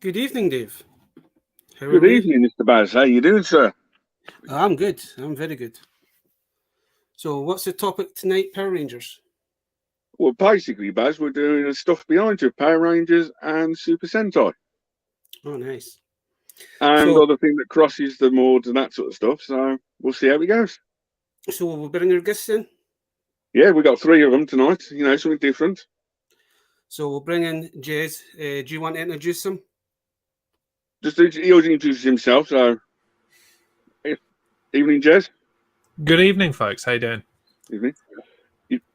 Good evening, Dave. How Good are we? evening, Mr. Baz. How you doing, sir? I'm good. I'm very good. So, what's the topic tonight, Power Rangers? Well, basically, Baz, we're doing the stuff behind you, Power Rangers and Super Sentai, Oh, nice. and So, other thing that crosses the mods and that sort of stuff. So we'll see how it goes. so we'll bring our guests in. Yeah, we got 3 of them tonight. You know, something different. So we'll bring in Jez. Do you want to introduce him? He already introduced himself. So, evening, Jez. Good evening, folks. How you doing? Evening.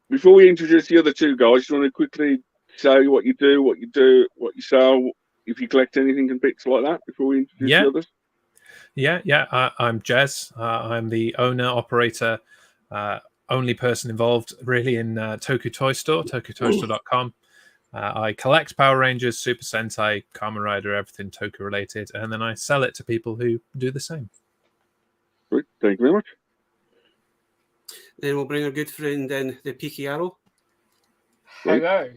Before we introduce the other 2 guys, just want to quickly say what you do, what you sell, if you collect anything and bits like that. Before we introduce the others. I'm Jez. I'm the owner, operator, only person involved really in Toku Toy Store, tokutoystore.com. I collect Power Rangers, Super Sentai, Kamen Rider, everything Toku related, and then I sell it to people who do the same. Great. Thank you very much. Then we'll bring our good friend in, the Peaky Arrow. Hello.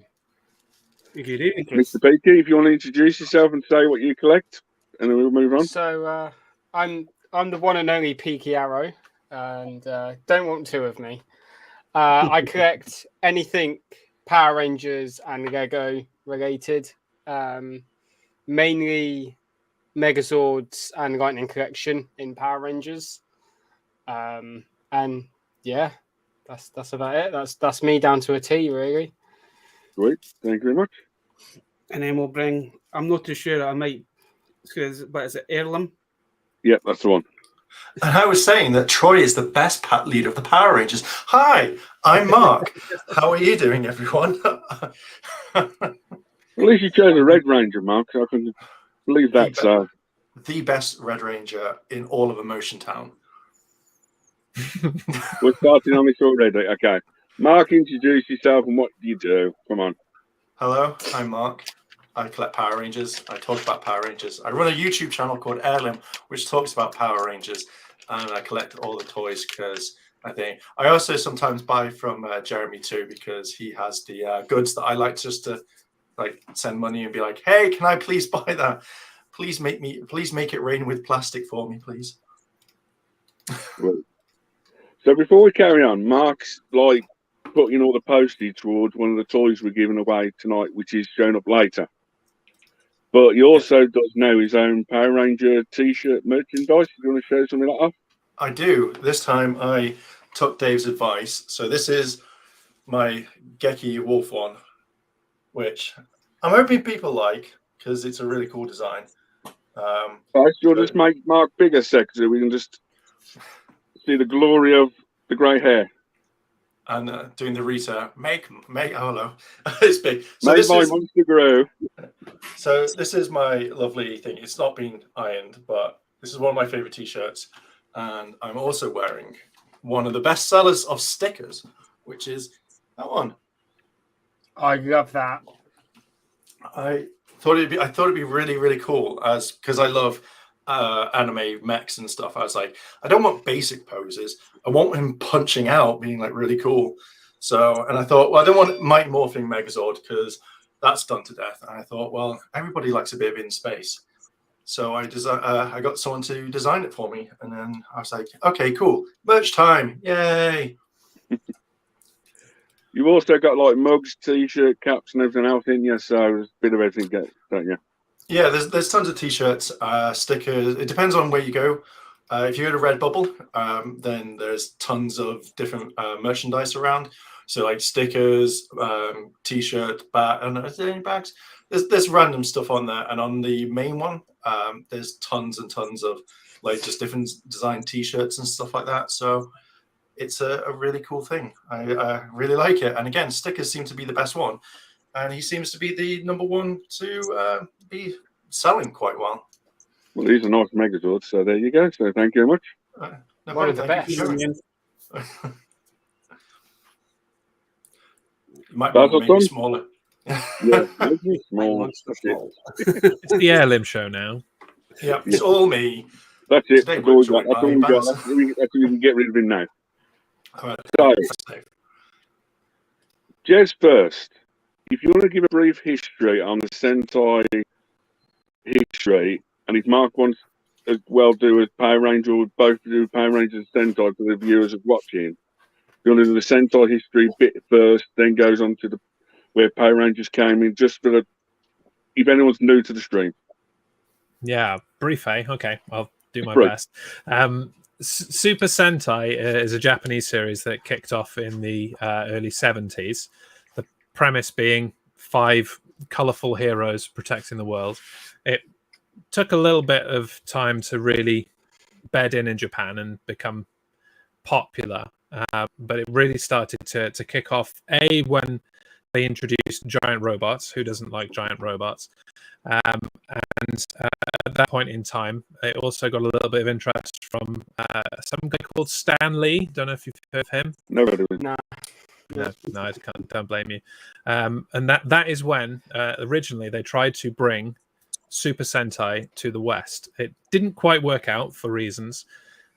Good evening, Chris. Mr. Peaky, if you want to introduce yourself and say what you collect, and then we'll move on. So I'm the one and only Peaky Arrow, and don't want 2 of me. I collect anything Power Rangers and Lego related, mainly Megazords and Lightning Collection in Power Rangers, and yeah, that's about it. That's me down to a T, really. Great, thank you very much. And then we'll bring, I'm not too sure, I might, but is it Heirloom? Yeah, that's the one. And I was saying that Troy is the best leader of the Power Rangers. Hi, I'm Mark. How are you doing, everyone? At least you chose a Red Ranger, Mark. I can believe that. So the best Red Ranger in all of Emotion Town. We're starting on this already. Okay. Mark, introduce yourself and what do you do? Come on. Hello, I'm Mark. I collect Power Rangers. I talk about Power Rangers. I run a YouTube channel called Heirloom, which talks about Power Rangers, and I collect all the toys because I also sometimes buy from Jeremy too, because he has the goods that I like just to like send money and be like, hey, can I please buy that? Please make it rain with plastic for me, please. Well, so before we carry on, Mark's like putting all the postage towards one of the toys we're giving away tonight, which is shown up later. But he also does know his own Power Ranger T-shirt merchandise. You want to show something like that? I do. This time I took Dave's advice. So this is my Geki Wolf one, which I'm hoping people like because it's a really cool design. You'll just make Mark bigger, sec, so we can just see the glory of the grey hair. And doing the Rita, make oh hello, it's big. So Make my monster grow. So this is my lovely thing. It's not been ironed, but this is one of my favorite T-shirts, and I'm also wearing one of the best sellers of stickers, which is that one. I love that. I thought it'd be really, really cool because I love anime mechs and stuff. I was like, I don't want basic poses. I want him punching out, being like really cool. So, and I thought, well, I don't want Mighty Morphing Megazord because that's done to death. And I thought, well, everybody likes a bit of in space. So I got someone to design it for me, and then I was like, okay, cool, merch time, yay! You've also got like mugs, T-shirt, caps, and everything else in you, so there's a bit of everything, don't you? Yeah, there's tons of T-shirts, stickers. It depends on where you go. If you go to Redbubble, then there's tons of different merchandise around. So like stickers, T-shirt, and are there any bags? There's random stuff on there, and on the main one, there's tons and tons of like just different design T-shirts and stuff like that. So it's a really cool thing. I really like it. And again, stickers seem to be the best one. And he seems to be the number one to be selling quite well. Well, these are nice Megazords, so there you go. So thank you very much. No one of the best. You might want to make it smaller. Yeah, small. It's the Heirloom show now. Yeah, it's all me. That's it. Today That's all we we're got. That's all we got. That's all we can get rid of him now. Right. So, Jez first. If you want to give a brief history on the Sentai history, and if Mark wants as well do as Power Ranger or both do Power Rangers and Sentai for the viewers of watching, you want to do the Sentai history bit first, then goes on to the where Power Rangers came in, just for the if anyone's new to the stream. Yeah, brief, eh? Okay, I'll do my Right. best. Super Sentai is a Japanese series that kicked off in the early 70s. The premise being 5 colorful heroes protecting the world. It took a little bit of time to really bed in Japan and become popular, but it really started to kick off when they introduced giant robots. Who doesn't like giant robots? And at that point in time, it also got a little bit of interest from some guy called Stan Lee. Don't know if you've heard of him. No, Nah. No, I don't blame you. And that is when originally they tried to bring Super Sentai to the West. It didn't quite work out for reasons,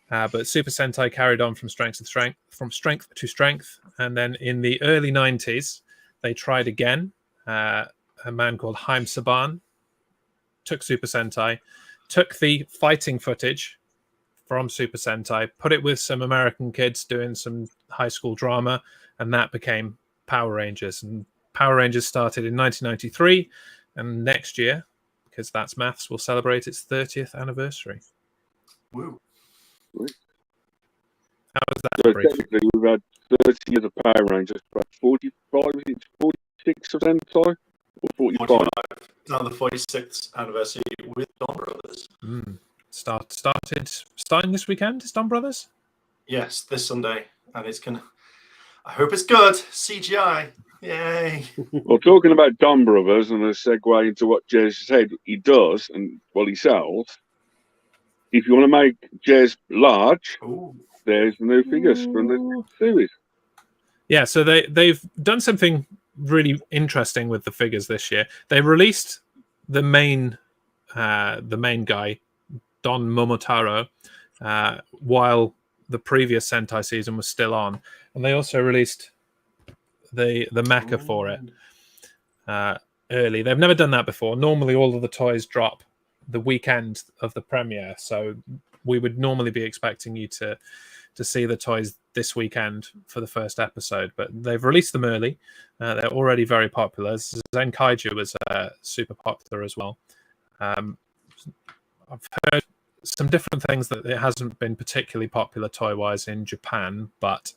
but Super Sentai carried on from strength to strength. And then in the early 90s, they tried again. A man called Haim Saban took Super Sentai, took the fighting footage from Super Sentai, put it with some American kids doing some high school drama, and that became Power Rangers. And Power Rangers started in 1993, and next year, because that's maths, will celebrate its 30th anniversary. Woo. How was that? so Brief? technically we've had 30 years of Power Rangers, but 45, 46 of Sentai, or 45. 45. It's now the 46th anniversary with Don Brothers. Starting this weekend, is Don Brothers? Yes, this Sunday, and it's gonna. I hope it's good. CGI, yay! Well, talking about Don Brothers and a segue into what Jez said he does and what he sells, if you want to make Jez large, Ooh. there's the new figures from the series. Yeah, so they've done something really interesting with the figures this year. They released the main guy, Don Momotaro, while the previous Sentai season was still on, and they also released the mecha for it early. They've never done that before. Normally, all of the toys drop the weekend of the premiere, so we would normally be expecting you to see the toys this weekend for the first episode, but they've released them early. They're already very popular. Zen Kaiju was super popular as well. I've heard some different things that it hasn't been particularly popular toy-wise in Japan, but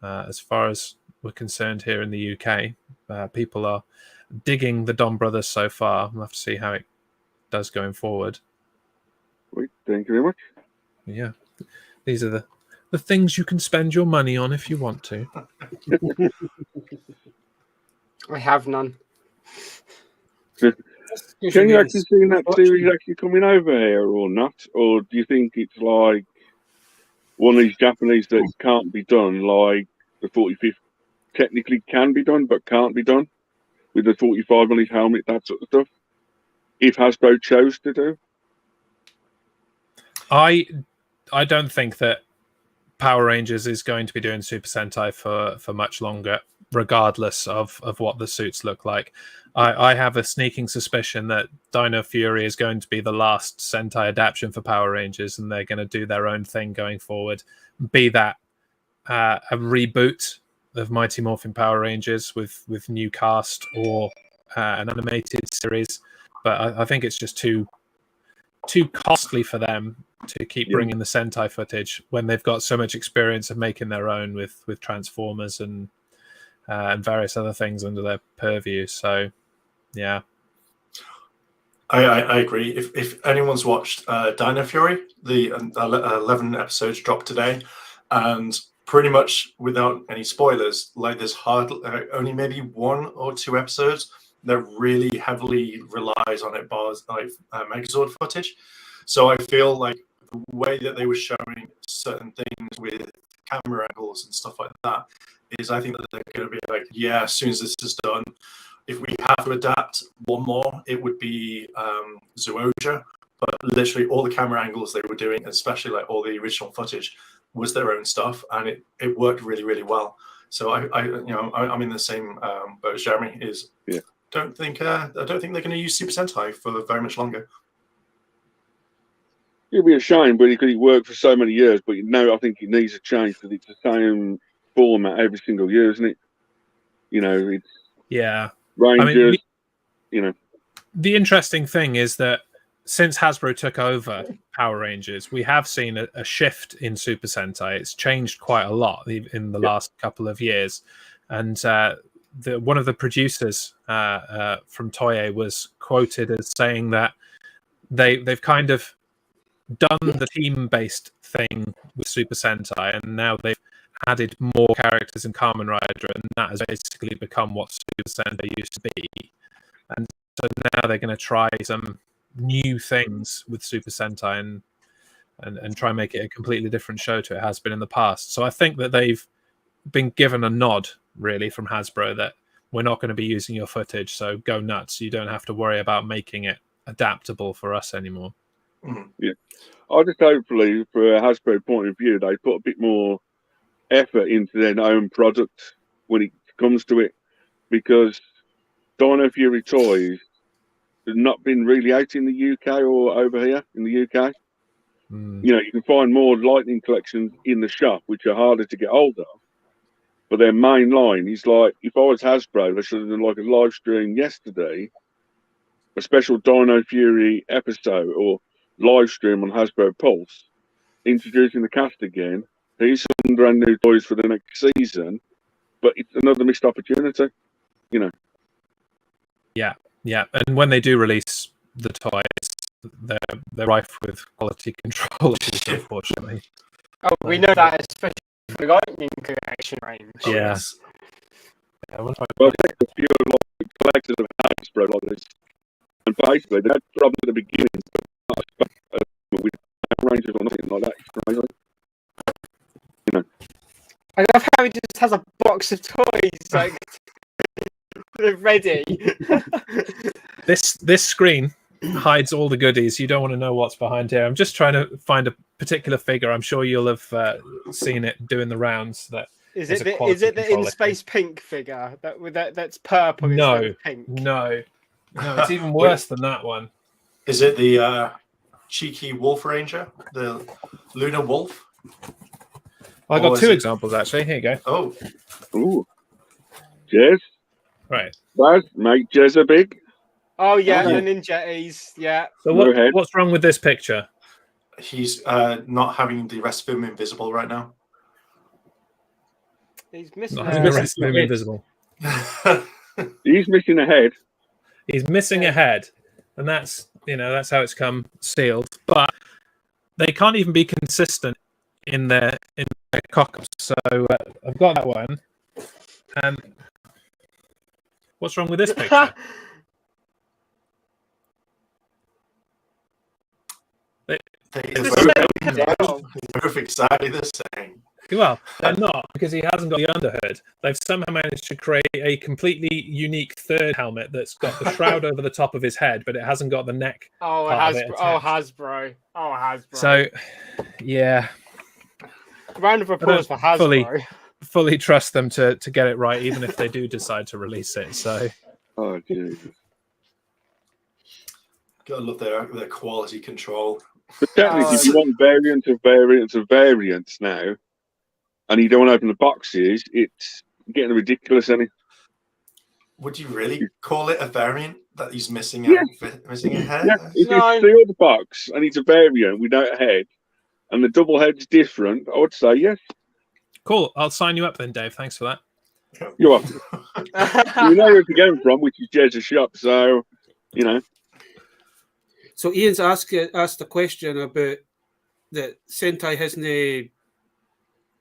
as far as we're concerned here in the UK, people are digging the Don Brothers so far. We'll have to see how it does going forward. Great, thank you very much. Yeah, these are the things you can spend your money on if you want to. I have none. Can you actually see that series actually coming over here or not? Or do you think it's like one of these Japanese that can't be done, like the 45th technically can be done but can't be done with the 45 on his helmet, that sort of stuff? If Hasbro chose to do? I don't think that Power Rangers is going to be doing Super Sentai for much longer, regardless of what the suits look like. I have a sneaking suspicion that Dino Fury is going to be the last Sentai adaptation for Power Rangers, and they're going to do their own thing going forward. Be that a reboot of Mighty Morphin Power Rangers with new cast, or an animated series. But I think it's just too costly for them to keep bringing the Sentai footage when they've got so much experience of making their own with Transformers and various other things under their purview. So, yeah. I agree. If anyone's watched Dino Fury, the 11 episodes dropped today, and pretty much without any spoilers, like there's only maybe 1 or 2 episodes that really heavily relies on it, bars like Megazord footage. So I feel like the way that they were showing certain things with camera angles and stuff like that is, I think that they're going to be like, yeah, as soon as this is done, if we have to adapt one more, it would be Zooja. But literally all the camera angles they were doing, especially like all the original footage, was their own stuff, and it worked really, really well. So I'm in the same boat as Jeremy. I don't think they're going to use Super Sentai for very much longer. It'd be a shame, but because it worked for so many years. But no, I think it needs a change because it's the same format every single year, isn't it? You know, it's Yeah. Rangers. The interesting thing is that since Hasbro took over Power Rangers, we have seen a shift in Super Sentai. It's changed quite a lot in the last couple of years. And one of the producers from Toei was quoted as saying that they've kind of done the team-based thing with Super Sentai, and now they've added more characters in Kamen Rider, and that has basically become what Super Sentai used to be. And so now they're going to try some new things with Super Sentai and try and make it a completely different show to it has been in the past. So I think that they've been given a nod, really, from Hasbro that we're not going to be using your footage, so go nuts. You don't have to worry about making it adaptable for us anymore. Yeah. I just hopefully, for a Hasbro point of view, they put a bit more effort into their own product when it comes to it, because Dino Fury toys have not been really out in the UK or over here in the UK. You know, you can find more Lightning collections in the shop, which are harder to get hold of. But their main line is like, if I was Hasbro, they should have done like a live stream yesterday, a special Dino Fury episode or live stream on Hasbro Pulse, introducing the cast again. Here's some brand new toys for the next season, but it's another missed opportunity, you know. Yeah. And when they do release the toys, they're rife with quality control issues, unfortunately. Oh, we know that, especially for the Lightning collection range. Yeah. Well, I think a few like collectors of Hasbro like this, and basically they had problems at the beginning with Rangers or nothing like that. It's crazy. You know. I love how he just has a box of toys like ready. This screen hides all the goodies. You don't want to know what's behind here. I'm just trying to find a particular figure. I'm sure you'll have seen it doing the rounds. That is it the in space pink figure that's purple? No, instead of pink? no, it's even worse than that one. Is it the cheeky Wolf Ranger, the Lunar Wolf? I got two examples actually. Here you go. Oh, Ooh, Jez, Right. Baz, make Jez a big. Oh yeah, the Ninjettis. Yeah. So what's wrong with this picture? he's not having the rest of him invisible right now. He's missing. Not having the rest of him invisible. He's missing a head. He's missing a head, and that's how it's come sealed. But they can't even be consistent in their cock-ups. So I've got that one. What's wrong with this picture? They're both exactly the same. Well, they're not, because he hasn't got the underhood. They've somehow managed to create a completely unique third helmet that's got the shroud over the top of his head, but it hasn't got the neck. Hasbro. So, yeah. Round of applause for Hasbro. Fully trust them to get it right, even if they do decide to release it. So, oh, Jesus. Gotta love their quality control. But technically, if you want variants now, and you don't want to open the boxes, it's getting ridiculous, isn't it? Would you really call it a variant that he's missing missing a head? Yeah. If you seal the box and it's a variant without a head, and the double head's different, I would say yes. Cool. I'll sign you up then, Dave. Thanks for that. You're welcome. You know where to go from, which is Jez's shop, so So Ian's asked a question about that Sentai hasn't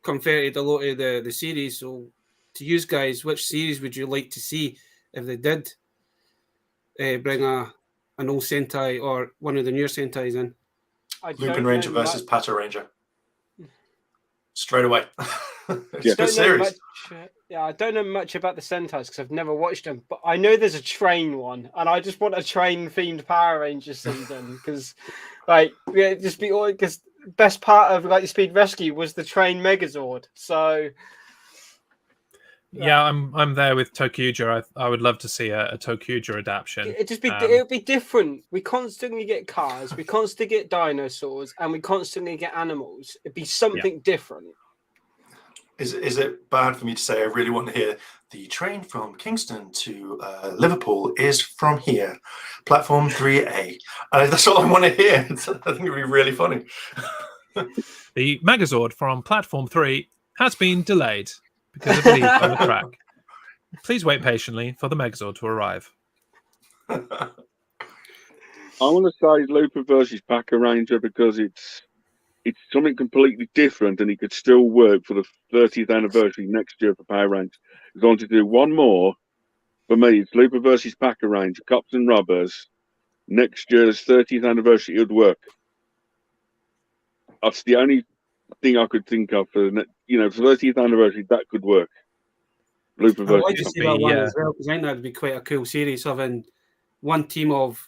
converted a lot of the series. So to you guys, which series would you like to see if they did bring an old Sentai or one of the newer Sentais in? Lupin Ranger versus Pato Ranger. Straight away. Yeah. Good series. I don't know much about the Sentais because I've never watched them, but I know there's a train one, and I just want a train-themed Power Ranger season because, because best part of Lightspeed Rescue was the train Megazord. So, Yeah, I'm there with Tokuja. I would love to see a Tokuja adaptation. It'd be different. We constantly get cars, we constantly get dinosaurs, and we constantly get animals. It'd be something different. Is it bad for me to say I really want to hear the train from Kingston to Liverpool is from here, platform 3A? That's all I want to hear. I think it'd be really funny. The Megazord from platform 3 has been delayed because of leaves on the track. Please wait patiently for the Megazord to arrive. I want to say Looper versus Packer Ranger because it's something completely different, and it could still work for the 30th anniversary next year for Power Rangers. If I want to do one more, for me, it's Looper versus Packer Ranger, Cops and Robbers. Next year's 30th anniversary, it would work. That's the only thing I could think of for the 30th anniversary that could work. Looper I'd versus like to see that one as well, because I think that'd be quite a cool series, having one team of,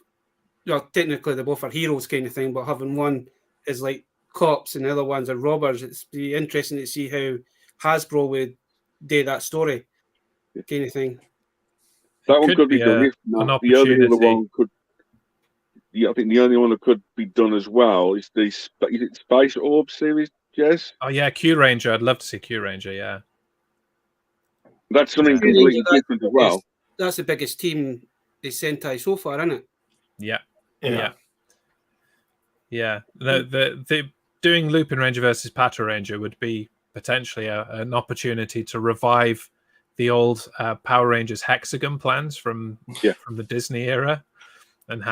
technically they both are heroes kind of thing, but having one is like cops and the other ones are robbers. It'd be interesting to see how Hasbro would do that story kind of thing. That one could be done. If not, the other one could. Yeah, I think the only one that could be done as well is the Space Orb series, Jez? Oh yeah, Q Ranger. I'd love to see Q Ranger. Yeah, that's something completely different as well. That's the biggest team in Sentai so far, isn't it? Yeah. The doing Lupin Ranger versus Pato Ranger would be potentially an opportunity to revive the old Power Rangers hexagon plans from the Disney era, and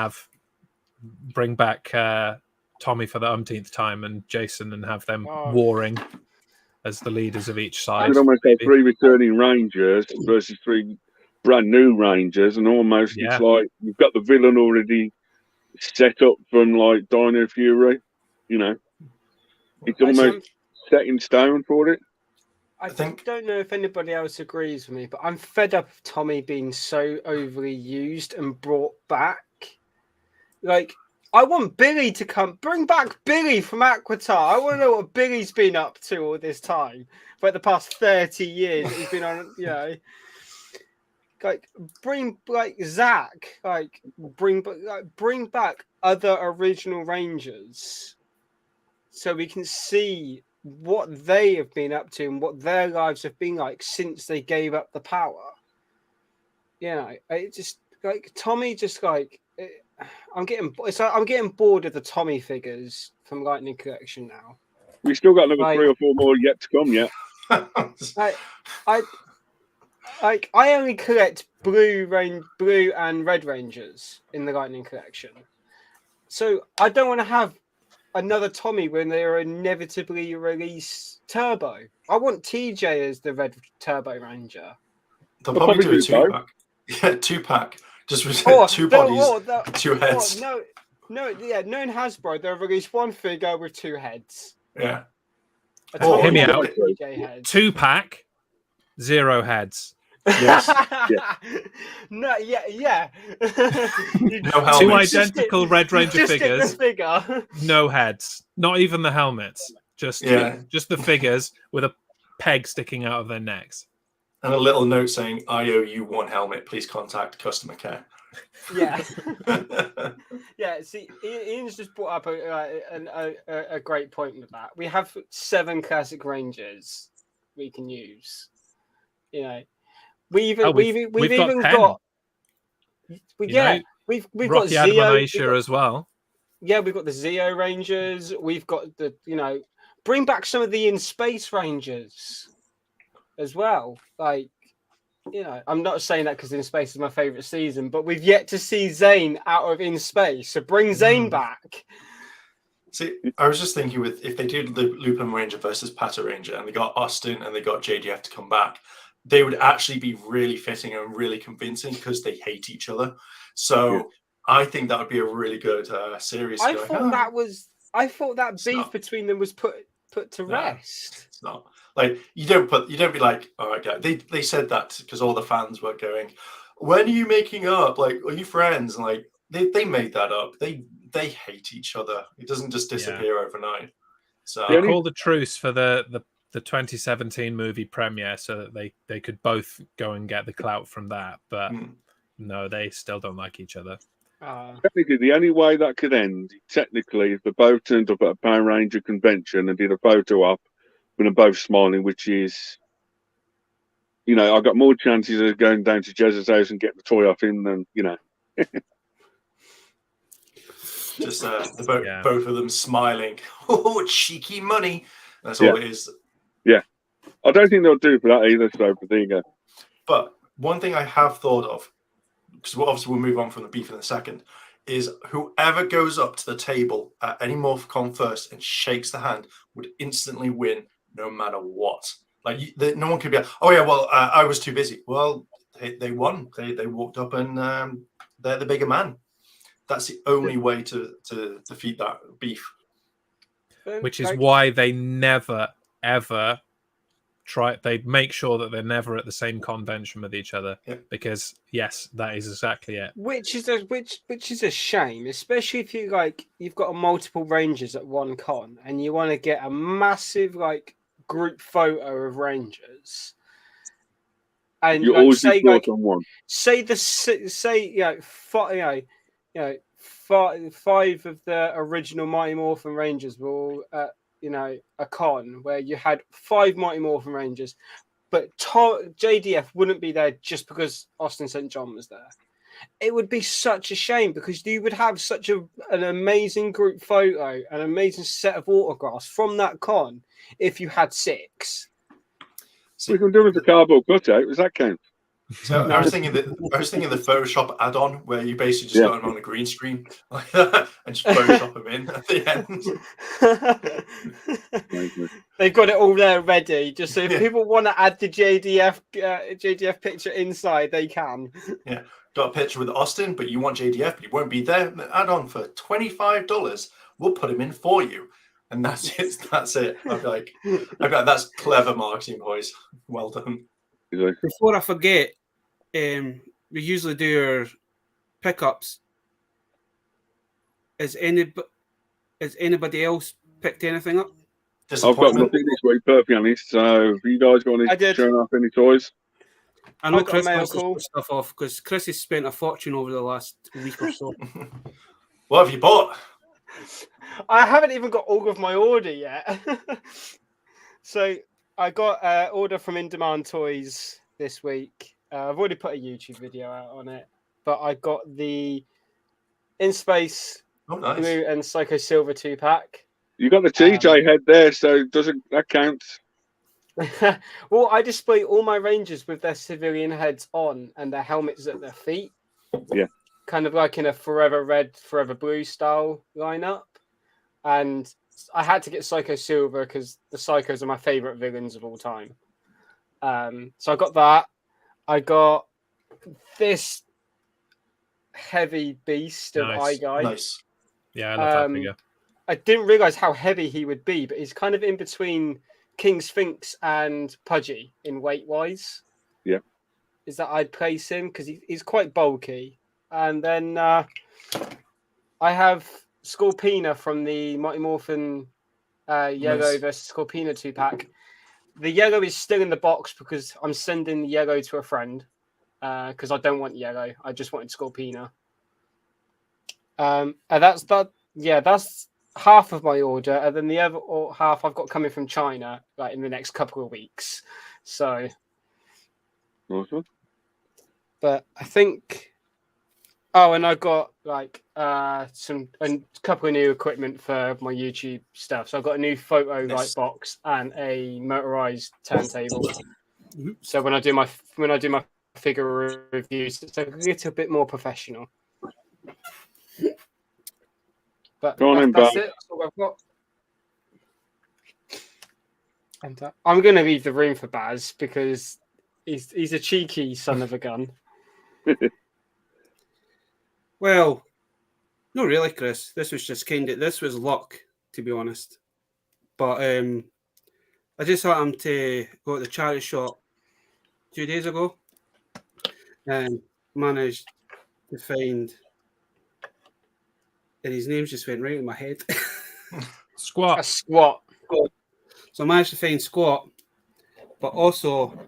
bring back Tommy for the umpteenth time and Jason, and have them warring as the leaders of each side. You'd almost have 3 returning Rangers versus 3 brand new Rangers, and almost it's like you've got the villain already set up from like Dino Fury. It's almost set in stone for it. I don't know if anybody else agrees with me, but I'm fed up of Tommy being so overly used and brought back. Like, I want Billy to bring back Billy from Aquatar. I want to know what Billy's been up to all this time. For the past 30 years that he's been on, like bring Zach, bring back other original Rangers, so we can see what they have been up to and what their lives have been like since they gave up the power. It just like Tommy, I'm getting bored of the Tommy figures from Lightning Collection now. We've still got another 3 or 4 more yet to come. Yet. I only collect blue and red Rangers in the Lightning Collection, so I don't want to have another Tommy when they are inevitably release Turbo. I want TJ as the red Turbo Ranger. They'll probably do a 2-pack. Yeah, 2-pack. Just with 2 bodies, 2 heads. No, in Hasbro, they'll release 1 figure with 2 heads. Yeah. Hear me out. 2-pack, 0 heads. Yes. No, yeah. No 2 identical Red Ranger figures. Figure. No heads. Not even the helmets. Just the figures with a peg sticking out of their necks. And a little note saying, I owe you 1 helmet. Please contact customer care. Yeah. See, Ian's just brought up a great point with that. We have 7 classic Rangers we can use. We've got Rocky Admonitia as well. Yeah, we've got the Zeo Rangers. We've got bring back some of the In Space Rangers as well. I'm not saying that because In Space is my favorite season, but we've yet to see Zane out of In Space. So bring Zane back. See, I was just thinking if they did the Lupin Ranger versus Pato Ranger and they got Austin and they got JDF to come back, they would actually be really fitting and really convincing because they hate each other. So I think that would be a really good series. I thought that beef between them was put to rest. It's not. Like you don't be like, all right, guys. They said that because all the fans were going, when are you making up? Like, are you friends? And like they made that up. They hate each other. It doesn't just disappear overnight. So they called the truce for the the 2017 movie premiere so that they could both go and get the clout from that. But no, they still don't like each other. Technically, the only way that could end, technically, if they both turned up at a Power Ranger convention and did a photo op with them both smiling, which is, you know, I've got more chances of going down to Jez's house and getting the toy off him than, you know. Just both of them smiling. Oh, cheeky money. That's all it is. Yeah. I don't think they'll do for that either, so there you go. But one thing I have thought of, because obviously we'll move on from the beef in a second, is whoever goes up to the table at any Morphicon first and shakes the hand would instantly win no matter what. Like, no one could be like, oh yeah, well, I was too busy. Well, they won. They walked up and they're the bigger man. That's the only way to defeat that beef. Which is why they never, ever try. They make sure that they're never at the same convention with each other. Yeah. Because, yes, that is exactly it. Which is a shame, especially if you've got multiple Rangers at one con and you want to get a massive group photo of Rangers. And you always say on one. Five of the original Mighty Morphin Rangers were all at a con where you had 5 Mighty Morphin Rangers, but JDF wouldn't be there just because Austin St. John was there. It would be such a shame because you would have such an amazing group photo, an amazing set of autographs from that con if you had 6. We can do with the cardboard cutout. Does that count? So I was thinking the Photoshop add-on where you basically just got them on a green screen like that and just Photoshop them in at the end. They've got it all there ready, just so if people want to add the JDF picture inside, they can. Yeah, got a picture with Austin, but you want JDF, but he won't be there. Add on for $25. We'll put him in for you, and that's it. That's it. I'm like, that's clever marketing, boys. Well done. Before I forget, we usually do our pickups. Has anybody else picked anything up? I've got nothing this week, perfectly honest. So, have you guys got any showing off any toys? I know Chris wants to put stuff off because Chris has spent a fortune over the last week or so. What have you bought? I haven't even got all of my order yet. So I got an order from In Demand Toys this week. I've already put a YouTube video out on it, but I got the In Space Blue and Psycho Silver 2-pack. You got the TJ head there, so doesn't that count? Well, I display all my Rangers with their civilian heads on and their helmets at their feet. Yeah. Kind of like in a Forever Red, Forever Blue style lineup. And I had to get Psycho Silver because the Psychos are my favorite villains of all time. So I got that. I got this heavy beast of Eye Guy. Nice. Yeah, I love that figure. I didn't realize how heavy he would be, but he's kind of in between King Sphinx and Pudgy in weight wise. Yeah. Is that I'd place him because he's quite bulky. And then I have Scorpina from the Mighty Morphin Yellow versus Scorpina 2-pack. The yellow is still in the box because I'm sending the yellow to a friend because I don't want yellow. I just wanted Scorpina. And that's that. Yeah, that's half of my order, and then the other half I've got coming from China, like in the next couple of weeks. So, awesome. But I think. Oh, and I got a couple of new equipment for my YouTube stuff. So I've got a new photo light box and a motorized turntable. So when I do my figure reviews, it's a little bit more professional. But that's it. That's all I've got. And I'm going to leave the room for Baz because he's a cheeky son of a gun. Well, not really, Chris. This was luck, to be honest. But I just happened to go to the charity shop 2 days ago and managed to find, and his name just went right in my head. Squat. A squat. So I managed to find Squat, but also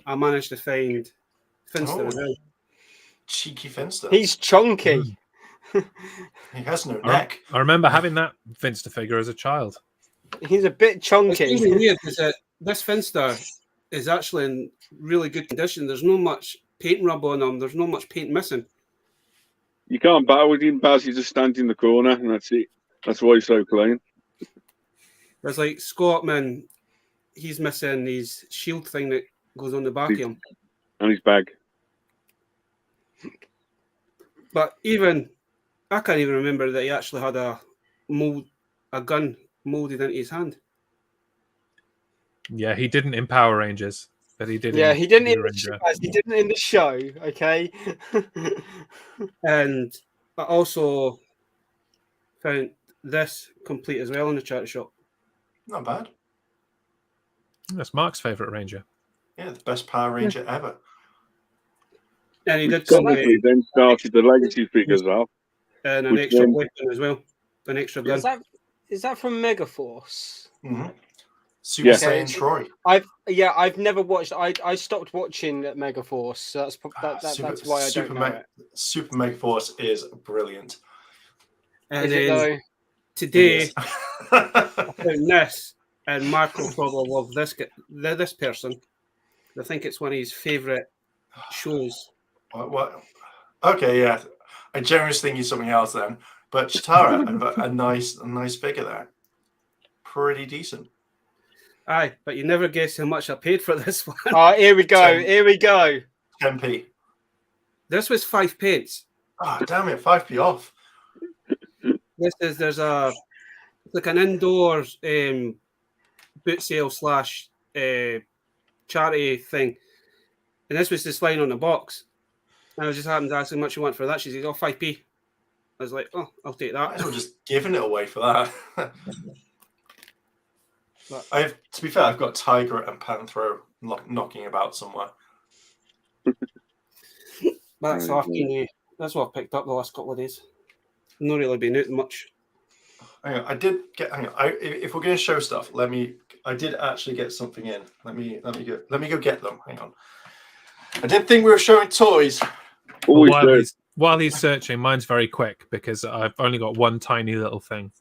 I managed to find Finster as well. Cheeky Finster. He's chunky. He has no neck. I remember having that Finster figure as a child. He's a bit It's chunky. really weird because this Finster is actually in really good condition. There's no much paint rub on him. There's no much paint missing. You can't battle with him, Baz. He just stands in the corner, and that's it. That's why he's so clean. There's like Scottman, he's missing his shield thing that goes on the back of him. And his bag. But even I can't even remember that he actually had a gun molded into his hand. Yeah, he didn't in Power Rangers, but he did. Yeah, in he didn't. Blue In Ranger. he didn't in the show. Okay. And I also found this complete as well in the charity shop. Not bad. That's Mark's favorite Ranger. Yeah, the best Power Ranger ever. And he did Which come with obviously then started the legacy figures off. and an which extra then- weapon as well, an extra gun. Is that from Megaforce? Mm-hmm. Super Yeah. Saiyan Troy. I've never watched. I stopped watching Megaforce. So that's that's why I don't know it. Super Megaforce is brilliant. And Is it then though? today It I found this, and Mark will probably love this person. I think it's one of his favourite shows. What? Okay, yeah. I generally think he's something else then. But Chitara, a nice figure there. Pretty decent. Aye, but you never guess how much I paid for this one. Oh, here we go. 10. Here we go. 10p. This was 5p. Oh, damn it, 5p off. There's like an indoors boot sale / charity thing, and this was just lying on the box. And I just happened to ask how much you want for that. She said, "Oh, 5p." I was like, "Oh, I'll take Might that." as well just giving it away for that. But, To be fair, I've got Tiger and Panthro knocking about somewhere. that's that's what I've picked up the last couple of days. Not really been out much. Hang on, I did get. Hang on, if we're going to show stuff, I did actually get something in. Let me go get them. Hang on. I didn't think we were showing toys. Always While do. while he's searching, mine's very quick because I've only got one tiny little thing.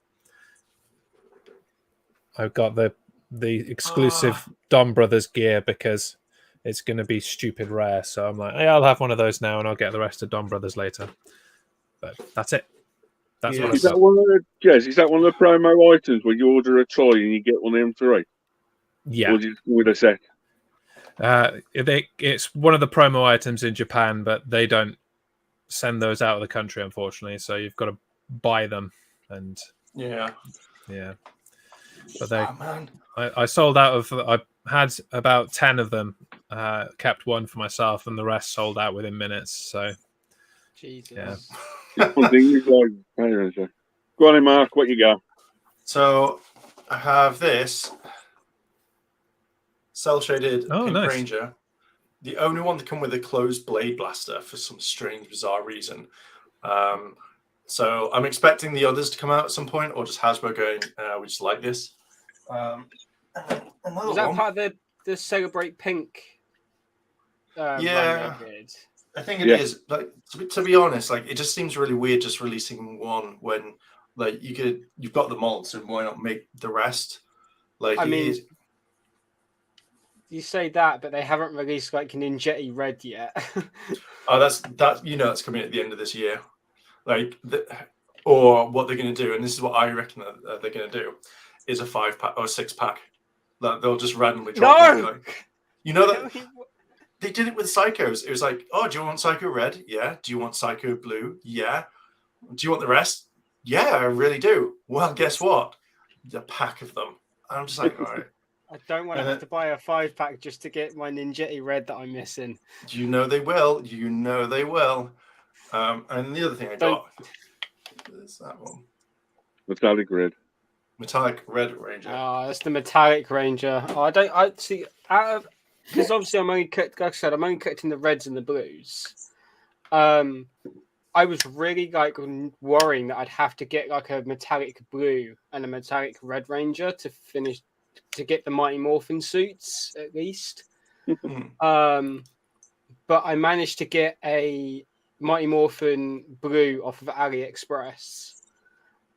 I've got the exclusive Don Brothers gear because it's going to be stupid rare. So I'm like, hey, I'll have one of those now, and I'll get the rest of Don Brothers later. But that's it. That's what I've Is that got. one of the Jez? Is that one of the promo items where you order a toy and you get one of them three? Yeah, Or do you with a set? it's one of the promo items in Japan, but they don't send those out of the country, unfortunately. So you've got to buy them, and Yeah. But Man. I sold out of. I had about 10 of them. Kept one for myself, and the rest sold out within minutes. So Jesus. yeah. One thing you like. Go on, then, Mark. What you got? So I have this cell shaded Oh, Pink nice. Ranger. The only one to come with a closed blade blaster for some strange, bizarre reason. So I'm expecting the others to come out at some point, or just Hasbro going, we just like this. Another Was that one. part of the Celebrate Pink? Yeah. run they did? I think it is. Like to be honest, like it just seems really weird just releasing one when like you've got the molds, and why not make the rest? Like I mean, you say that, but they haven't released like Ninjetti Red yet. oh, that's coming at the end of this year. Like or what they're going to do, and this is what I reckon that they're going to do, is a 5-pack or a 6-pack. Like they'll just randomly drop. No! Them, like, that. They did it with Psychos. It was like, oh, do you want Psycho Red? Yeah. Do you want Psycho Blue? Yeah. Do you want the rest? Yeah, I really do. Well, guess what? A pack of them. I'm just like, all right. I don't want to have to buy a 5-pack just to get my Ninjetti Red that I'm missing. You know they will. You know they will. And the other thing I got is that one. Metallic red. Metallic Red Ranger. Oh, that's the Metallic Ranger. Oh, I see out of because obviously I'm only like I said, I'm only collecting the reds and the blues. I was really like worrying that I'd have to get like a metallic blue and a metallic red ranger to finish to get the Mighty Morphin suits at least. Hmm. But I managed to get a Mighty Morphin blue off of AliExpress,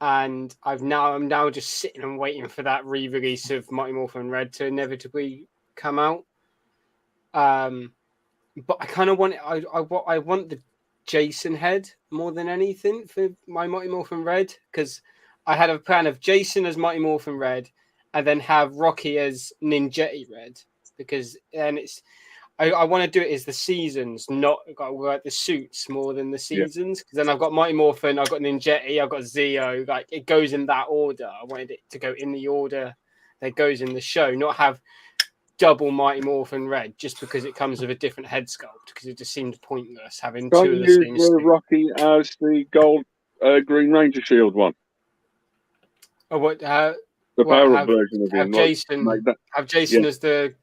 and I'm now just sitting and waiting for that re-release of Mighty Morphin Red to inevitably come out. But I kind of want I want the Jason head more than anything for my Mighty Morphin Red, because I had a plan of Jason as Mighty Morphin Red, and then have Rocky as Ninjetti Red, because then I want to do it as the seasons, not like the suits more than the seasons. Because then I've got Mighty Morphin, I've got Ninjetti, I've got Zeo. Like it goes in that order. I wanted it to go in the order that goes in the show, not have double Mighty Morphin Red just because it comes with a different head sculpt. Because it just seemed pointless having Can't two you of the same use suit. Rocky as the gold Green Ranger shield one? Oh, what? The power-up version of him. Have Jason, have Jason as the...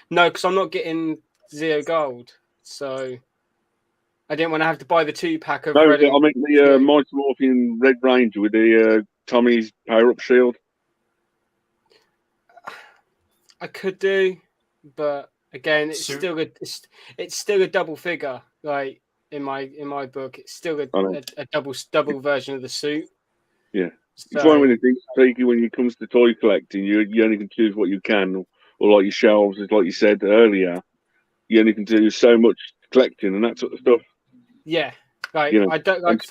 No, because I'm not getting Zeo Gold. So I didn't want to have to buy the 2-pack of red. I mean the Mighty Morphin Red Ranger with the Tommy's power-up shield. I could do, but again, it's still a double figure. Like in my book, it's still a double version of the suit. Yeah, so, it's one with the thing when it comes to toy collecting, you only can choose what you can, or like your shelves, as like you said earlier, you only can do so much collecting and that sort of stuff. Yeah, like you know, I don't like.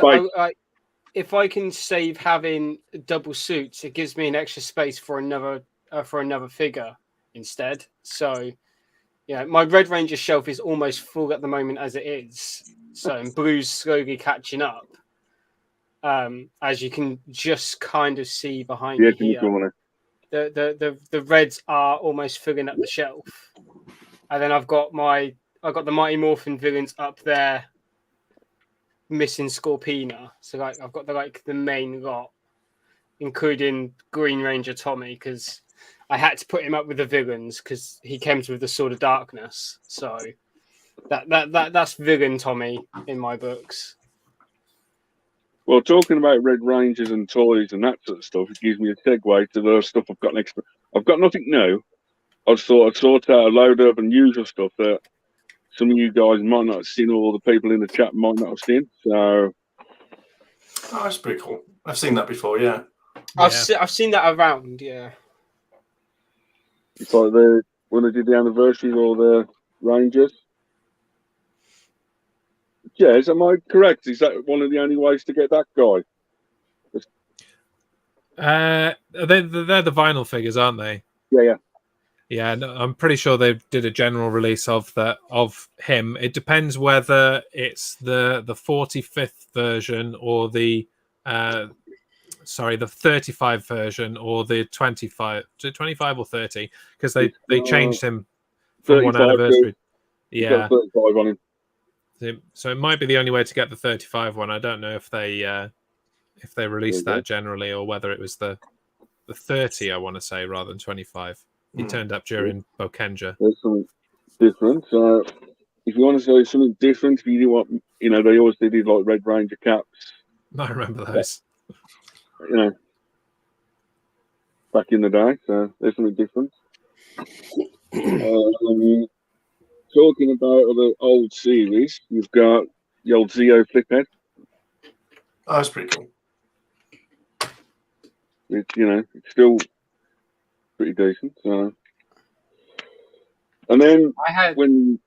If I can save having double suits, it gives me an extra space for another figure instead. So, yeah, my Red Ranger shelf is almost full at the moment as it is. So, and blue's slowly catching up, as you can just kind of see behind me here. The reds are almost filling up the shelf, and then I've got the Mighty Morphin villains up there, missing Scorpina. So like I've got the main lot, including Green Ranger Tommy, because I had to put him up with the villains because he comes with the Sword of Darkness. So that's villain Tommy in my books. Well, talking about Red Rangers and toys and that sort of stuff, it gives me a segue to the stuff I've got next. I've got nothing new. I just thought I'd sort out a load of unusual stuff that some of you guys might not have seen, or the people in the chat might not have seen. So, that's pretty cool. I've seen that before. Yeah, I've seen that around. Yeah, it's like when they did the anniversary or the Rangers. Yes, am I correct? Is that one of the only ways to get that guy? They're the vinyl figures, aren't they? Yeah. Yeah, no, I'm pretty sure they did a general release of him. It depends whether it's the 45th version or the 35 version or the 25 or 30, because they changed him from one anniversary. Yeah, 35 on him. So it might be the only way to get the 35 one. I don't know if they released that generally or whether it was the 30. I want to say rather than 25. He turned up during Bokenja. There's something different. So if you want to say something different, if you do what they always did like Red Ranger caps. I remember those. Back in the day. So there's something different. Talking about the old series, you've got the old Zeo Fliphead. Oh, that's pretty cool. It's still pretty decent. So. And then when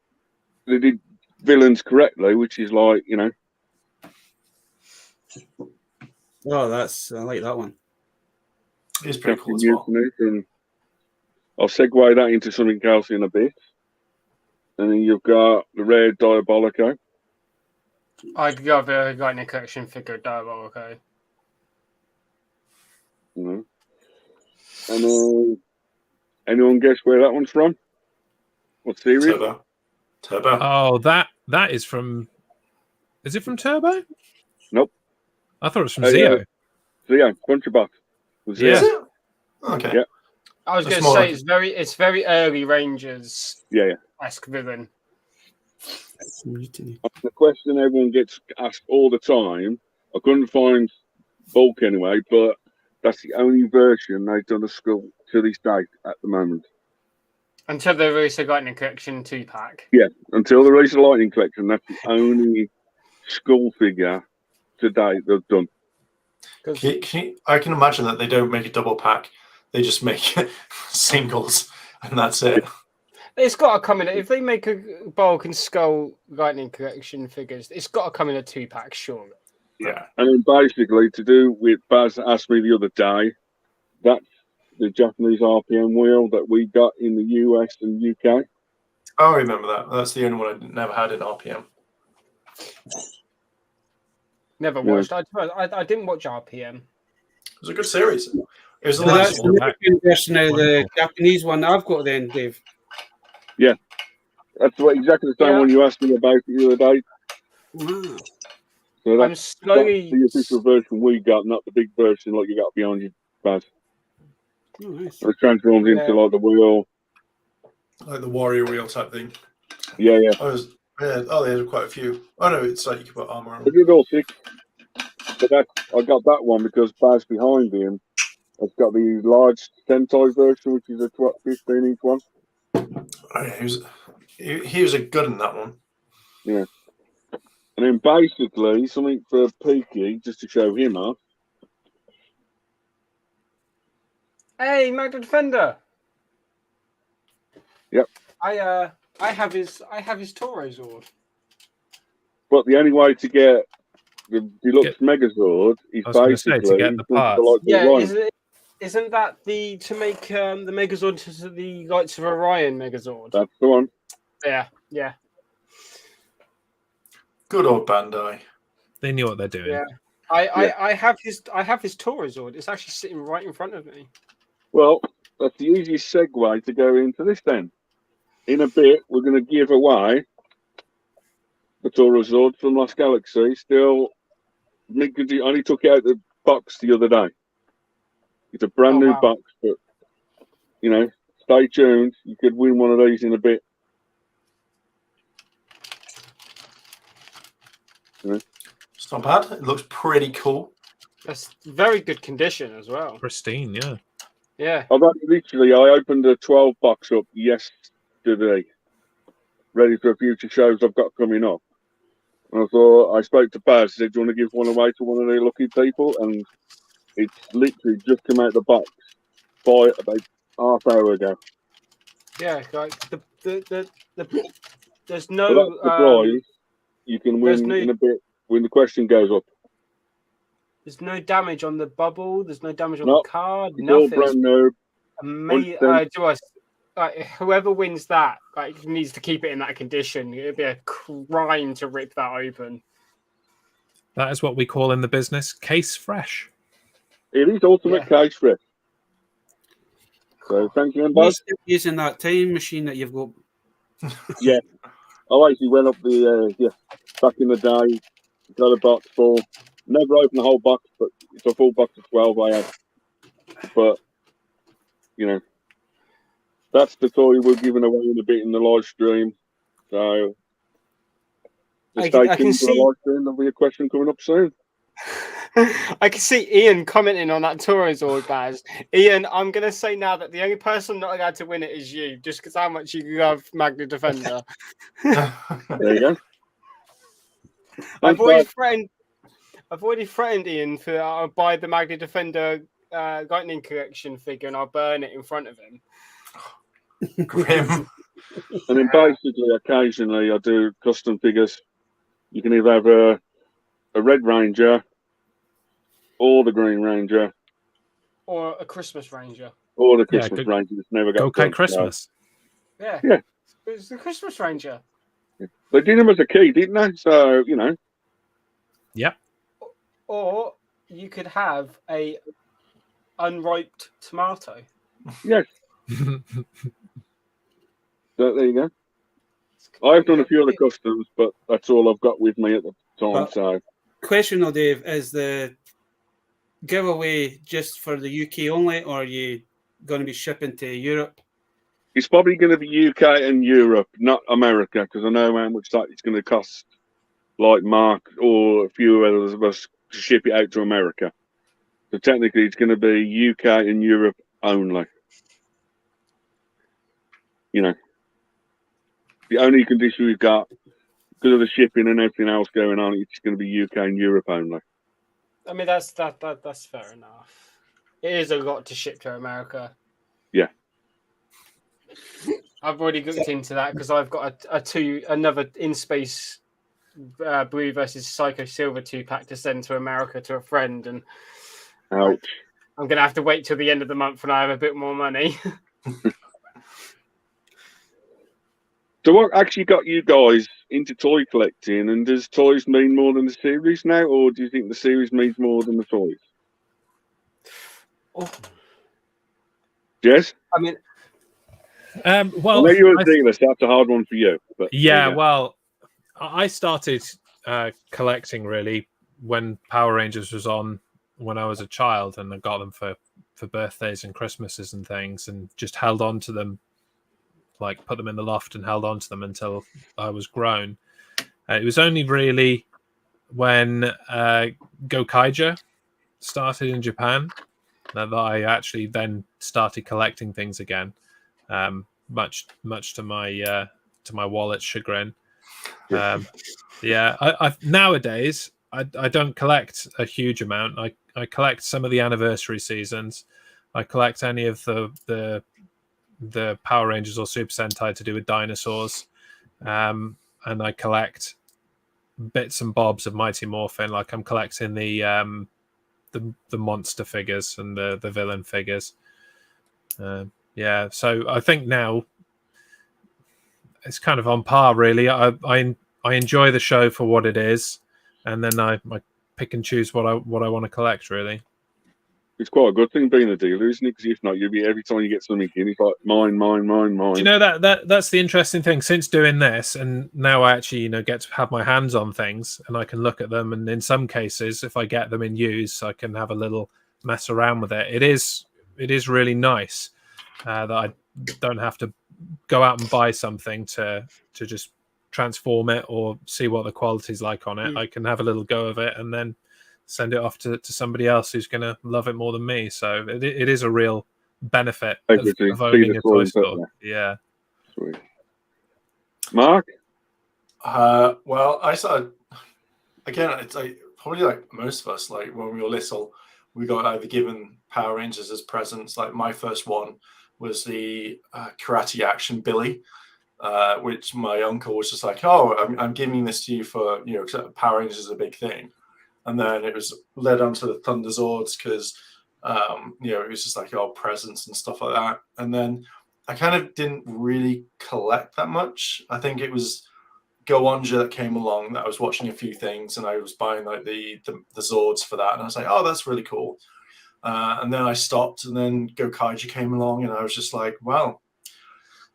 they did villains correctly, which is like, Oh, I like that one. It's pretty cool as well. And I'll segue that into something else in a bit. And then you've got the rare Diabolico. I got the Lightning Collection figure Diabolico. And then anyone guess where that one's from? What series? Turbo. Oh, that is from. Is it from Turbo? Nope. I thought it was from Zeo. Zeo, Bunchabox. Yeah. Is it? Okay. Yeah. I was going to say it's very early Rangers. Yeah. Esque villain. The question everyone gets asked all the time. I couldn't find bulk anyway, but that's the only version they've done a sculpt to this date at the moment. Until they release a Lightning Collection 2-pack. Yeah, until the release of Lightning Collection, that's the only skull figure to date they've done. I can imagine that they don't make a double pack; they just make singles, and that's it. It's got to come in. If they make a Bulk and Skull Lightning Collection figures, it's got to come in a 2-pack, surely. Yeah. And then basically, to do with Baz asked me the other day, that's the Japanese RPM wheel that we got in the US and UK. Oh, I remember that. That's the only one I never had in RPM. Never watched. I didn't watch RPM. It was a good series. It was a Well, nice that's one. the American version of the Japanese one I've got then, Dave. Yeah, that's exactly the same one you asked me about the other day. Wow. So I'm that's slowly. the official version we got, not the big version like you got behind you, Baz. Oh, nice. It transforms into like the wheel. Like the warrior wheel type thing. Yeah, yeah. There's quite a few. Oh no, it's like you can put armor on. I did all 6. But I got that one because Baz behind him has got the large Sentai version, which is a 15 each one. Oh, yeah, he was a good in that one. Yeah. And then basically something for Peaky, just to show him off. Hey, Magna Defender. Yep. I have his Toro Zord. But the only way to get the deluxe Megazord is basically to get the parts. Isn't that to make the Megazord to the Lights of Orion Megazord? That's the one. Yeah. Good old Bandai. They knew what they're doing. Yeah. I have his Toro Zord. It's actually sitting right in front of me. Well, that's the easiest segue to go into this then. In a bit, we're going to give away the Toro Zord from Lost Galaxy. Still, I only took it out the box the other day. It's a brand new box, but, stay tuned. You could win one of these in a bit. It's not bad. It looks pretty cool. That's very good condition as well. Pristine, yeah. Yeah. I opened a 12 box up yesterday, ready for future shows I've got coming up. And I spoke to Baz, said, do you want to give one away to one of the lucky people? And it's literally just come out the box about half hour ago. Yeah, like there's So no that's the prize. You can win in a bit when the question goes up. There's no damage on the bubble. There's no damage on the card. It's Nothing. all brand new. Amazing. Whoever wins that needs to keep it in that condition. It'd be a crime to rip that open. That is what we call in the business case fresh. It is ultimate case fresh. So thank you, Baz. Still using that time machine that you've got. Yeah. I actually went up back in the day, got a box full. Never opened the whole box, but it's a full box of 12 I had. But, that's the toy we're giving away in a bit in the live stream. So, just stay tuned for the live stream. There'll be a question coming up soon. I can see Ian commenting on that Toro Zord, Baz. Ian, I'm going to say now that the only person not allowed to win it is you, just because how much you love Magna Defender. There you go. I've already threatened Ian for I'll buy the Magna Defender Lightning Collection figure and I'll burn it in front of him. Grim. And then basically, occasionally, I do custom figures. You can either have a Red Ranger or the Green Ranger. Or a Christmas Ranger. Or the Christmas Ranger that's never got Okay, Christmas. Yeah. Yeah. It's the Christmas Ranger. They did him as a key, didn't they? So, Yep. Or you could have a unripe tomato. Yes. So there you go. I've done a few other customs, but that's all I've got with me at the time. So, question though, Dave, is the giveaway just for the UK only, or are you going to be shipping to Europe? it's probably going to be UK and Europe, not America, because I know how much that it's going to cost, like Mark or a few others of us, to ship it out to America. So technically, it's going to be UK and Europe only. you know, the only condition we've got, because of the shipping and everything else going on, it's going to be UK and Europe only. I mean, that's fair enough. It is a lot to ship to America. Yeah. I've already looked into that because I've got another in space Blue versus Psycho Silver 2-pack to send to America to a friend, and Ouch. I'm gonna have to wait till the end of the month when I have a bit more money. So what actually got you guys into toy collecting, and does toys mean more than the series now, or do you think the series means more than the toys? Oh, Jez? I mean, Well, I know you're a dealer, so that's a hard one for you. But yeah, well, I started collecting really when Power Rangers was on when I was a child, and I got them for birthdays and Christmases and things, and just held on to them, like put them in the loft and held on to them until I was grown. It was only really when Gokaiger started in Japan that I actually then started collecting things again, much to my wallet's chagrin. Yeah, I nowadays I don't collect a huge amount. I collect some of the anniversary seasons. I collect any of the Power Rangers or Super Sentai to do with dinosaurs, and I collect bits and bobs of Mighty Morphin. Like I'm collecting the monster figures and the villain figures. Yeah, so I think now it's kind of on par, really. I enjoy the show for what it is, and then I pick and choose what I want to collect, really. it's quite a good thing being a dealer, isn't it? Because if not, you'll be every time you get something in, it's like mine. Do you know that's the interesting thing? Since doing this, and now I actually get to have my hands on things, and I can look at them, and in some cases, if I get them in use, I can have a little mess around with it. It is really nice that I don't have to go out and buy something to just transform it or see what the quality's like on it. I can have a little go of it and then send it off to somebody else who's going to love it more than me. So it is a real benefit of owning a toy store. Yeah. Sweet. Mark? Well, I started, again, it's like probably like most of us, like when we were little, we got either given Power Rangers as presents. Like my first one was the Karate Action Billy, which my uncle was just like, oh, I'm giving this to you for, Power Rangers is a big thing. And then it was led on to the Thunder Zords because, it was just like, presents and stuff like that. And then I kind of didn't really collect that much. I think it was Go-Onja that came along that I was watching a few things and I was buying like the Zords for that. And I was like, oh, that's really cool. And then I stopped, and then Gokaiger came along and I was just like, well,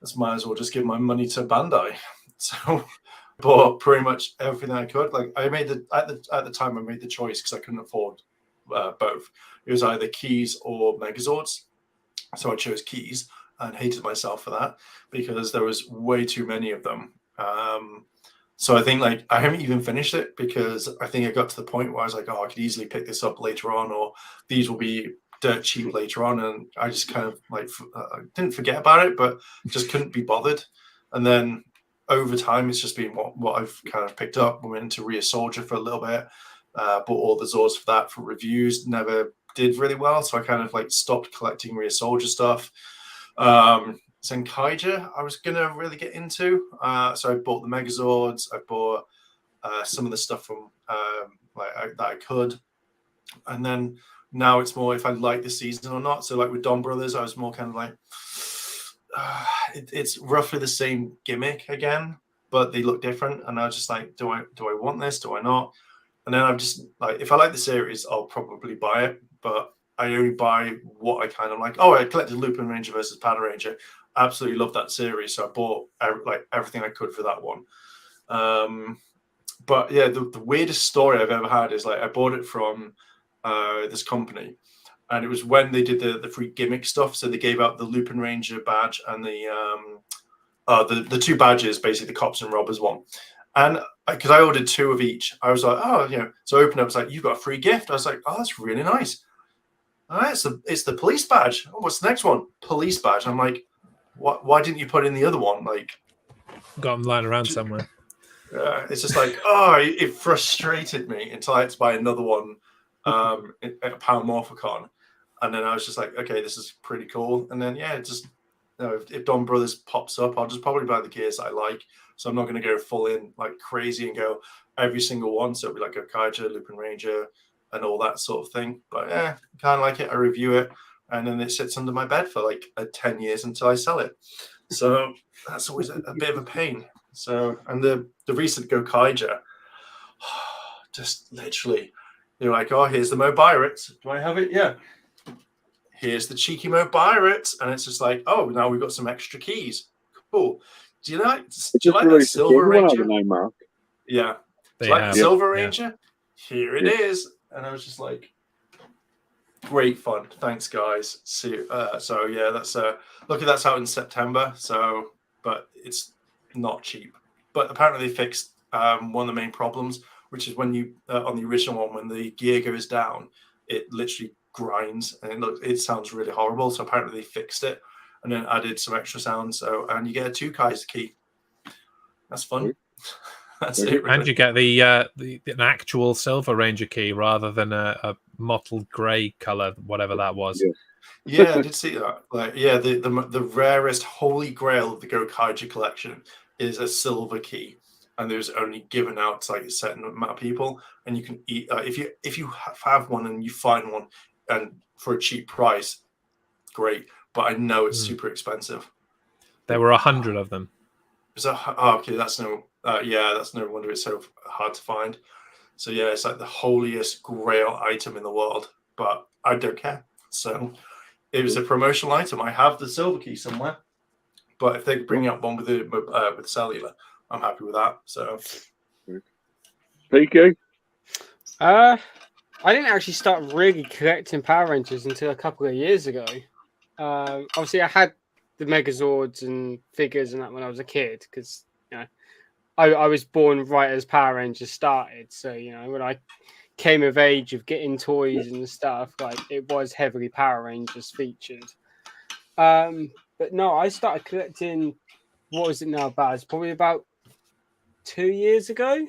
let's might as well just give my money to Bandai. So bought pretty much everything I could. Like I made at the time I made the choice because I couldn't afford both. It was either Keys or Megazords. So I chose Keys and hated myself for that because there was way too many of them. So I think like I haven't even finished it because I think I got to the point where I was like, oh, I could easily pick this up later on, or these will be dirt cheap later on. And I just kind of like didn't forget about it, but just couldn't be bothered. And then over time, it's just been what I've kind of picked up. We went into Rhea Soldier for a little bit, bought all the Zords for that for reviews, never did really well. So I kind of like stopped collecting Rhea Soldier stuff. Zenkaiger, I was going to really get into. So I bought the Megazords. I bought some of the stuff from that I could. And then now it's more if I like the season or not. So like with Don Brothers, I was more kind of like, it's roughly the same gimmick again, but they look different. And I was just like, do I want this? Do I not? And then I'm just like, if I like the series, I'll probably buy it. But I only buy what I kind of like. Oh, I collected Lupin Ranger versus Power Ranger. Absolutely love that series. So I bought like everything I could for that one. But yeah, the weirdest story I've ever had is like I bought it from this company. And it was when they did the free gimmick stuff. So they gave out the Lupin Ranger badge and the two badges, basically the cops and robbers one. And because I ordered two of each, I was like, oh, So I opened up, it's like, you've got a free gift. I was like, oh, that's really nice. All right, it's the police badge. Oh, what's the next one? Police badge. I'm like, why didn't you put in the other one? Like, Got them lying around somewhere. it's just like, it frustrated me until I had to buy another one at Power Morphicon. And then I was just like, okay, this is pretty cool. And then, just, if Don Brothers pops up, I'll just probably buy the gears I like. So I'm not going to go full in like crazy and go every single one. So it'll be like a Kaija, Lupin Ranger, and all that sort of thing. But kind of like it. I review it, and then it sits under my bed for like 10 years until I sell it. So that's always a bit of a pain. So, and the recent Go Kaija, just literally, you're like, oh, here's the Mo Pirates. Do I have it? Yeah. Here's the cheeky Mo Pirates. And it's just like, oh, now we've got some extra keys. Cool. Do you like that Silver Ranger? Mark. Yeah. They like have. Silver Ranger? Here it is. And I was just like, great fun. Thanks, guys. See. So yeah, that's lucky that's out in September. So, but it's not cheap. But apparently they fixed one of the main problems, which is when you on the original one, when the gear goes down, it literally grinds and it sounds really horrible. So apparently they fixed it and then added some extra sound. So and you get a 2 Kaiser key. That's fun. That's it. Really. And you get an actual Silver Ranger key rather than a mottled grey color, whatever that was. Yeah, I did see that. Like, the rarest holy grail of the Go Kaija collection is a silver key, and there's only given out to like a certain amount of people. And you can eat if you have one and you find one, and for a cheap price, great. But I know it's super expensive. There were 100 of them. So okay, that's no wonder it's so hard to find. So yeah, it's like the holiest grail item in the world, but I don't care. So it was a promotional item. I have the silver key somewhere, but if they bring out one with cellular, I'm happy with that. So, PK? I didn't actually start really collecting Power Rangers until a couple of years ago. Obviously, I had the Megazords and figures and that when I was a kid, because I was born right as Power Rangers started. So when I came of age of getting toys and stuff, like it was heavily Power Rangers featured. But no, I started collecting. What was it now, Baz? Probably about 2 years ago.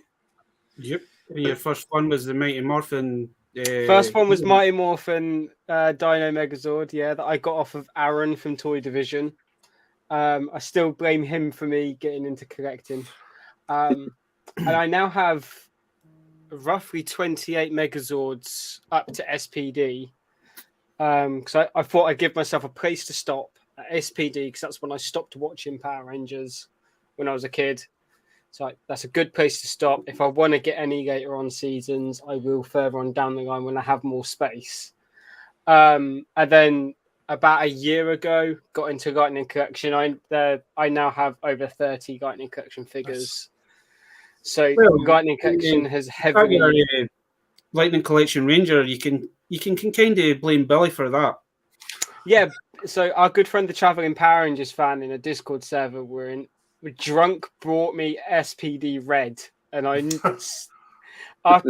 Yep. And your first one was the Mighty Morphin. First one was Mighty Morphin Dino Megazord, that I got off of Aaron from Toy Division. I still blame him for me getting into collecting. And I now have roughly 28 Megazords up to SPD. Because I thought I'd give myself a place to stop at SPD, because that's when I stopped watching Power Rangers when I was a kid. So that's a good place to stop. If I want to get any later on seasons, I will further on down the line when I have more space. And then about a year ago, got into Lightning Collection. I now have over 30 Lightning Collection figures. So Lightning Collection has heavily... Lightning Collection Ranger, you can kind of blame Billy for that. Yeah, so our good friend, the Traveling Power Rangers fan in a Discord server drunk brought me SPD Red, and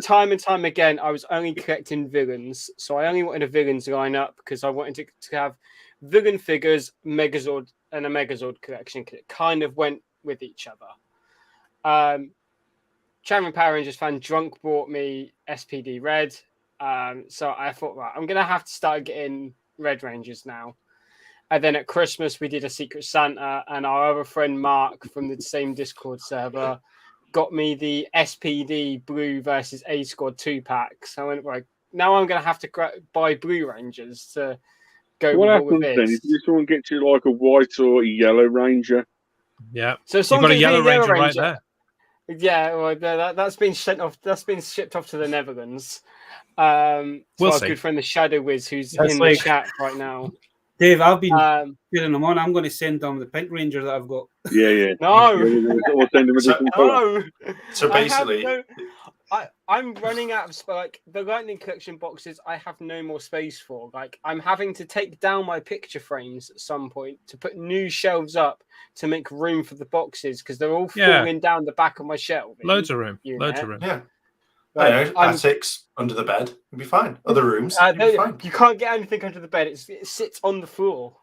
time and time again, I was only collecting villains. So I only wanted a villains lineup because I wanted to have villain figures, Megazord, and a Megazord collection. It kind of went with each other. Traveling Power Rangers fan drunk brought me SPD Red. So I thought, right, I'm gonna have to start getting Red Rangers now. And then at Christmas, we did a Secret Santa, and our other friend Mark from the same Discord server got me the SPD Blue versus A Squad 2-pack. So I went, right, now I'm going to have to buy Blue Rangers to go what with happens all of then? If someone gets you like a white or a yellow Ranger? Yeah. So you've got a yellow Ranger right there. Yeah, well, that's been sent off. That's been shipped off to the Netherlands. We'll our see. good friend the Shadow Wiz, who's in the chat right now. Dave, I've been putting them on. I'm going to send them the Pink Ranger that I've got. Yeah. No. We'll send them a different color. So basically, I'm running out of like the Lightning Collection boxes. I have no more space for. Like I'm having to take down my picture frames at some point to put new shelves up to make room for the boxes because they're all falling down the back of my shelf. Loads of room. Loads of room. Yeah. Attics under the bed would be fine. Other rooms, be fine. You can't get anything under the bed. It sits on the floor.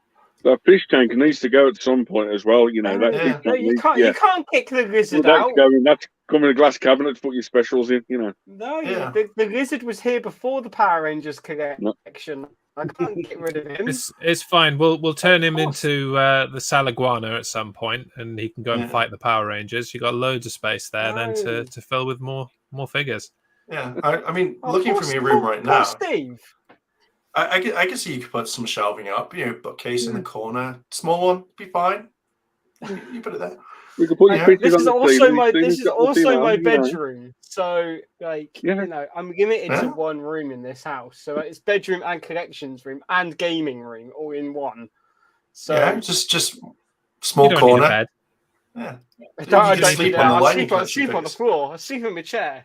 That fish tank needs to go at some point as well. You know that No, fish Yeah. tank you needs, can't. yeah. You can't kick the Well, lizard that's out. going. That's come in a glass cabinet to put your specials in. You know. No, Yeah. the lizard was here before the Power Rangers collection. I can't get rid of him. It's fine. We'll turn him course. into the Salaguana at some point, and he can go and Yeah. fight the Power Rangers. You got loads of space there then No. to fill with more figures. Yeah. I mean, Oh, looking poor from your room Steve- right poor now, Steve. I can see you could put some shelving up. You know, bookcase in the corner, small one, be fine. You put it there. We could put your Yeah, pictures This on is the also ceiling, my ceiling, this is got the also thing my on, you know. bedroom. So like Yeah. you know, I'm limited to Yeah. one room in this house. So it's bedroom and collections room and gaming room all in one. So Yeah, just You small don't need a corner. bed. Yeah. I You don't, I can don't sleep do on that. the I lightning sleep on collection the figures. floor. I sleep in my chair.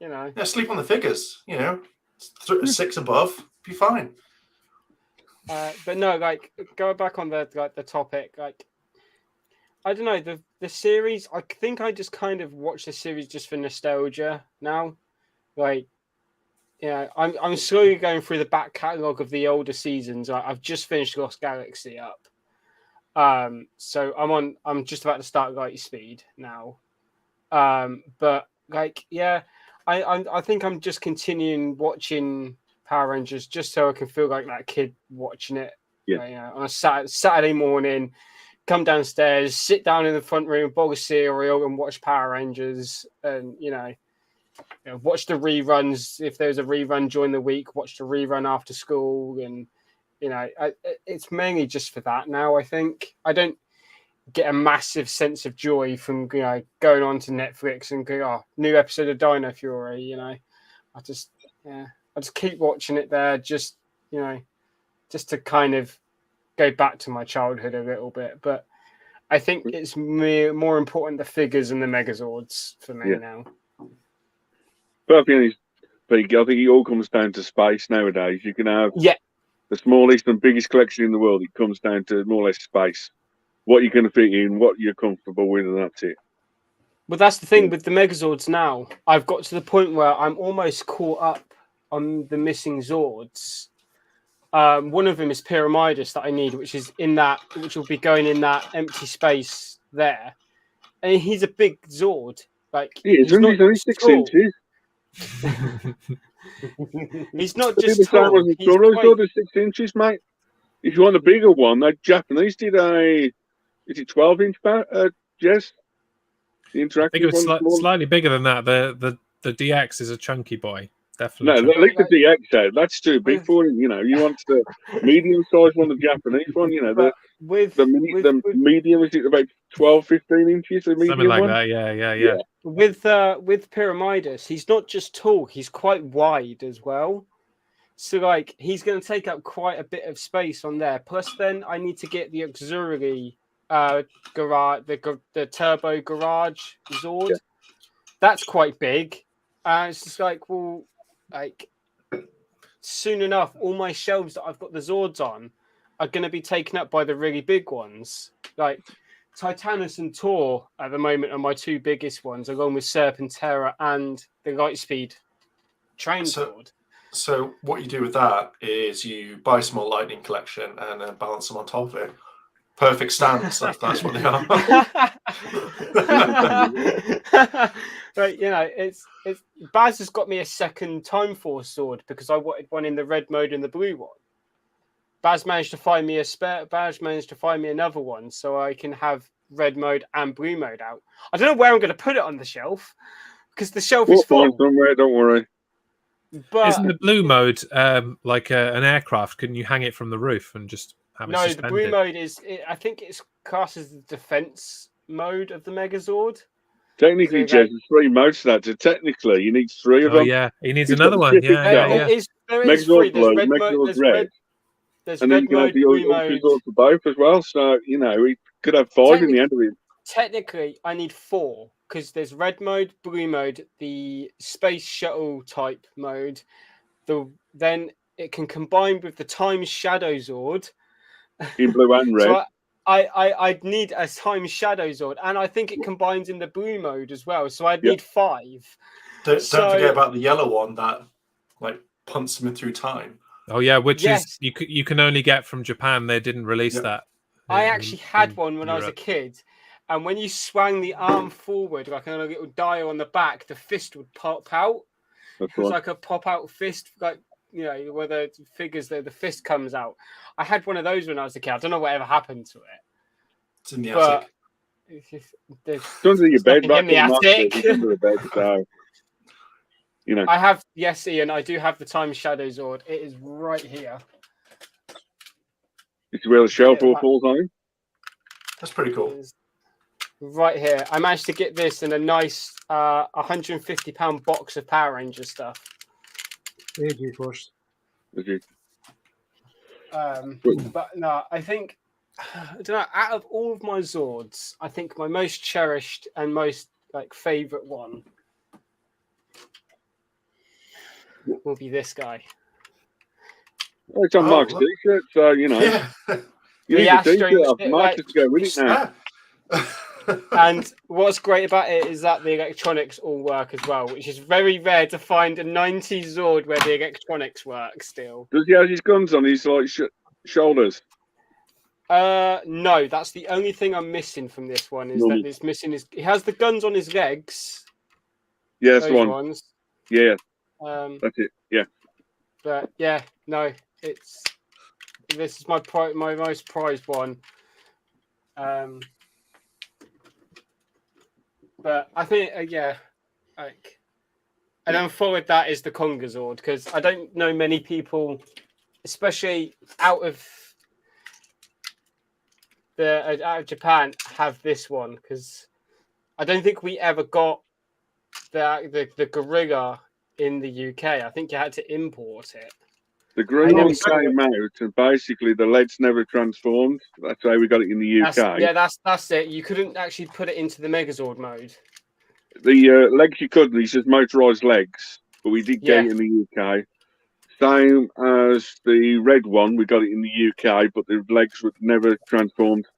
You know. Yeah, sleep on the figures. You know, 6 above, be fine. But no, like go back on the topic. Like I don't know the series. I think I just kind of watch the series just for nostalgia now. Like, yeah, I'm slowly going through the back catalogue of the older seasons. I've just finished Lost Galaxy up. So I'm just about to start Lightspeed now. But like, yeah, I think I'm just continuing watching Power Rangers just so I can feel like that kid watching it. Yeah. You know, on a Saturday morning, come downstairs, sit down in the front room, bowl of cereal, and watch Power Rangers, and you know, watch the reruns if there's a rerun during the week. Watch the rerun after school, and you know, it's mainly just for that now. I think I don't get a massive sense of joy from going on to Netflix and go, oh, new episode of Dino Fury. You know, I just keep watching it there, just just to kind of go back to my childhood a little bit. But I think it's more important the figures and the Megazords for me now. But I'll be honest, Pete, I think it all comes down to space nowadays. You can have the smallest and biggest collection in the world. It comes down to more or less space. What you're going to fit in, what you're comfortable with, and that's it. But that's the thing with the Megazords now. I've got to the point where I'm almost caught up on the missing Zords. One of them is Pyramidus that I need, which will be going in that empty space there. And he's a big Zord. Like he's only 6 inches. He's not just tall. He's 6 inches, mate. If you want a bigger one, the Japanese did is it 12-inch, Jess? The interactive I think it was one, slightly bigger than that. The DX is a chunky boy. Definitely. No, leave the DX out. That's too big for him. You know, you want the medium-sized one, the Japanese one. You know, the medium is it about 12, 15 inches. The medium something like one? that. Yeah. With Pyramidus, he's not just tall; he's quite wide as well. So, like, he's going to take up quite a bit of space on there. Plus, then I need to get the auxiliary garage, the turbo garage Zord. Yeah. That's quite big. It's just like, well, like, soon enough, all my shelves that I've got the Zords on are going to be taken up by the really big ones. Like, Titanus and Tor at the moment are my two biggest ones, along with Serpentera and the Lightspeed train Zord. So what you do with that is you buy a small Lightning collection and then balance them on top of it. Perfect stance. That's what they are. But it's Baz has got me a second Time Force sword because I wanted one in the red mode and the blue one. Baz managed to find me Baz managed to find me another one so I can have red mode and blue mode out. I don't know where I'm going to put it on the shelf because the shelf is full. Somewhere, don't worry. But isn't the blue mode like an aircraft? Couldn't you hang it from the roof and just have it suspended? No, the blue mode I think it's classed as the defense mode of the Megazord. Technically, Jez, there's 3 modes to that. So technically, you need 3 of them. Oh, yeah. He needs another one. Yeah. There is 3. There's red mode, and then you can have the Megazord for both as well. So, we could have 5 in the end of it. Technically, I need 4 because there's red mode, blue mode, the space shuttle type mode. Then it can combine with the Time Shadow Zord. In blue and red. So I'd need a Time Shadow Zord, and I think it combines in the blue mode as well. So I'd need 5. Don't forget about the yellow one that like punts them through time. Oh yeah, which Yes. is you can only get from Japan. They didn't release Yep. that. I in- actually had in one when I was a Europe. kid, and when you swung the arm forward, like on a little dial on the back, the fist would pop out. That's It was right. like a pop-out fist, like where the figures the fist comes out. I had one of those when I was a kid. I don't know whatever happened to it. It's in the But attic. there's It's under your bed, nothing in the Mark said, attic. it's under the bed, so I have, yes, Ian, I do have the Time Shadow Zord. It is right here. it's where the shelf all that- falls on him. That's pretty It cool. is right here. I managed to get this in a nice £150 box of Power Ranger stuff. Of course. Okay. But no, I think I don't know. Out of all of my Zords, I think my most cherished and most favorite one will be this guy. Well, it's on Oh, Mark's look. t-shirt, so Yeah. you The need a t-shirt Astro- off Mark just to go with it now. And what's great about it is that the electronics all work as well, which is very rare to find a 90s Zord where the electronics work still. Does he have his guns on his shoulders? No, that's the only thing I'm missing from this one is that it's missing his. He has the guns on his legs. Yeah, that's Those the one. ones. Yeah, That's it. Yeah. But yeah, no, this is my most prized one. But I think and then followed that is the Conga Zord, because I don't know many people, especially out of Japan, have this one, because I don't think we ever got the Gorilla in the UK. I think you had to import it. The green never one saw came out, and basically the legs never transformed. That's how we got it in the UK. That's it. You couldn't actually put it into the Megazord mode. The legs you could, these just motorised legs, but we did get it in the UK. Same as the red one, we got it in the UK, but the legs were never transformed.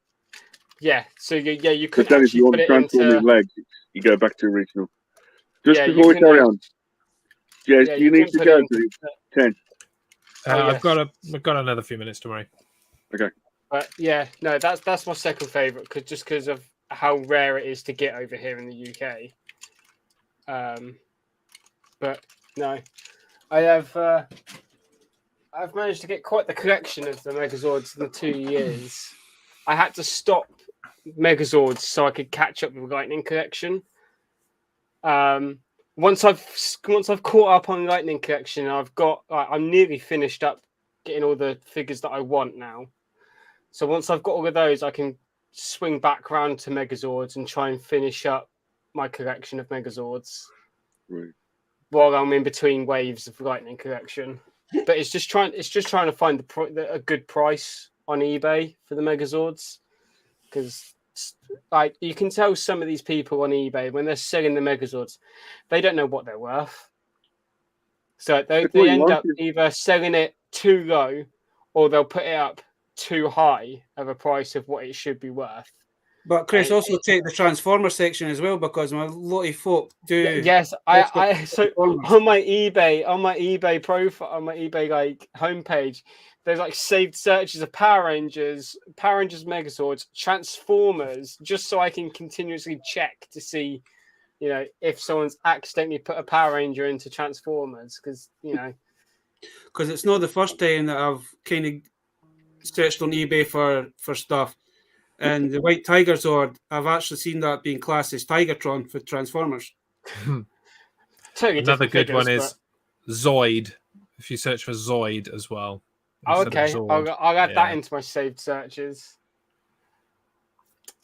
Yeah, so you But couldn't then if actually you want put to it transform into. the legs, you go back to original. Just Yeah, you before we couldn't carry on, Jess, yeah, do you you need couldn't to put go it to into- 10? I've got another few minutes. Don't worry. Okay. But yeah, no, that's my second favorite, because of how rare it is to get over here in the UK. But no, I've managed to get quite the collection of the Megazords in the 2 years. I had to stop Megazords so I could catch up with the Lightning collection. Once I've caught up on Lightning collection, I'm nearly finished up getting all the figures that I want now. So once I've got all of those, I can swing back round to Megazords and try and finish up my collection of Megazords. Right. While I'm in between waves of Lightning collection. But it's just trying to find a good price on eBay for the Megazords, because you can tell some of these people on eBay when they're selling the Megazords, they don't know what they're worth. So they end up either selling it too low, or they'll put it up too high of a price of what it should be worth. But Chris, also take the Transformer section as well, because a lot of folk do. Yes, so on my eBay profile, on my eBay homepage, there's saved searches of Power Rangers Megazords, Transformers, just so I can continuously check to see, if someone's accidentally put a Power Ranger into Transformers, because it's not the first time that I've kind of searched on eBay for stuff. And the White Tiger Zord, I've actually seen that being classed as Tigertron for Transformers. Totally Another good figures, one is Zoid. If you search for Zoid as well. Oh, okay. I'll add that into my saved searches.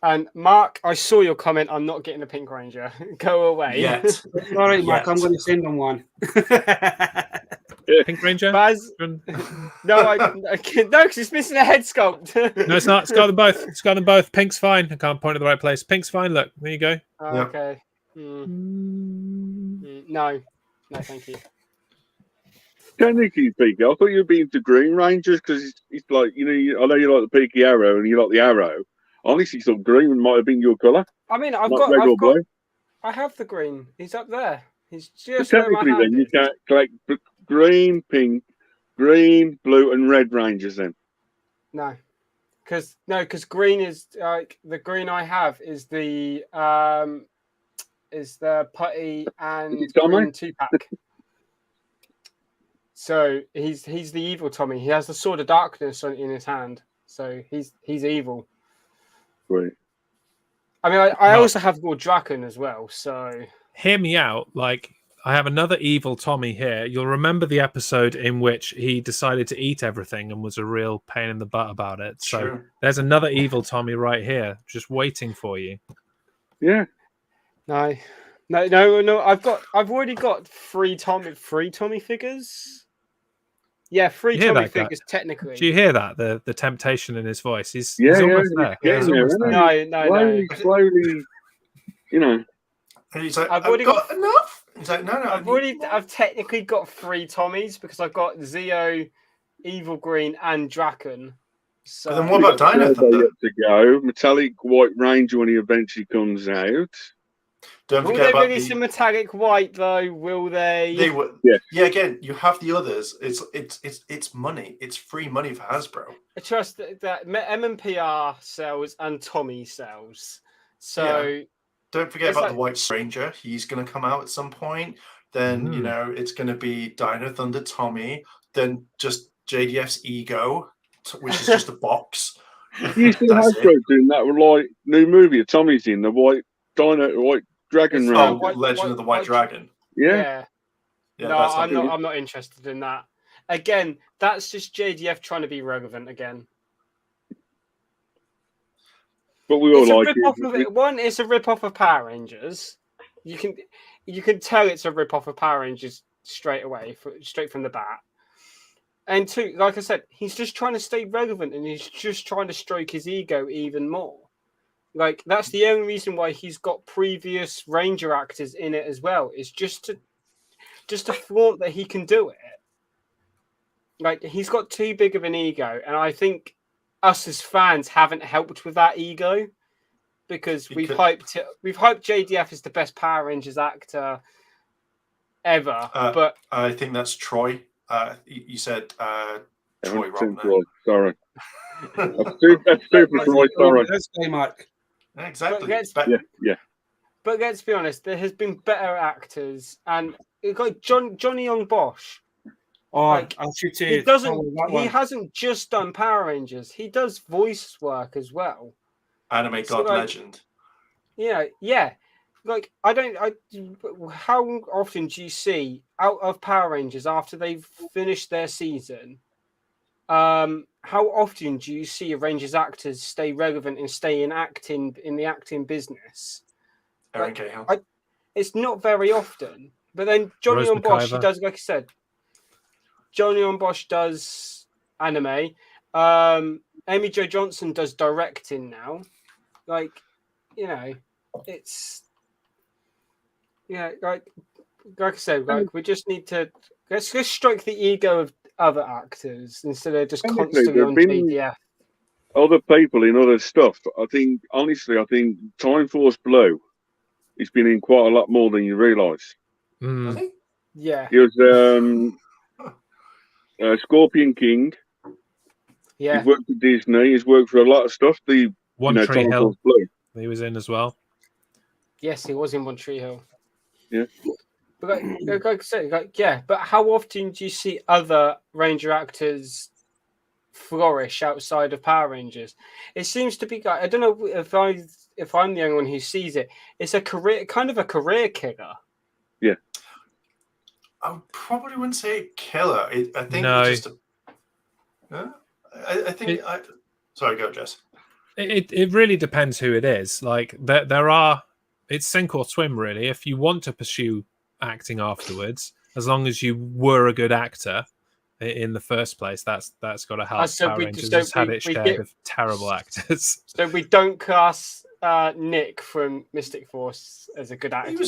And Mark, I saw your comment. I'm not getting a Pink Ranger. Go away. Yet. All right, Mark, I'm going to send them one. Pink Ranger? Baz? No, because it's missing a head sculpt. No, it's not. It's got them both. It's got them both. Pink's fine. I can't point at the right place. Pink's fine. Look, there you go. Oh, okay. No, thank you. Technically speaking, I thought you'd be into Green Rangers, because it's like, I know you like the Peaky Arrow and you like the Arrow. Honestly, some green might have been your colour. I mean, I have the green. He's up there. He's just technically, then you can collect green, pink, green, blue, and red Rangers then. No, because green is like the green I have is the putty and it Tommy? green 2-pack. So he's the evil Tommy. He has the sword of darkness in his hand. So he's evil. Great. I mean, I also have Lord Draken as well. So hear me out. Like, I have another evil Tommy here. You'll remember the episode in which he decided to eat everything and was a real pain in the butt about it. So True. there's another evil Tommy right here, just waiting for you. Yeah. no. I've already got three Tommy figures. Yeah, three You hear Tommy that, guy? figures technically. Do you hear that? The temptation in his voice. He's Yeah, almost yeah, there. yeah, He's yeah, almost really. there. No. Slowly, you know. And he's like, I've I've already got enough. He's like, no, I need more. I've technically got three Tommies because I've got Zeo, Evil Green, and Draken. So But then what about Dino Thunder? Yet to go. Metallic White Ranger when he eventually comes out. Don't will forget they about release a metallic white though? Will they? They would. Yes. Yeah. Again, you have the others. It's money. It's free money for Hasbro. I trust that MMPR sells and Tommy sells. So Yeah. Don't forget It's about like- the White Stranger. He's going to come out at some point. Then you know it's going to be Dino Thunder Tommy. Then just JDF's Ego, which is just a box. You see That's Hasbro it. doing that with like new movie of Tommy's in the White Dragon It's Ranger. Legend of the White Dragon. Yeah. Yeah, no, that's I'm like- not. I'm not interested in that. Again, that's just JDF trying to be relevant again. But we all It's a like rip-off it. of one. It's a rip-off of Power Rangers. You can tell it's a rip-off of Power Rangers straight away, straight from the bat. And two, like I said, he's just trying to stay relevant, and he's just trying to stroke his ego even more. Like that's the only reason why he's got previous Ranger actors in it as well. Is just to flaunt that he can do it. Like he's got too big of an ego, and I think us as fans haven't helped with that ego because we've hyped JDF as the best Power Rangers actor ever. But I think that's Troy. You said Troy, Rob. Troy. Sorry. That's stupid, Troy. Sorry. That's Mark. Exactly. Yeah. But let's be honest, there has been better actors, and like Johnny Young Bosch. Oh, Like, I should say he hasn't just done Power Rangers. He does voice work as well. Anime God Legend. Yeah. Like how often do you see out of Power Rangers after they've finished their season? How often do you see a Rangers actors stay relevant and stay in the acting business? Aaron Cahill. It's not very often. But then Johnny Rose on Bosch, McIver. he does, like I said, Johnny on Bosch does anime. Amy Jo Johnson does directing now. Like, it's like I said, like we just need to let's strike the ego of other actors instead of just constantly on JDF. Other people in other stuff. I think Time Force Blue has been in quite a lot more than you realise. Really? Yeah. He was Scorpion King. Yeah. He's worked at Disney. He's worked for a lot of stuff. Tree Time Hill. Force Blue. He was in as well. Yes, he was in One Tree Hill. Yeah. But like I said, but how often do you see other Ranger actors flourish outside of Power Rangers? It seems to be. I don't know if I'm the only one who sees it. It's a career killer. Yeah. I probably wouldn't say killer. I think No. it's just I think. Sorry, go, Jess. It really depends who it is. Like there are, it's sink or swim really. If you want to pursue acting afterwards, as long as you were a good actor in the first place, that's got to help. Power Rangers has had its share of terrible actors. So we don't cast Nick from Mystic Force as a good actor.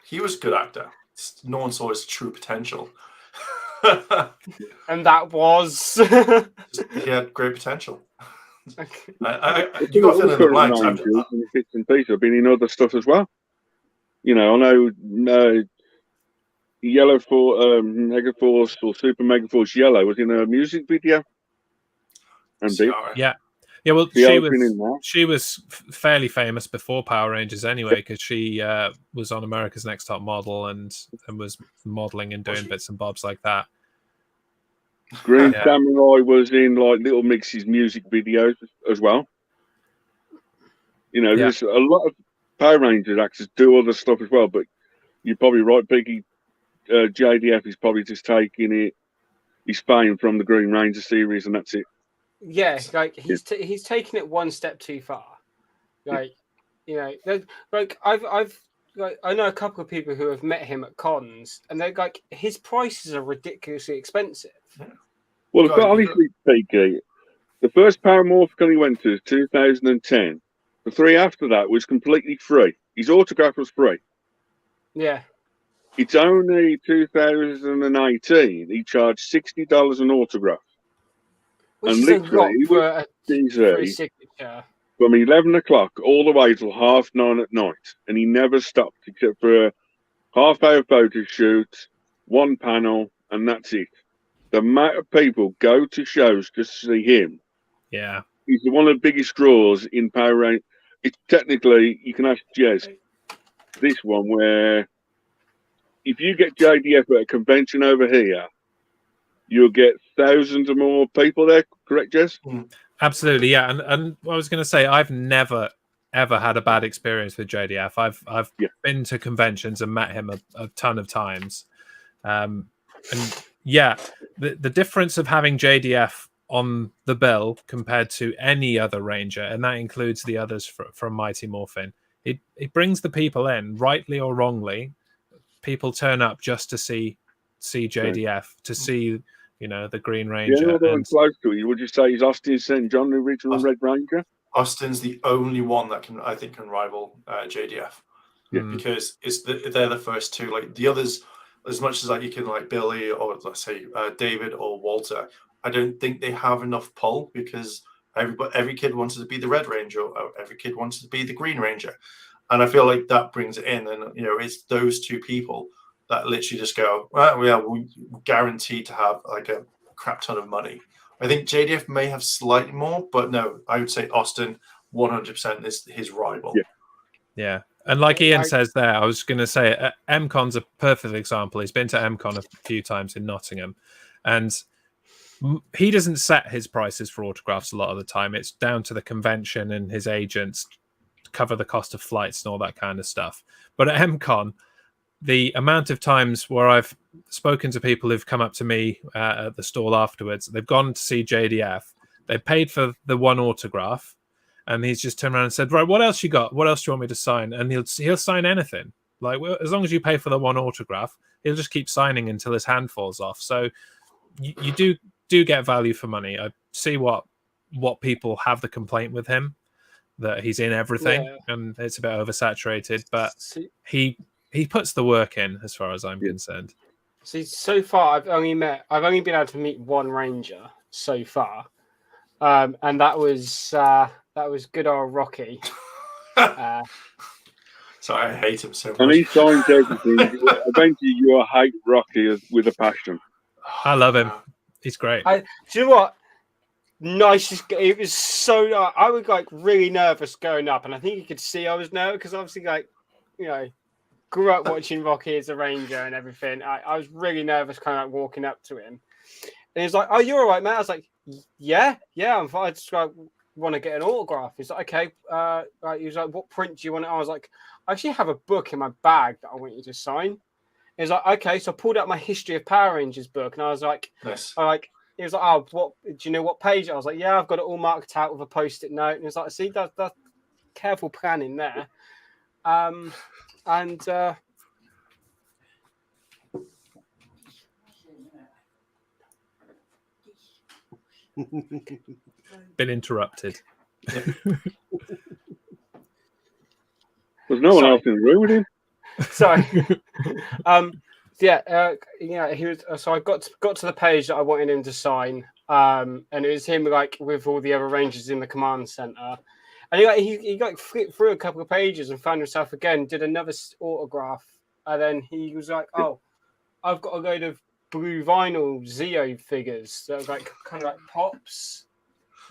He was a good actor. No one saw his true potential. And that was He had great potential. okay. You got to fill in the blanks. Bits and pieces. I've been in other stuff as well. I know Yellow for Megaforce or Super Megaforce Yellow was in a music video. And Ciara. Yeah. Well, that. she was fairly famous before Power Rangers anyway, because she was on America's Next Top Model and was modeling and doing bits and bobs like that. Green Samurai was in like Little Mix's music videos as well. You know, there's a lot of Power Rangers actors do other stuff as well, but you're probably right, Piggy. JDF is probably just taking his fame from the Green Ranger series, and that's it. Yeah, like he's taken it one step too far. Like, you know, like I've like I know a couple of people who have met him at cons, and they're like his prices are ridiculously expensive. Well, honestly, Piggy, the first Power Morphicon he went to was 2010. The 3 after that was completely free. His autograph was free. Yeah. It's only 2018. He charged $60 an autograph. Which and is a lot for a signature. From 11 o'clock all the way till 9:30 at night. And he never stopped except for a half-hour photo shoot, one panel, and that's it. The amount of people go to shows just to see him. Yeah. He's one of the biggest draws in Power Rangers. It's technically, you can ask Jez, this one where if you get JDF at a convention over here, you'll get thousands of more people there. Correct, Jez? Absolutely, yeah. And I was going to say, I've never ever had a bad experience with JDF. I've been to conventions and met him a ton of times. And yeah, the difference of having JDF on the bill compared to any other Ranger, and that includes the others from Mighty Morphin, it brings the people in, rightly or wrongly. People turn up just to see JDF, to see, you know, the Green Ranger. Yeah, and close to you. Would you say he's Austin St. John, the original Red Ranger? Austin's the only one that can rival JDF. Yeah. Because they're the first two. Like the others, as much as like you can like Billy or let's say David or Walter, I don't think they have enough pull because every kid wanted to be the Red Ranger or every kid wanted to be the Green Ranger. And I feel like that brings it in. And, you know, it's those two people that literally just go, well, we're guaranteed to have like a crap ton of money. I think JDF may have slightly more, but no, I would say Austin 100% is his rival. Yeah. And like Ian says there, I was going to say MCon's a perfect example. He's been to MCon a few times in Nottingham, and he doesn't set his prices for autographs a lot of the time. It's down to the convention and his agents to cover the cost of flights and all that kind of stuff. But at MCon, the amount of times where I've spoken to people who've come up to me at the stall afterwards, they've gone to see JDF, they paid for the one autograph, and he's just turned around and said, right, what else you got? What else do you want me to sign? And he'll sign anything. Like, well, as long as you pay for the one autograph, he'll just keep signing until his hand falls off. So you do get value for money. I see what people have the complaint with him, that he's in everything, and it's a bit oversaturated, but he puts the work in as far as I'm concerned. See, so far I've only been able to meet one Ranger so far. And that was good old Rocky. Sorry, I hate him so much. And he signs everything. Eventually, you'll hate Rocky with a passion. I love him. He's great. Do you know what? Nicest. It was so. I was like really nervous going up, and I think you could see I was nervous because obviously, like, you know, grew up watching Rocky as a Ranger and everything. I was really nervous, kind of like walking up to him, and he's like, "Oh, you're all right, man." I was like, Yeah, I'm fine. I just want to get an autograph. He's like, okay. He was like, what print do you want? I was like, I actually have a book in my bag that I want you to sign. He's like, okay. So I pulled out my History of Power Rangers book, and I was like, nice. He was like, oh, what? Do you know what page? I was like, yeah, I've got it all marked out with a post-it note. And he was like, see, that's careful planning there. Been interrupted. There's no one else in the room with him. Sorry. He was. So I got to the page that I wanted him to sign, and it was him like with all the other Rangers in the command center, and he flipped through a couple of pages and found himself again, did another autograph, and then he was like, "Oh, I've got a load of blue vinyl Zeo figures that are like kind of like pops,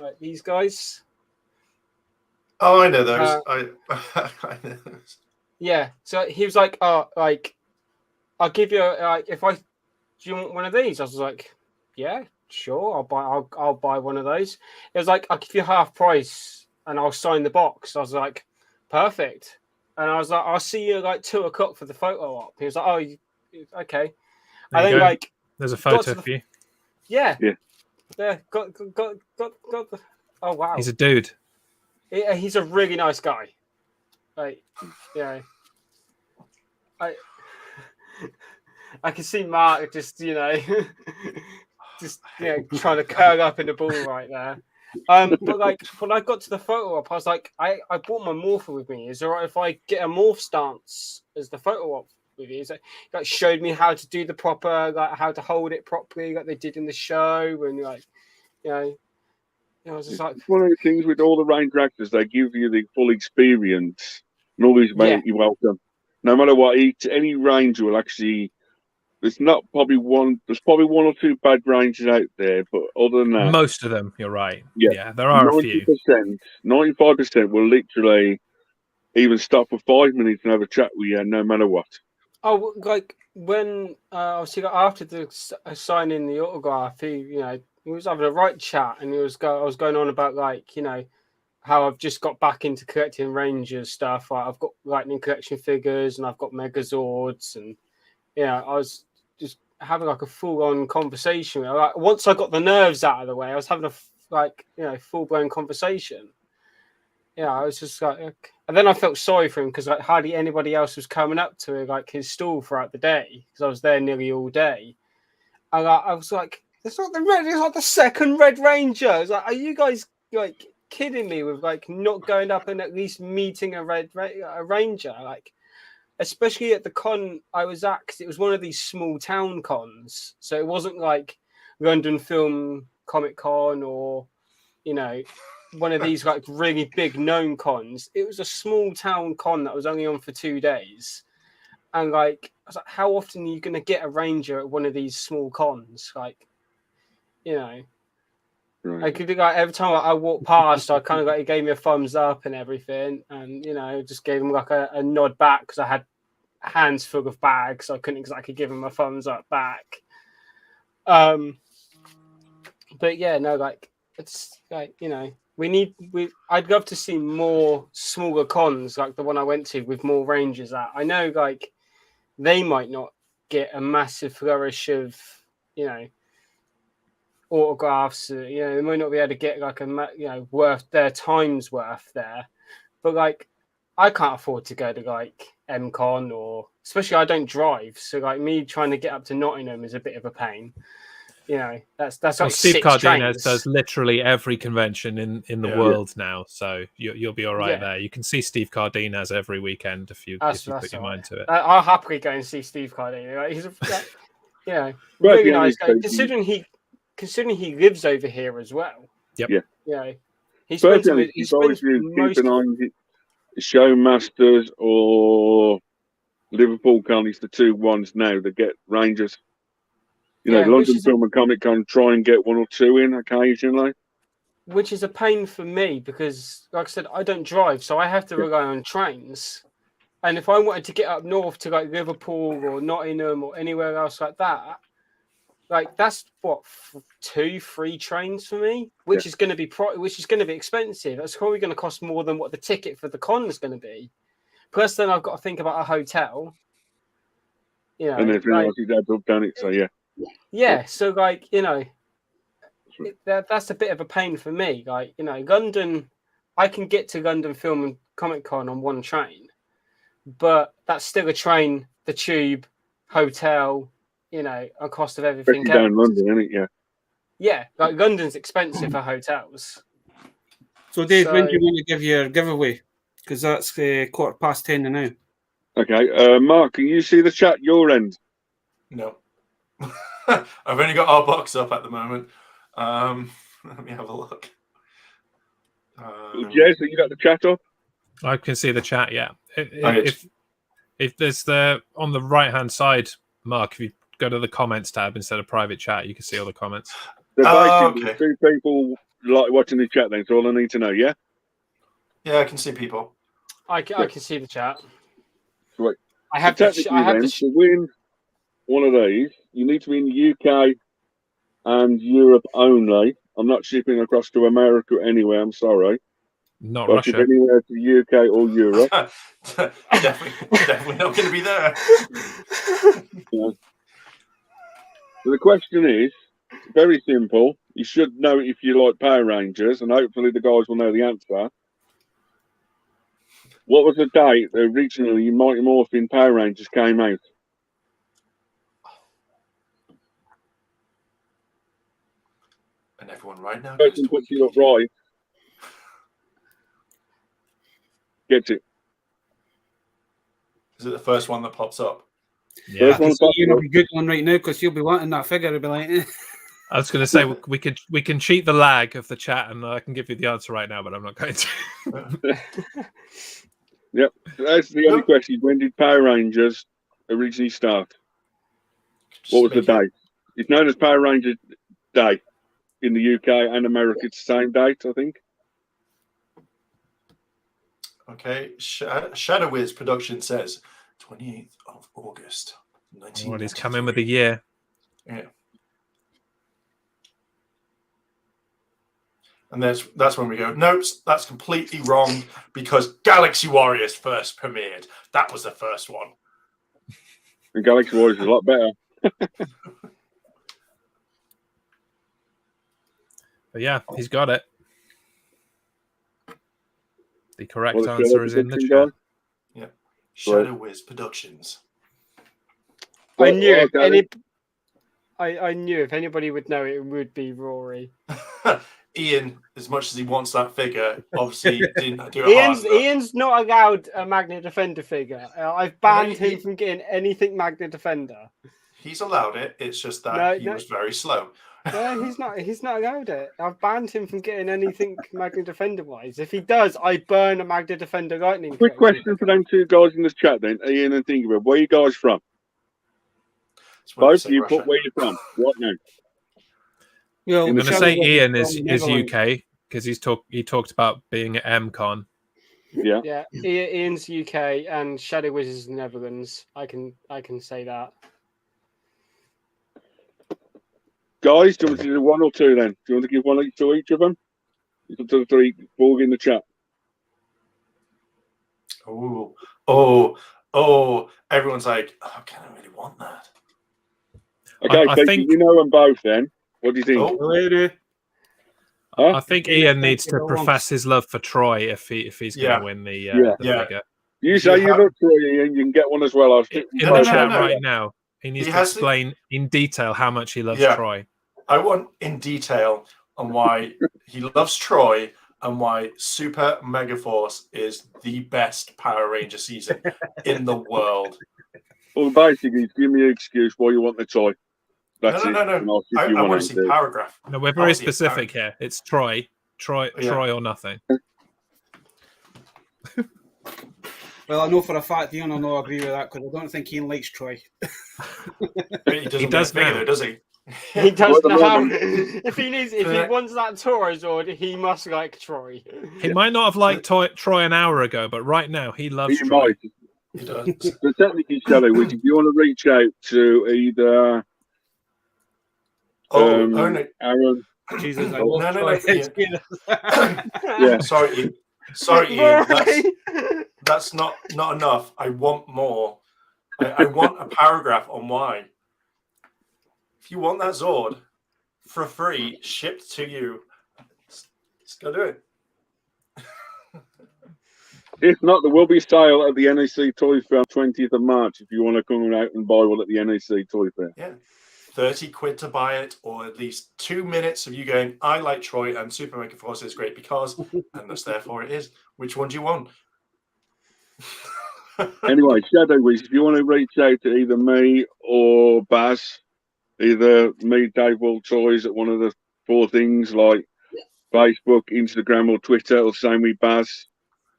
like these guys. Oh, I know those. I know those. Yeah. So he was like, "Oh, like I'll give you if I do you want one of these?" I was like, "Yeah, sure. I'll buy one of those." It was like, "I'll give you half price and I'll sign the box." I was like, "Perfect." And I was like, "I'll see you like 2:00 for the photo op." He was like, "Oh, okay." There I you think go. like There's a photo the- for you. yeah, Yeah. got the. Oh wow, He's a dude. he's a really nice guy. Like, I can see Mark just just trying to curl up in the ball right there. But like when I got to the photo op, I was like, I brought my morpher with me. Is it alright if I get a morph stance as the photo op with you? Like showed me how to do the proper, like how to hold it properly, like they did in the show, and like I was just like, It's one of the things with all the ranger actors, they give you the full experience and always make you welcome. No matter what, any ranger will actually. There's probably one or two bad rangers out there, but other than that, Most of them, you're right. Yeah. Yeah, there are a few. 95% will literally even stop for 5 minutes and have a chat with you, no matter what. oh, like when obviously after the signing the autograph, he was having a right chat, and I was going on about like how I've just got back into collecting Rangers stuff. Like I've got Lightning collection figures and I've got Megazords, and I was just having like a full on conversation. Like once I got the nerves out of the way, I was having a full blown conversation. Yeah, I was just like, and then I felt sorry for him because like hardly anybody else was coming up to like his stall throughout the day because I was there nearly all day. And I was like, it's not the second Red Ranger. I was like, are you guys like kidding me with like not going up and at least meeting a Ranger? Like, especially at the con I was at, because it was one of these small town cons, so it wasn't like London Film Comic Con or one of these like really big known cons. It was a small town con that was only on for 2 days, and like I was like, how often are you going to get a Ranger at one of these small cons? Like, right. I could like every time I walked past, I kind of like he gave me a thumbs up and everything, and just gave him like a nod back because I had hands full of bags, so I couldn't exactly give him a thumbs up back. But yeah, no, like it's like I'd love to see more smaller cons like the one I went to with more Rangers at. I know like they might not get a massive flourish of autographs. They might not be able to get like a worth their time's worth there, but like I can't afford to go to like MCon, or especially I don't drive, so like me trying to get up to Nottingham is a bit of a pain. That's like Steve 6 Cardenas trains. does literally every convention in the world now, so you'll be all right there. You can see Steve Cardenas every weekend if you put your mind to it. I'll happily go and see Steve Cardenas. Like, he's a really nice guy. Considering he lives over here as well. Yep. Yeah. He spends most keep an eye on Showmasters or Liverpool Con. It's the 2 ones now that get Rangers. London Film and Comic Con try and get 1 or 2 in occasionally. Which is a pain for me because, like I said, I don't drive, so I have to rely on trains. And if I wanted to get up north to like Liverpool or Nottingham or anywhere else like that, like that's what 2-3 trains for me, which is going to be expensive. That's probably going to cost more than what the ticket for the con is going to be. Plus, then I've got to think about a hotel. And everything else is adds up, done it. So yeah. Yeah, so like that's a bit of a pain for me. Like London, I can get to London Film and Comic Con on 1 train, but that's still a train, the tube, hotel, a cost of everything. Especially down London, isn't it? Yeah. Yeah, like London's expensive for hotels. So Dave, when do you want to give your giveaway? Because that's 10:15 now. Okay, Mark, can you see the chat your end? No. I've only got our box up at the moment. Let me have a look. Jez, have you got the chat up? I can see the chat. Yeah. If there's on the right hand side, Mark, if you go to the comments tab instead of private chat. You can see all the comments. So Oh, basically, okay. 2 people like watching the chat. Then, that's all I need to know. Yeah. Yeah, I can see people. I can see the chat. Sweet. I have So the technically, then, to win one of these, you need to be in the UK and Europe only. I'm not shipping across to America anywhere. I'm sorry. Not But if Russia. anywhere to the UK or Europe. definitely not going to be there. Yeah. So the question is very simple. You should know if you like Power Rangers, and hopefully the guys will know the answer. What was the date that originally Mighty Morphin Power Rangers came out? And everyone right now. Person puts it up right. Gets it. Is it the first one that pops up? Yeah. First one pops You'll up. be googling right now because you'll be wanting that figure to be like. I was going to say we can cheat the lag of the chat, and I can give you the answer right now, but I'm not going to. Yep. That's the only question. When did Power Rangers originally start? What was the date? It's known as Power Rangers Day in the UK and America. It's the same date, I think. Okay. Shadow Wiz production says 28th of August, 1992. Well, he's coming with a year. Yeah. And that's when we go, nope, that's completely wrong because Galaxy Warriors first premiered. That was the first one. And Galaxy Warriors is a lot better. But yeah, he's got it. The correct Well, answer is in the production chat. Yeah. Shadow Wiz Productions. I knew Well, okay. I knew if anybody would know it, it would be Rory. Ian, as much as he wants that figure, obviously didn't do it hard enough. Ian's not allowed a Magna Defender figure. I've banned him from getting anything Magna Defender. He's allowed it. It's just that he was very slow. No, he's not. He's not allowed it. I've banned him from getting anything Magna Defender wise. If he does, I burn a Magna Defender lightning. Quick question for them 2 guys in this chat then, Ian and Thinker. Where are you guys from? Both you put where you're from. What now? Well, I'm going to say Ian is UK because he talked about being at MCon. Yeah. Yeah. Ian's UK and Shadow Wiz is Netherlands. I can say that. Guys, do you want to do 1 or 2 then? Do you want to give 1 each to each of them? It's up to the 3 Borg in the chat. Oh! Everyone's like, oh, can I really want that? Okay, I so think you know them both then. What do you think? I think Ian needs to profess his love for Troy if he's going to win the figure. You say you love Troy, Ian, you can get one as well. I'll stick in the chat right now. He needs to explain in detail how much he loves Troy. I want in detail on why he loves Troy and why Super Megaforce is the best Power Ranger season in the world. Well, basically, give me an excuse why you want the toy. That's no. I want to see paragraph. No, we're very specific here. It's Troy or nothing. Well, I know for a fact Ian will not agree with that because I don't think Ian likes Troy. He does now, though, does he? He does now. If he wants that Taurizord, he must like Troy. He might not have liked Troy an hour ago, but right now he loves Troy. Might. He does. So technically, Shadow, if you want to reach out to either Aaron. Jesus, I no. Yeah. Sorry, Ian. That's not enough. I want more. I want a paragraph on why. If you want that Zord for free, shipped to you, just go do it. If not, there will be a sale at the NEC Toy Fair 20th of March if you want to come out and buy one at the NEC Toy Fair. Yeah. 30 quid to buy it, or at least 2 minutes of you going, I like Troy and Super Mega Force is great because, and thus therefore it is. Which one do you want? Anyway, Shadow Wiz, if you want to reach out to either me or Baz, either me, Dave Wall Toys at one of the 4 things like Facebook, Instagram, or Twitter, or same with Baz.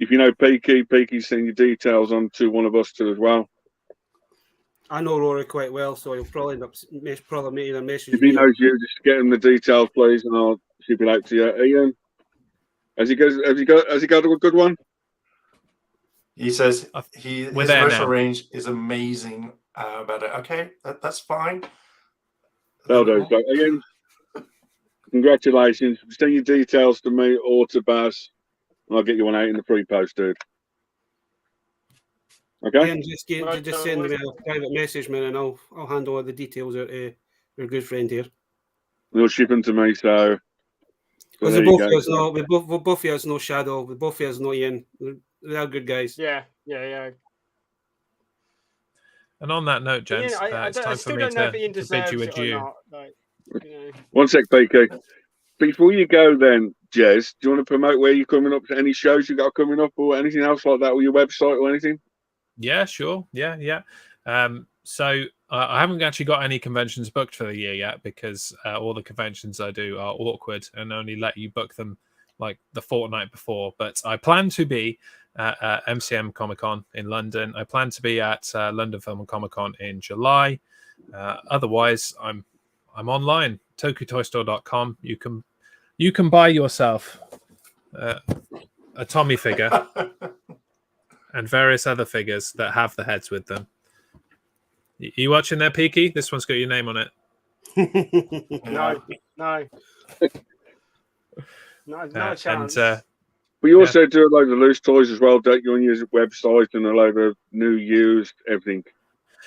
If you know Peaky, send your details on to one of us too as well. I know Rory quite well, so he'll probably end up probably making a message. If he knows you, just get him the details, please, and I'll ship it out to you. Ian, has he got a good one? He says his emotional range is amazing about it. Okay, that's fine. That'll do. So, Ian, congratulations. Send your details to me or to Baz, and I'll get you one out in the free post, dude. Okay? Ian, just send me a private message, man, and I'll handle all the details out to your good friend here. They'll ship them to me, so Because we both of us know Shadow, we both of us know Ian. They're good guys. Yeah. And on that note, gents, it's time for me to bid you adieu. One sec, PK. Before you go then, Jez, do you want to promote where you're coming up to any shows you got coming up or anything else like that, or your website or anything? Yeah, sure. Yeah. So I haven't actually got any conventions booked for the year yet because all the conventions I do are awkward and only let you book them like the fortnight before. But I plan to be at MCM Comic-Con in London. I plan to be at London Film and Comic-Con in July. Otherwise, I'm online, tokutoystore.com. You can buy yourself a Tommy figure and various other figures that have the heads with them. You watching there, Peaky? This one's got your name on it. No chance. But you also do a load of loose toys as well, don't you, on your website, and a load of new, used, everything.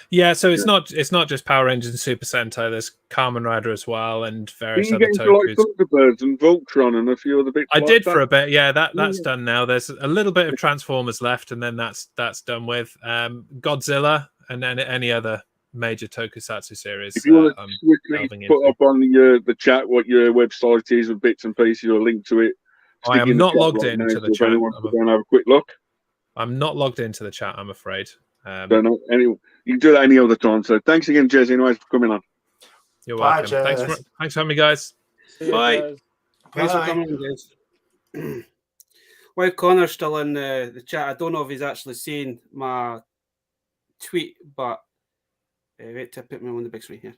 Yeah, so it's not just Power Rangers and Super Sentai. There's Kamen Rider as well, and various other tokus. Like Thunderbirds and Voltron and a few other bits. I did for a bit. Yeah, that's done now. There's a little bit of Transformers left, and then that's done with Godzilla and then any other major tokusatsu series. If you want to quickly put up on the chat what your website is with bits and pieces or link to it. I am not logged into the chat. Go and have a quick look. I'm not logged into the chat, I'm afraid. You can do that any other time. So thanks again, Jez, anyways, for coming on. You're welcome. Thanks for having me, guys. Bye. Thanks for coming on, guys. While Connor's still in the chat, I don't know if he's actually seen my tweet, but wait till I put me on the big screen here.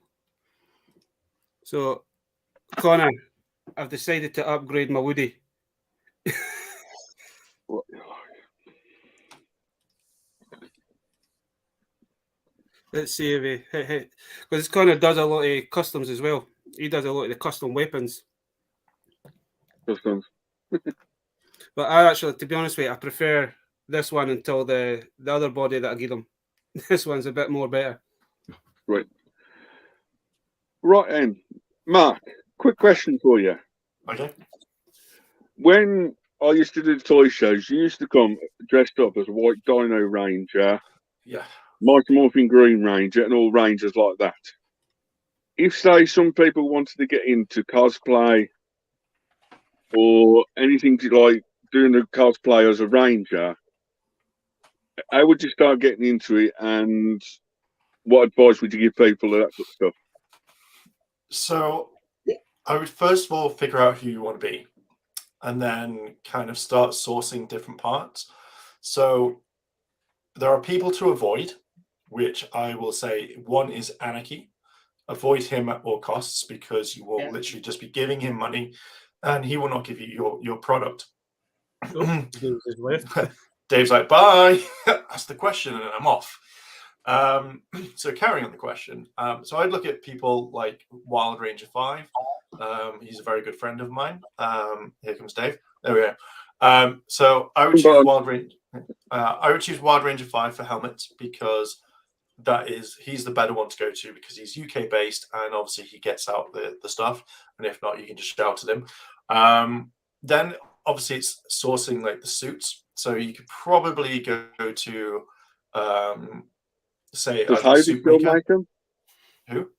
So, Connor, I've decided to upgrade my Woody. Let's see if because Connor does a lot of customs as well. He does a lot of the custom weapons. Customs. But I actually, to be honest with you, I prefer this one until the other body that I give him. This one's a bit more better. Right. Right then, Mark, quick question for you. Okay. When I used to do the toy shows, you used to come dressed up as a White Dino Ranger. Yeah. Mighty Morphin Green Ranger and all Rangers like that. If, say, some people wanted to get into cosplay or anything to like doing the cosplay as a Ranger, how would you start getting into it and what advice would you give people of that sort of stuff? So I would first of all figure out who you want to be and then kind of start sourcing different parts. So there are people to avoid, which I will say one is Anarchy. Avoid him at all costs because you will literally just be giving him money and he will not give you your product. Dave's like, bye. That's the question and I'm off. So carrying on the question. So I'd look at people like Wild Ranger 5. He's a very good friend of mine. Here comes Dave. There we go. So I would choose Wild Ranger. I would choose Wild Ranger 5 for helmets because he's the better one to go to because he's UK based and obviously he gets out the stuff. And if not, you can just shout at him. Then obviously it's sourcing like the suits. So you could probably go to say does Heidi still make them? Who?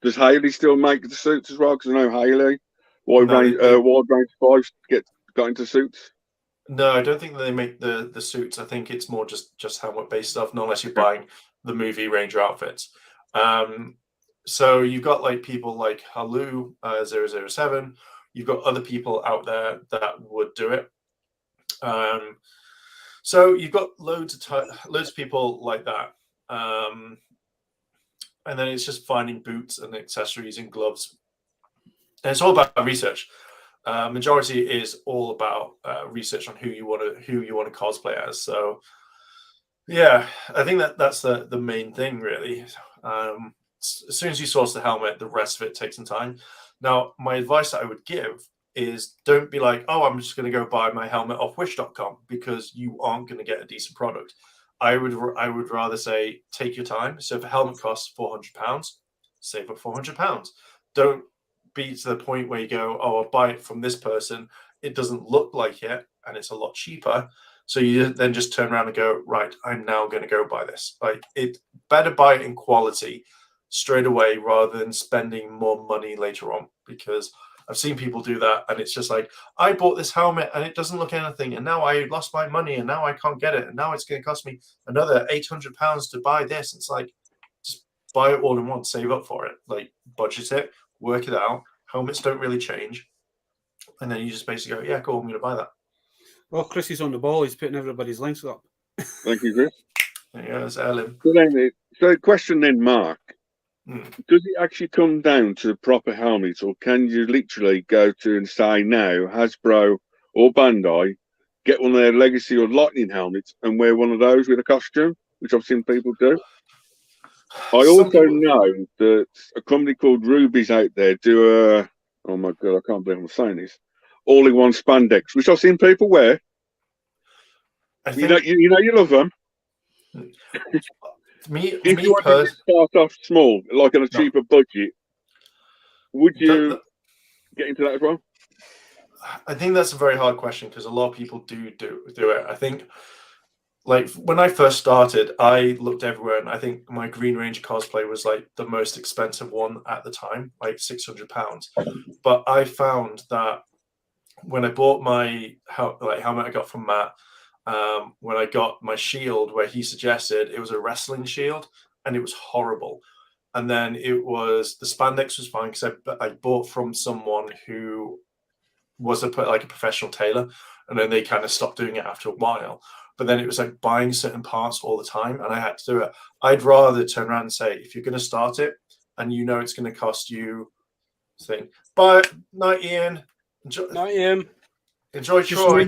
Does Haley still make the suits as well? Because I know Haley, Wild Ranger 5 got into suits. No, I don't think they make the suits. I think it's more just helmet based stuff, not unless you're buying the movie Ranger outfits. So you've got like people like Halu 007. You've got other people out there that would do it. So you've got loads of people like that. and then it's just finding boots and accessories and gloves. And it's all about research. Majority is all about research on who you want to cosplay as. So yeah, I think that's the main thing really. As soon as you source the helmet, the rest of it takes some time. Now, my advice that I would give is don't be like, oh, I'm just going to go buy my helmet off wish.com, because you aren't going to get a decent product. I would rather say take your time. So if a helmet costs £400, save up £400. Don't be to the point where you go, oh, I'll buy it from this person. It doesn't look like it, and it's a lot cheaper. So you then just turn around and go, right, I'm now going to go buy this. Like, it better buy it in quality straight away rather than spending more money later on, because I've seen people do that, and it's just like, I bought this helmet and it doesn't look anything, and now I lost my money, and now I can't get it, and now it's going to cost me another £800 to buy this. It's like, just buy it all in one, save up for it, like budget it, work it out. Helmets don't really change, and then you just basically go, yeah, cool, I'm going to buy that. Well, Chris is on the ball. He's putting everybody's links up. Thank you, Chris. There you go, it's Ellen. So question then, Mark. Does it actually come down to the proper helmets, or can you literally go to and say now, Hasbro or Bandai, get one of their Legacy or Lightning helmets and wear one of those with a costume, which I've seen people do? I also know that a company called Ruby's out there do a, oh my God, I can't believe I'm saying this, all-in-one spandex, which I've seen people wear. You know you love them. If you want to start off small, like on a cheaper budget, would you get into that as well? I think that's a very hard question, because a lot of people do it. I think, like, when I first started, I looked everywhere, and I think my Green Ranger cosplay was like the most expensive one at the time, like £600. But I found that when I bought my helmet I got from Matt, when I got my shield where he suggested, it was a wrestling shield, and it was horrible. And then the spandex was fine, because I bought from someone who was a professional tailor, and then they kind of stopped doing it after a while. But then it was like buying certain parts all the time, and I had to do it. I'd rather turn around and say, if you're going to start it and you know it's going to cost you, but night Ian, enjoy Troy.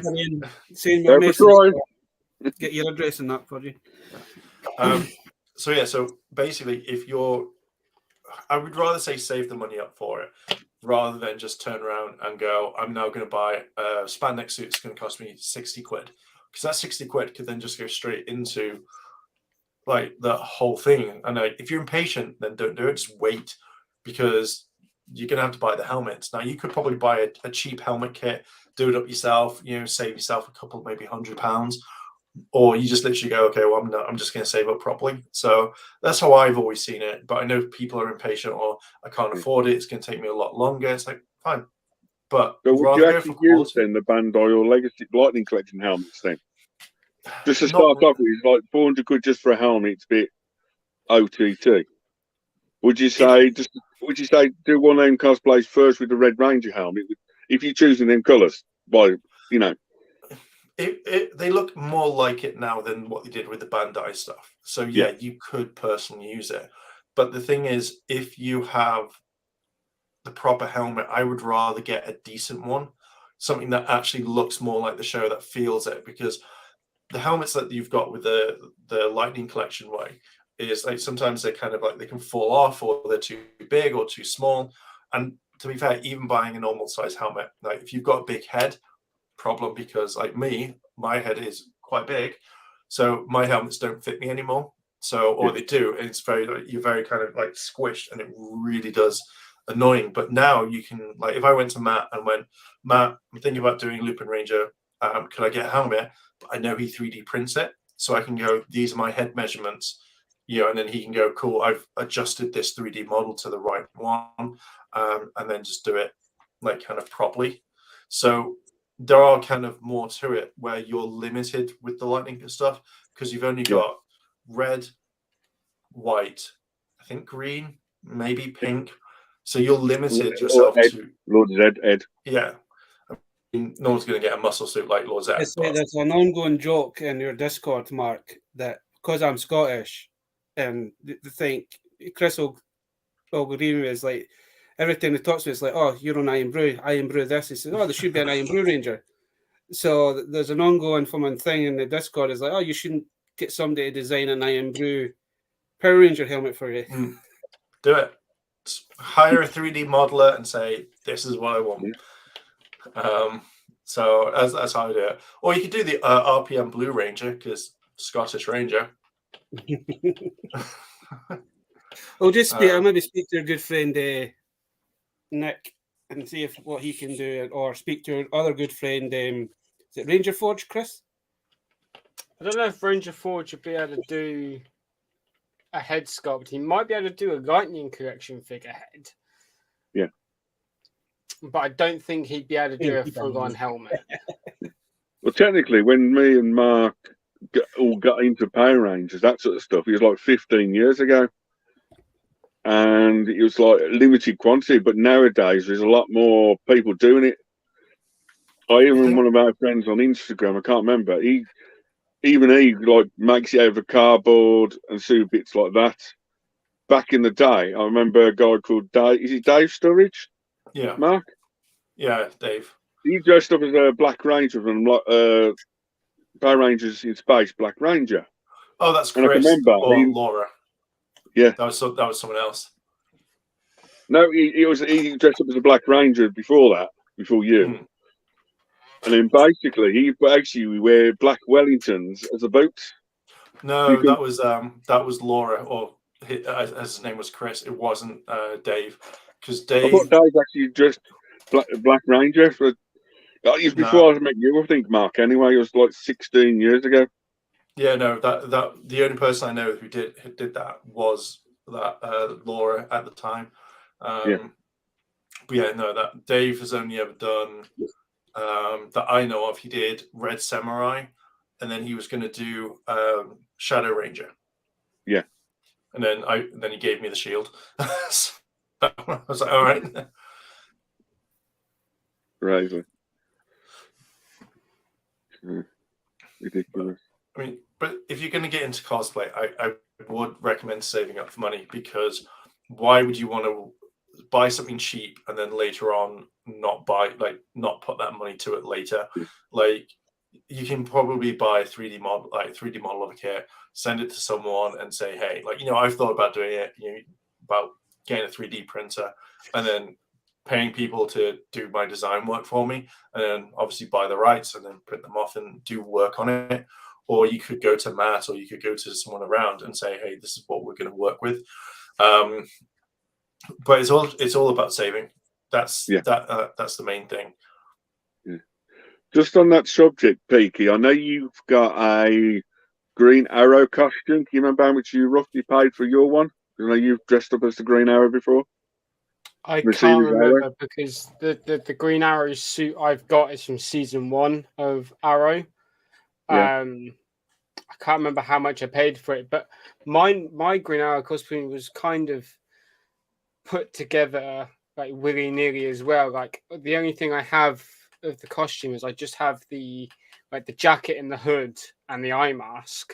Get your address in that for you. So basically, I would rather say save the money up for it, rather than just turn around and go, I'm now going to buy a spandex suit. It's going to cost me 60 quid. Because that 60 quid could then just go straight into like the whole thing. And if you're impatient, then don't do it. Just wait, because you're going to have to buy the helmets. Now, you could probably buy a cheap helmet kit, do it up yourself, save yourself a couple, maybe £100. Or you just literally go, okay, well, I'm just going to save up properly. So that's how I've always seen it. But I know people are impatient, or I can't afford it, it's going to take me a lot longer. It's like, fine. But so would you actually use then the Bandai or Legacy Lightning Collection helmets then? Just to start off with, like 400 quid just for a helmet, it's a bit OTT. Would you say do one of them cosplays first with the Red Ranger helmet, if you're choosing them colours? They look more like it now than what they did with the Bandai stuff. So yeah, you could personally use it. But the thing is, if you have the proper helmet, I would rather get a decent one, something that actually looks more like the show, that feels it, because the helmets that you've got with the Lightning Collection way is like, sometimes they're kind of like, they can fall off, or they're too big or too small. And to be fair, even buying a normal size helmet, like if you've got a big head, problem, because like me, my head is quite big, so my helmets don't fit me anymore. So, or they do, and it's you're very kind of like squished, and it really does annoying. But now you can, like, if I went to Matt and went, Matt, I'm thinking about doing Lupin Ranger, could I get a helmet? But I know he 3D prints it, so I can go, these are my head measurements, and then he can go, cool, I've adjusted this 3D model to the right one, and then just do it like kind of properly. So there are kind of more to it where you're limited with the Lightning stuff, because you've only got red, white, I think green, maybe pink. So you're limited yourself to Lord Zed, Ed. Yeah. I mean, no one's going to get a muscle suit like Lord Zed. There's an ongoing joke in your Discord, Mark, that because I'm Scottish, and they think Chris will agree with me. It's like everything he talks about, it's like, oh, you're on Iron Brew this. He says, oh, there should be an Iron Brew Ranger. So there's an ongoing foreman thing in the Discord. Is like, oh, you shouldn't get somebody to design an Iron Brew Power Ranger helmet for you. Do it. Hire a 3D modeler and say, this is what I want. So that's how I do it. Or you could do the RPM Blue Ranger, because Scottish Ranger. I'll maybe speak to your good friend Nick and see what he can do, or speak to your other good friend. Is it Ranger Forge, Chris? I don't know if Ranger Forge would be able to do a head sculpt. He might be able to do a Lightning Collection figurehead. Yeah. But I don't think he'd be able to do a full-on helmet. Well, technically, when me and Mark all got into Power Rangers, that sort of stuff, it was like 15 years ago. And it was like limited quantity, but nowadays there's a lot more people doing it. One of my friends on Instagram, I can't remember, he like makes it out of cardboard and super bits like that. Back in the day, I remember a guy called Dave. Is it Dave Sturridge? Yeah. Mark? Yeah, Dave. He dressed up as a Black Ranger from Power Rangers in Space, Black Ranger. Oh, that's and Chris I can remember, or Laura. Yeah. That was someone else. No, he dressed up as a Black Ranger before you. And then basically we wear black Wellingtons as a boots. No, that was Laura, or as his name was Chris. It wasn't Dave, because Dave. I thought Dave actually dressed Black Ranger for. It was before I met you, I think, Mark. Anyway, it was like 16 years ago. Yeah, no, that the only person I know who did that was that Laura at the time. But yeah, no, that Dave has only ever done. That I know of, he did Red Samurai, and then he was going to do Shadow Ranger. Yeah, and then he gave me the shield. So I was like, all right, crazy, ridiculous. I mean, but if you're going to get into cosplay, I would recommend saving up for money, because why would you want to buy something cheap and then later on not put that money to it later? Like, you can probably buy a 3D model of a kit, send it to someone and say, hey, I've thought about doing it, about getting a 3D printer and then paying people to do my design work for me, and then obviously buy the rights and then print them off and do work on it. Or you could go to Matt, or you could go to someone around and say, hey, this is what we're going to work with. But it's all about saving. That's the main thing. Yeah. Just on that subject, Peaky, I know you've got a Green Arrow costume. Can you remember how much you roughly paid for your one? I know you've dressed up as the Green Arrow before. I can't remember, because the Green Arrow suit I've got is from season 1 of Arrow. Yeah. I can't remember how much I paid for it, but my Green Arrow costume was kind of put together like willy-nilly as well. Like, the only thing I have of the costume is I just have the jacket and the hood and the eye mask,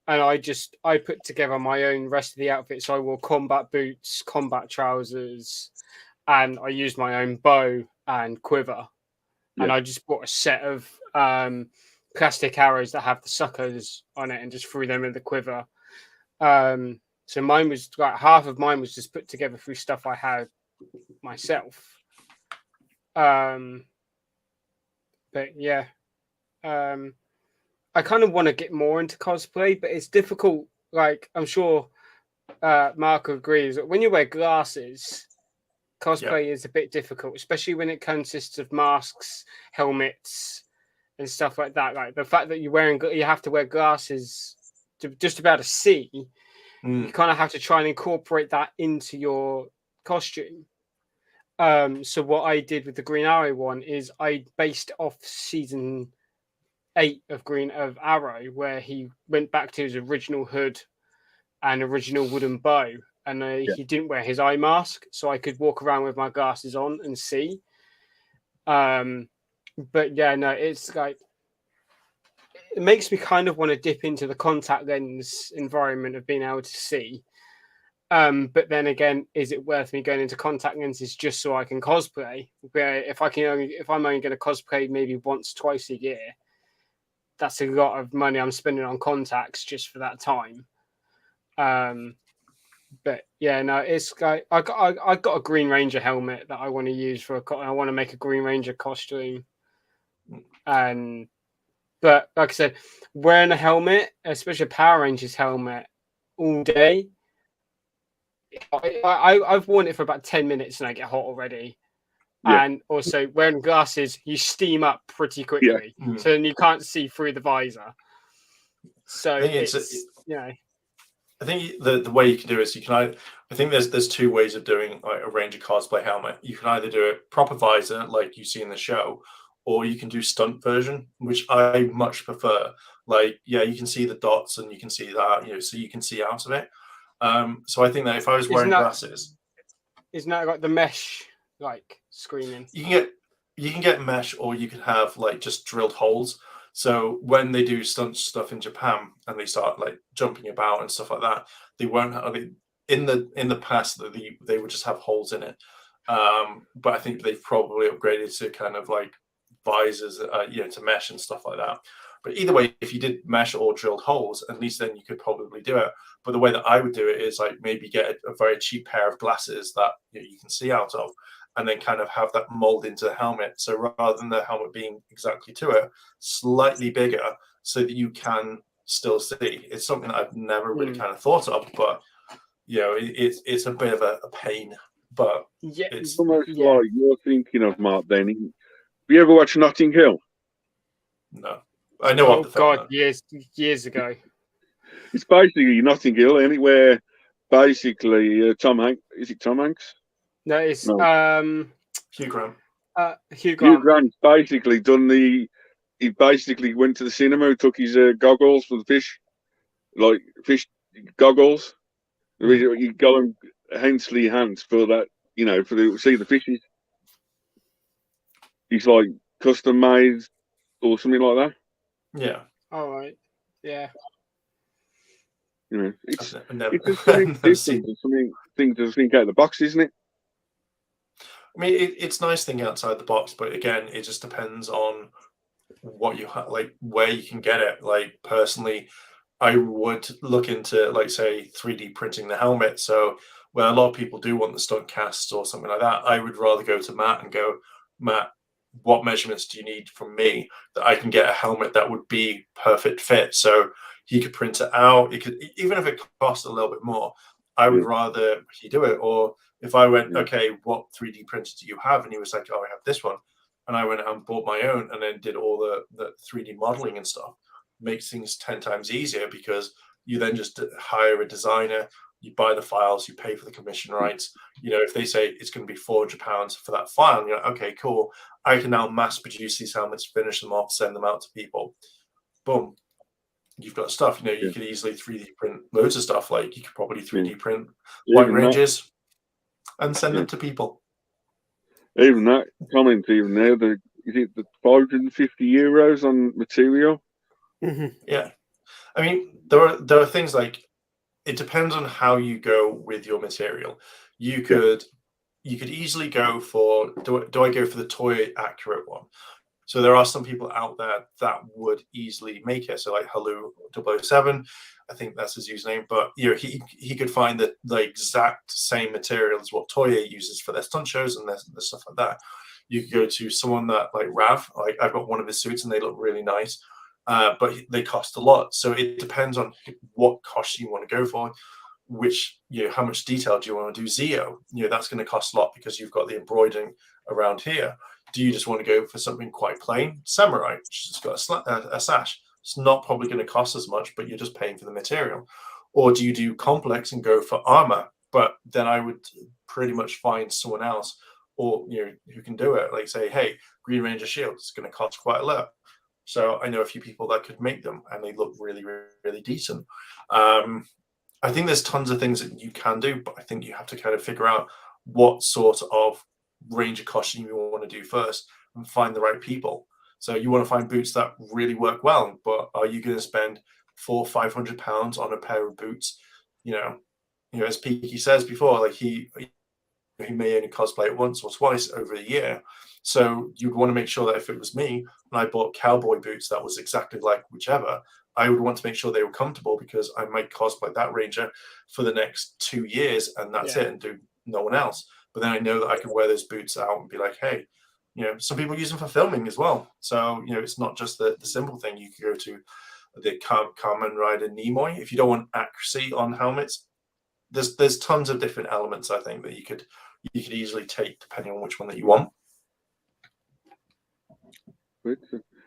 and I put together my own rest of the outfit. So I wore combat boots, combat trousers, and I used my own bow and quiver. And I just bought a set of plastic arrows that have the suckers on it and just threw them in the quiver. So mine was like half of mine was just put together through stuff I had myself. But yeah, I kind of want to get more into cosplay, but it's difficult. Like, I'm sure Mark agrees that when you wear glasses, cosplay is a bit difficult, especially when it consists of masks, helmets, and stuff like that. Like, the fact that you have to wear glasses to just about to see, you kind of have to try and incorporate that into your costume. So what I did with the Green Arrow one is I based off season 8 of Arrow, where he went back to his original hood and original wooden bow, and he didn't wear his eye mask, so I could walk around with my glasses on and see. But yeah, no, it's like, it makes me kind of want to dip into the contact lens environment of being able to see. But then again, is it worth me going into contact lenses just so I can cosplay? Where if I'm only going to cosplay maybe once, twice a year, that's a lot of money I'm spending on contacts just for that time. But yeah, no, it's like I got a Green Ranger helmet that I want to use for I want to make a Green Ranger costume, but like I said, wearing a helmet, especially a Power Rangers helmet, all day. I've worn it for about 10 minutes and I get hot already. Yeah. And also wearing glasses, you steam up pretty quickly, so then you can't see through the visor. So I think it's you know. I think the way you can do it is you can I think there's two ways of doing like a Ranger cosplay helmet. You can either do it proper visor like you see in the show, or you can do stunt version, which I much prefer. Like, yeah, you can see the dots and you can see that, so you can see out of it. So I think that if I was wearing glasses, isn't that like the mesh like screening? You can get mesh, or you can have like just drilled holes. So when they do stunt stuff in Japan and they start like jumping about and stuff like that, they won't have in the past they would just have holes in it. But I think they've probably upgraded to kind of like visors, to mesh and stuff like that. But either way, if you did mesh or drilled holes, at least then you could probably do it. But the way that I would do it is like maybe get a very cheap pair of glasses that you can see out of, and then kind of have that mold into the helmet. So rather than the helmet being exactly to it, slightly bigger so that you can still see. It's something that I've never really kind of thought of, but it's a bit of a pain. But it's almost like you're thinking of, Mark. Then, have you ever watched Notting Hill? No, I know of the film. God, years ago. It's basically Notting Hill, anywhere. Basically, Tom Hanks. Is it Tom Hanks? No, it's Hugh Grant. Hugh Grant basically he basically went to the cinema, took his goggles for the fish goggles. You go and Hensley hands for that, see the fishes. He's like custom made or something like that. Yeah. All right. Yeah. It's just something different, something to think out of the box, isn't it? I mean, it's nice thinking outside the box, but again, it just depends on what you like, where you can get it. Like personally, I would look into like say 3D printing the helmet. So where a lot of people do want the stunt casts or something like that, I would rather go to Matt and go, Matt, what measurements do you need from me that I can get a helmet that would be perfect fit? So he could print it out. It could, even if it costs a little bit more, I would rather he do it. Or if I went, okay, what 3D printer do you have? And he was like, oh, I have this one. And I went out and bought my own and then did all the 3D modeling and stuff. Makes things 10 times easier because you then just hire a designer, you buy the files, you pay for the commission rights. If they say it's going to be £400 for that file, and you're like, okay, cool. I can now mass produce these helmets, finish them off, send them out to people. Boom. You've got stuff. You could easily 3D print loads of stuff. Like you could probably 3D print White Rangers and send them to people. Even that comment, even now, is it the €550 on material? Yeah, I mean, there are things like it depends on how you go with your material. You could easily go for do I go for the toy accurate one? So there are some people out there that would easily make it. So like Halu 007, I think that's his username. But he could find the exact same material as what Toei uses for their stunt shows and their stuff like that. You could go to someone that like Rav. Like I've got one of his suits and they look really nice, but they cost a lot. So it depends on what cost you want to go for. Which how much detail do you want to do? Zeo, that's going to cost a lot because you've got the embroidering around here. Do you just want to go for something quite plain? Samurai, which has got a sash. It's not probably going to cost as much, but you're just paying for the material. Or do you do complex and go for armor? But then I would pretty much find someone else or who can do it. Like say, hey, Green Ranger shield is going to cost quite a lot. So I know a few people that could make them and they look really, really decent. I think there's tons of things that you can do, but I think you have to kind of figure out what sort of range of costume you want to do first and find the right people. So you want to find boots that really work well, but are you going to spend £400-500 on a pair of boots? you know, as Peaky says before, like he may only cosplay it once or twice over a year. So you'd want to make sure that if it was me and I bought cowboy boots that was exactly like whichever, I would want to make sure they were comfortable, because I might cosplay that Ranger for the next 2 years and that's it, and do no one else. But then I know that I can wear those boots out and be like, hey, you know, some people use them for filming as well. So, you know, it's not just the simple thing. You could go to the Kamen Rider Nimoy. If you don't want accuracy on helmets, there's tons of different elements, I think, that you could easily take depending on which one that you want.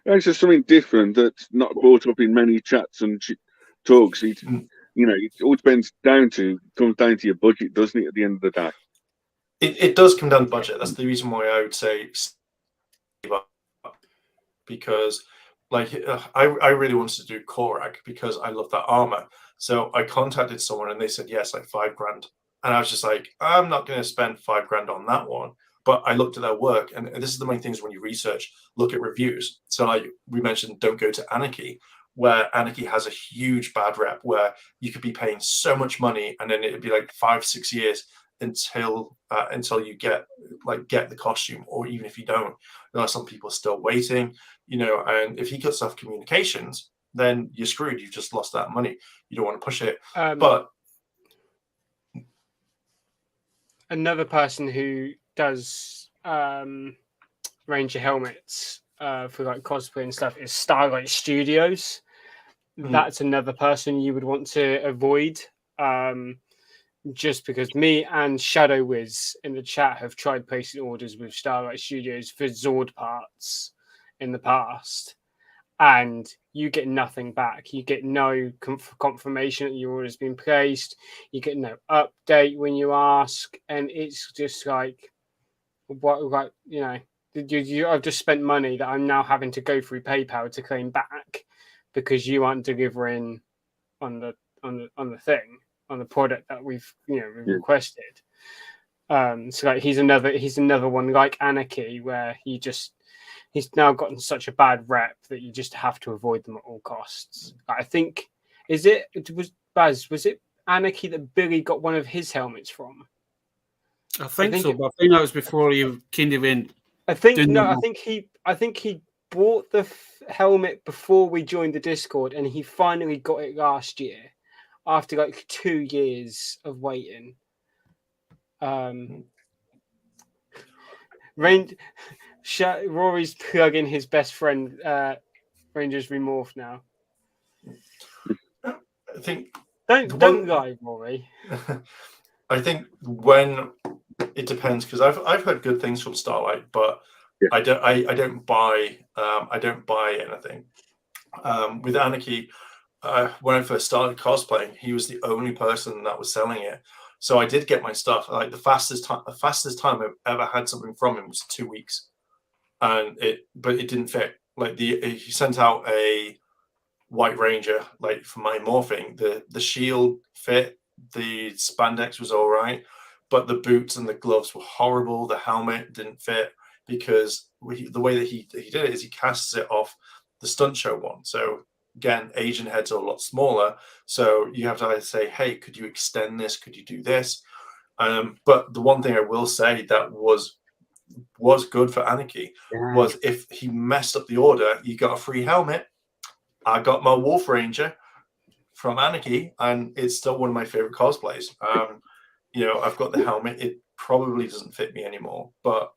It's just something different that's not brought up in many chats and talks. You know, it all comes down to your budget, doesn't it? At the end of the day, it does come down to budget. That's the reason why I would say save up, because like I really wanted to do Korak because I love that armor. So I contacted someone and they said yes, like $5 grand, and I was just like, I'm not going to spend $5 grand on that one. But I looked at their work, and this is the main things when you research, look at reviews. So like we mentioned, don't go to Anarchy, where Anarchy has a huge bad rep, where you could be paying so much money and then it'd be like 5-6 years until you get the costume, or even if you don't, there are some people still waiting, you know. And if he cuts off communications, then you're screwed. You've just lost that money. You don't want to push it. But another person who does Ranger helmets for like cosplay and stuff is Starlight Studios. That's another person you would want to avoid, just because me and Shadow Wiz in the chat have tried placing orders with Starlight Studios for Zord parts in the past, and you get nothing back. You get no confirmation that your order's been placed. You get no update when you ask, and it's just like, what, like, you know, I've just spent money that I'm now having to go through PayPal to claim back because you aren't delivering on the thing, on the product that we've requested. So like he's another one like Anarchy, where he's now gotten such a bad rep that you just have to avoid them at all costs. I think was it Anarchy that Billy got one of his helmets from? I think so, but I think that was before you kind of went. I think he bought the helmet before we joined the Discord, and he finally got it last year after like 2 years of waiting. Rory's plugging his best friend Rangers Remorph now. I think don't lie, Rory. I think when it depends, because I've heard good things from Starlight, but I don't buy anything. With Anarchy, when I first started cosplaying, he was the only person that was selling it. So I did get my stuff. Like the fastest time I've ever had something from him was 2 weeks, but it didn't fit. Like he sent out a White Ranger, like for my morphing, the shield fit, the spandex was all right, but the boots and the gloves were horrible. The helmet didn't fit because the way that he did it is he casts it off the stunt show one. So again, Asian heads are a lot smaller, so you have to either say, hey, could you extend this? Could you do this? But the one thing I will say that was good for Anarchy was if he messed up the order, you got a free helmet. I got my Wolf Ranger from Anarchy, and it's still one of my favorite cosplays. You know, I've got the helmet. It probably doesn't fit me anymore, but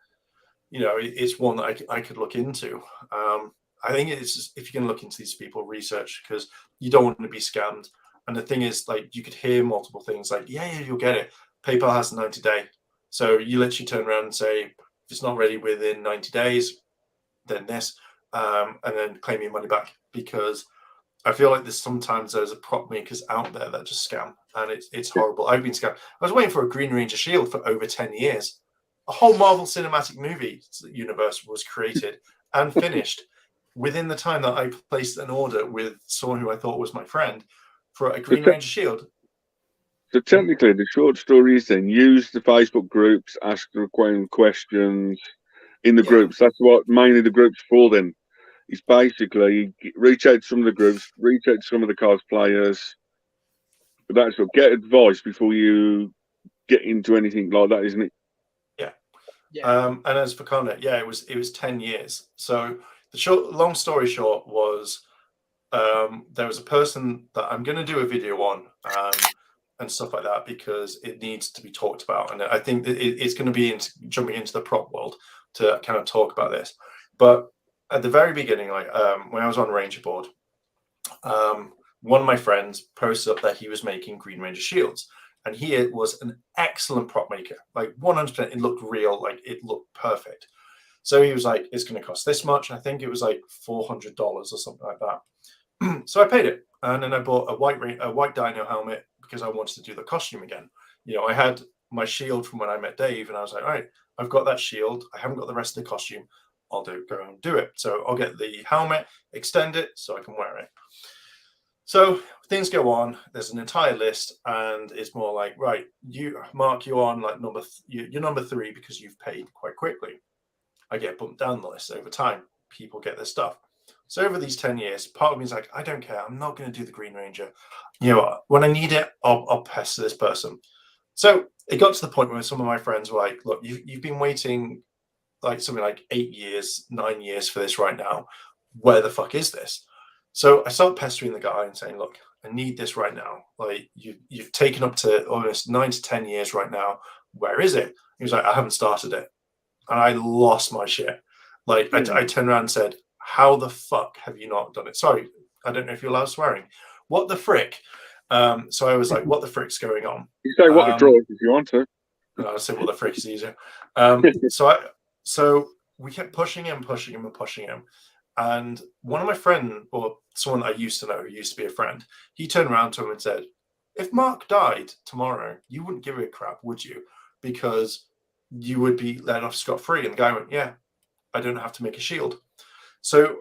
you know, it's one that I could look into. I think it's just, if you can look into these people, research, because you don't want to be scammed. And the thing is, like, you could hear multiple things like, yeah, you'll get it. PayPal has a 90-day. So you literally turn around and say, if it's not ready within 90 days, then this, and then claim your money back. Because I feel like there's a prop makers out there that just scam, and it's horrible. I've been scammed. I was waiting for a Green Ranger shield for over 10 years. A whole Marvel Cinematic movie universe was created and finished within the time that I placed an order with someone who I thought was my friend for a Green Ranger shield. So technically, the short story is then use the Facebook groups, ask the requiring questions in the groups. That's what mainly the groups for then. It's basically reach out to some of the groups, reach out to some of the cosplayers, That's what, get advice before you get into anything like that, isn't it? Yeah. And as for Connor, yeah, it was 10 years. So the long story short was there was a person that I'm going to do a video on and stuff like that because it needs to be talked about. And I think that it's going to be jumping into the prop world to kind of talk about this. But at the very beginning, like when I was on Ranger Board, one of my friends posted up that he was making Green Ranger shields. And he was an excellent prop maker, like 100%. It looked real, like it looked perfect. So he was like, it's going to cost this much. I think it was like $400 or something like that. So I paid it. And then I bought a white dino helmet because I wanted to do the costume again. You know, I had my shield from when I met Dave, and I was like, all right, I've got that shield. I haven't got the rest of the costume. I'll go and do it. So I'll get the helmet, extend it so I can wear it. So things go on. There's an entire list, and it's more like, right, you, Mark, you're on like you're number 3 because you've paid quite quickly. I get bumped down the list over time. People get their stuff. So over these 10 years, part of me is like, I don't care. I'm not going to do the Green Ranger. You know what? When I need it, I'll pester this person. So it got to the point where some of my friends were like, look, you've been waiting like something like 8 years, 9 years for this right now. Where the fuck is this? So I started pestering the guy and saying, look, I need this right now. Like you've taken up to almost 9 to 10 years right now. Where is it? He was like, I haven't started it. And I lost my shit. Like I turned around and said, how the fuck have you not done it? Sorry, I don't know if you're allowed swearing. What the frick? So I was like, what the frick's going on? You say what the draw if you want to. No, I said, well, the frick is easier. So we kept pushing him. And one of my friends, or someone that I used to know who used to be a friend, he turned around to him and said, if Mark died tomorrow, you wouldn't give a crap, would you? Because you would be let off scot-free. And the guy went, yeah, I don't have to make a shield. So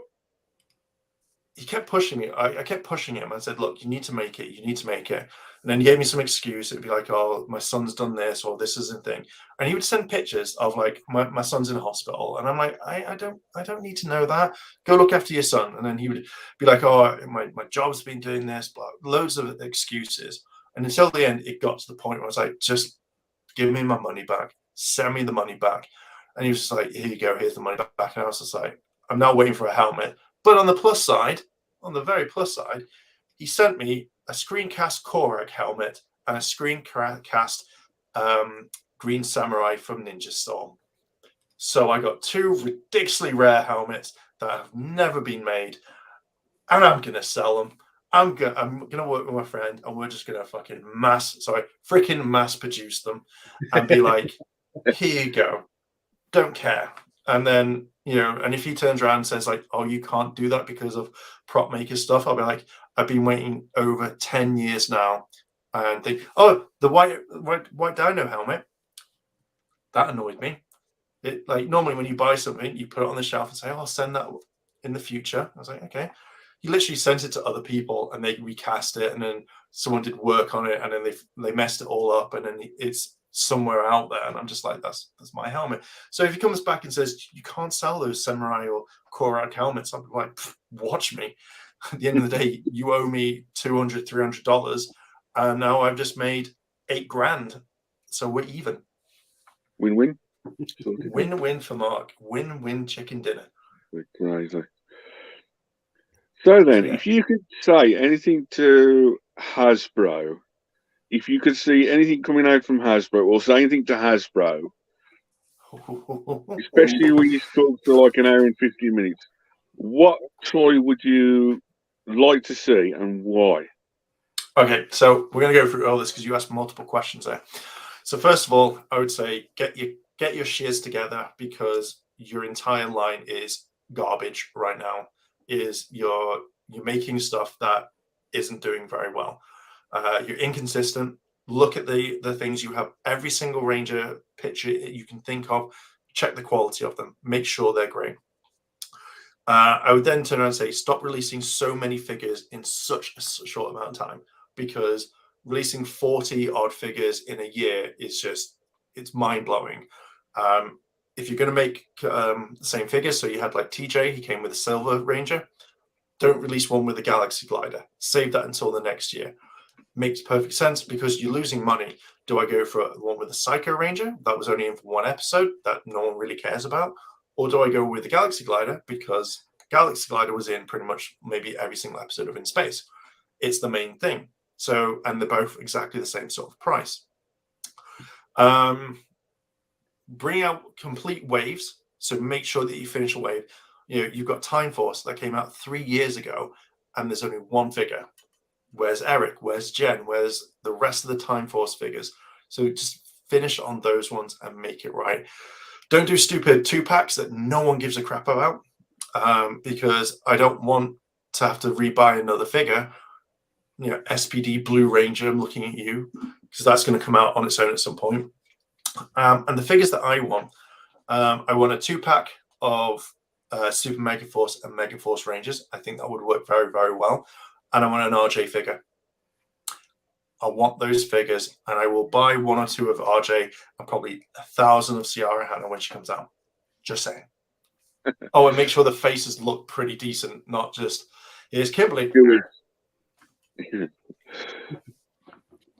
he kept pushing me. I kept pushing him. I said, look, you need to make it. You need to make it. And then he gave me some excuse. It'd be like, oh, my son's done this, or this isn't thing. And he would send pictures of like, my son's in a hospital. And I'm like, I don't need to know that. Go look after your son. And then he would be like, oh, my job's been doing this, but loads of excuses. And until the end, it got to the point where I was like, just give me my money back. Send me the money back. And he was just like, here you go, here's the money back. And I was just like, I'm now waiting for a helmet. But on the plus side, on the very plus side, he sent me a screencast Korak helmet and a screencast Green Samurai from Ninja Storm. So I got 2 ridiculously rare helmets that have never been made, and I'm going to sell them. I'm gonna work with my friend, and we're just gonna fucking freaking mass produce them, and be like, here you go, don't care. And then, you know, and if he turns around and says like, oh, you can't do that because of prop maker stuff, I'll be like, I've been waiting over 10 years now, and think, oh, the white dino helmet, that annoyed me. It, like, normally when you buy something, you put it on the shelf and say, oh, I'll send that in the future. I was like, okay. He literally sent it to other people, and they recast it, and then someone did work on it, and then they messed it all up, and then it's somewhere out there, and I'm just like, that's my helmet. So if he comes back and says you can't sell those Samurai or Korak helmets, I'm like, watch me. At the end of the day, you owe me $200, $300, and now I've just made $8,000, so we're even. Win-win. Win-win for Mark. Win-win chicken dinner. Crazy. So then, if you could say anything to Hasbro, if you could see anything coming out from Hasbro, or say anything to Hasbro, especially when you talk for like an hour and 15 minutes, what toy would you like to see and why? Okay, so we're going to go through all this because you asked multiple questions there. So first of all, I would say get your shiz together, because your entire line is garbage right now. You're making stuff that isn't doing very well. You're inconsistent. Look at the things you have. Every single Ranger picture you can think of, check the quality of them. Make sure they're great. I would then turn around and say, stop releasing so many figures in such a short amount of time, because releasing 40 odd figures in a year is just, it's mind-blowing. If you're going to make the same figures, so you had like TJ, he came with a Silver Ranger, don't release one with a Galaxy Glider. Save that until the next year. makes perfect sense because you're losing money. Do I go for one with the Psycho Ranger that was only in for one episode that no one really cares about? Or do I go with the Galaxy Glider because Galaxy Glider was in pretty much maybe every single episode of In Space? It's the main thing. So, and they're both exactly the same sort of price. Bring out complete waves. So make sure that you finish a wave. You've got Time Force that came out 3 years ago, and there's only one figure. Where's Eric? Where's Jen? Where's the rest of the Time Force figures? So just finish on those ones and make it right. Don't do stupid 2-packs that no one gives a crap about, because I don't want to have to rebuy another figure. SPD Blue Ranger, I'm looking at you, because that's going to come out on its own at some point. And the figures that I want a 2-pack of Super Mega Force and Mega Force Rangers. I think that would work very, very well. And I want an RJ figure. I want those figures, and I will buy 1 or 2 of RJ and probably 1,000 of Ciara Hanna when she comes out. Just saying. Oh, and make sure the faces look pretty decent, not just, here's Kimberly.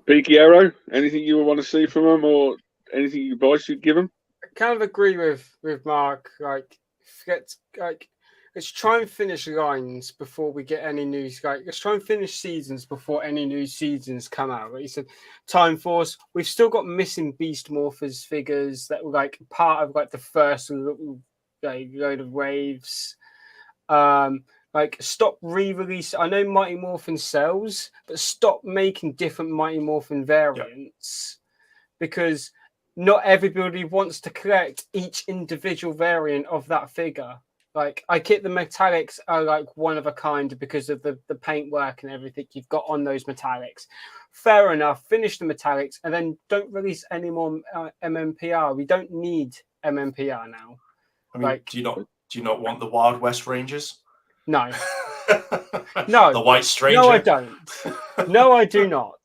Peaky Arrow, anything you would want to see from them, or anything advice you'd give them? I kind of agree with Mark. Let's try and finish lines before we get any news. Let's try and finish seasons before any new seasons come out. Like you said, Time Force. We've still got missing Beast Morphers figures that were part of the first load of waves. Stop re-release. I know Mighty Morphin sells, but stop making different Mighty Morphin variants because not everybody wants to collect each individual variant of that figure. I get the metallics are one of a kind because of the paintwork and everything you've got on those metallics. Fair enough. Finish the metallics and then don't release any more MMPR. We don't need MMPR now. I mean, do you not want the Wild West Rangers? No. No. The White Stranger? No, I don't. No, I do not.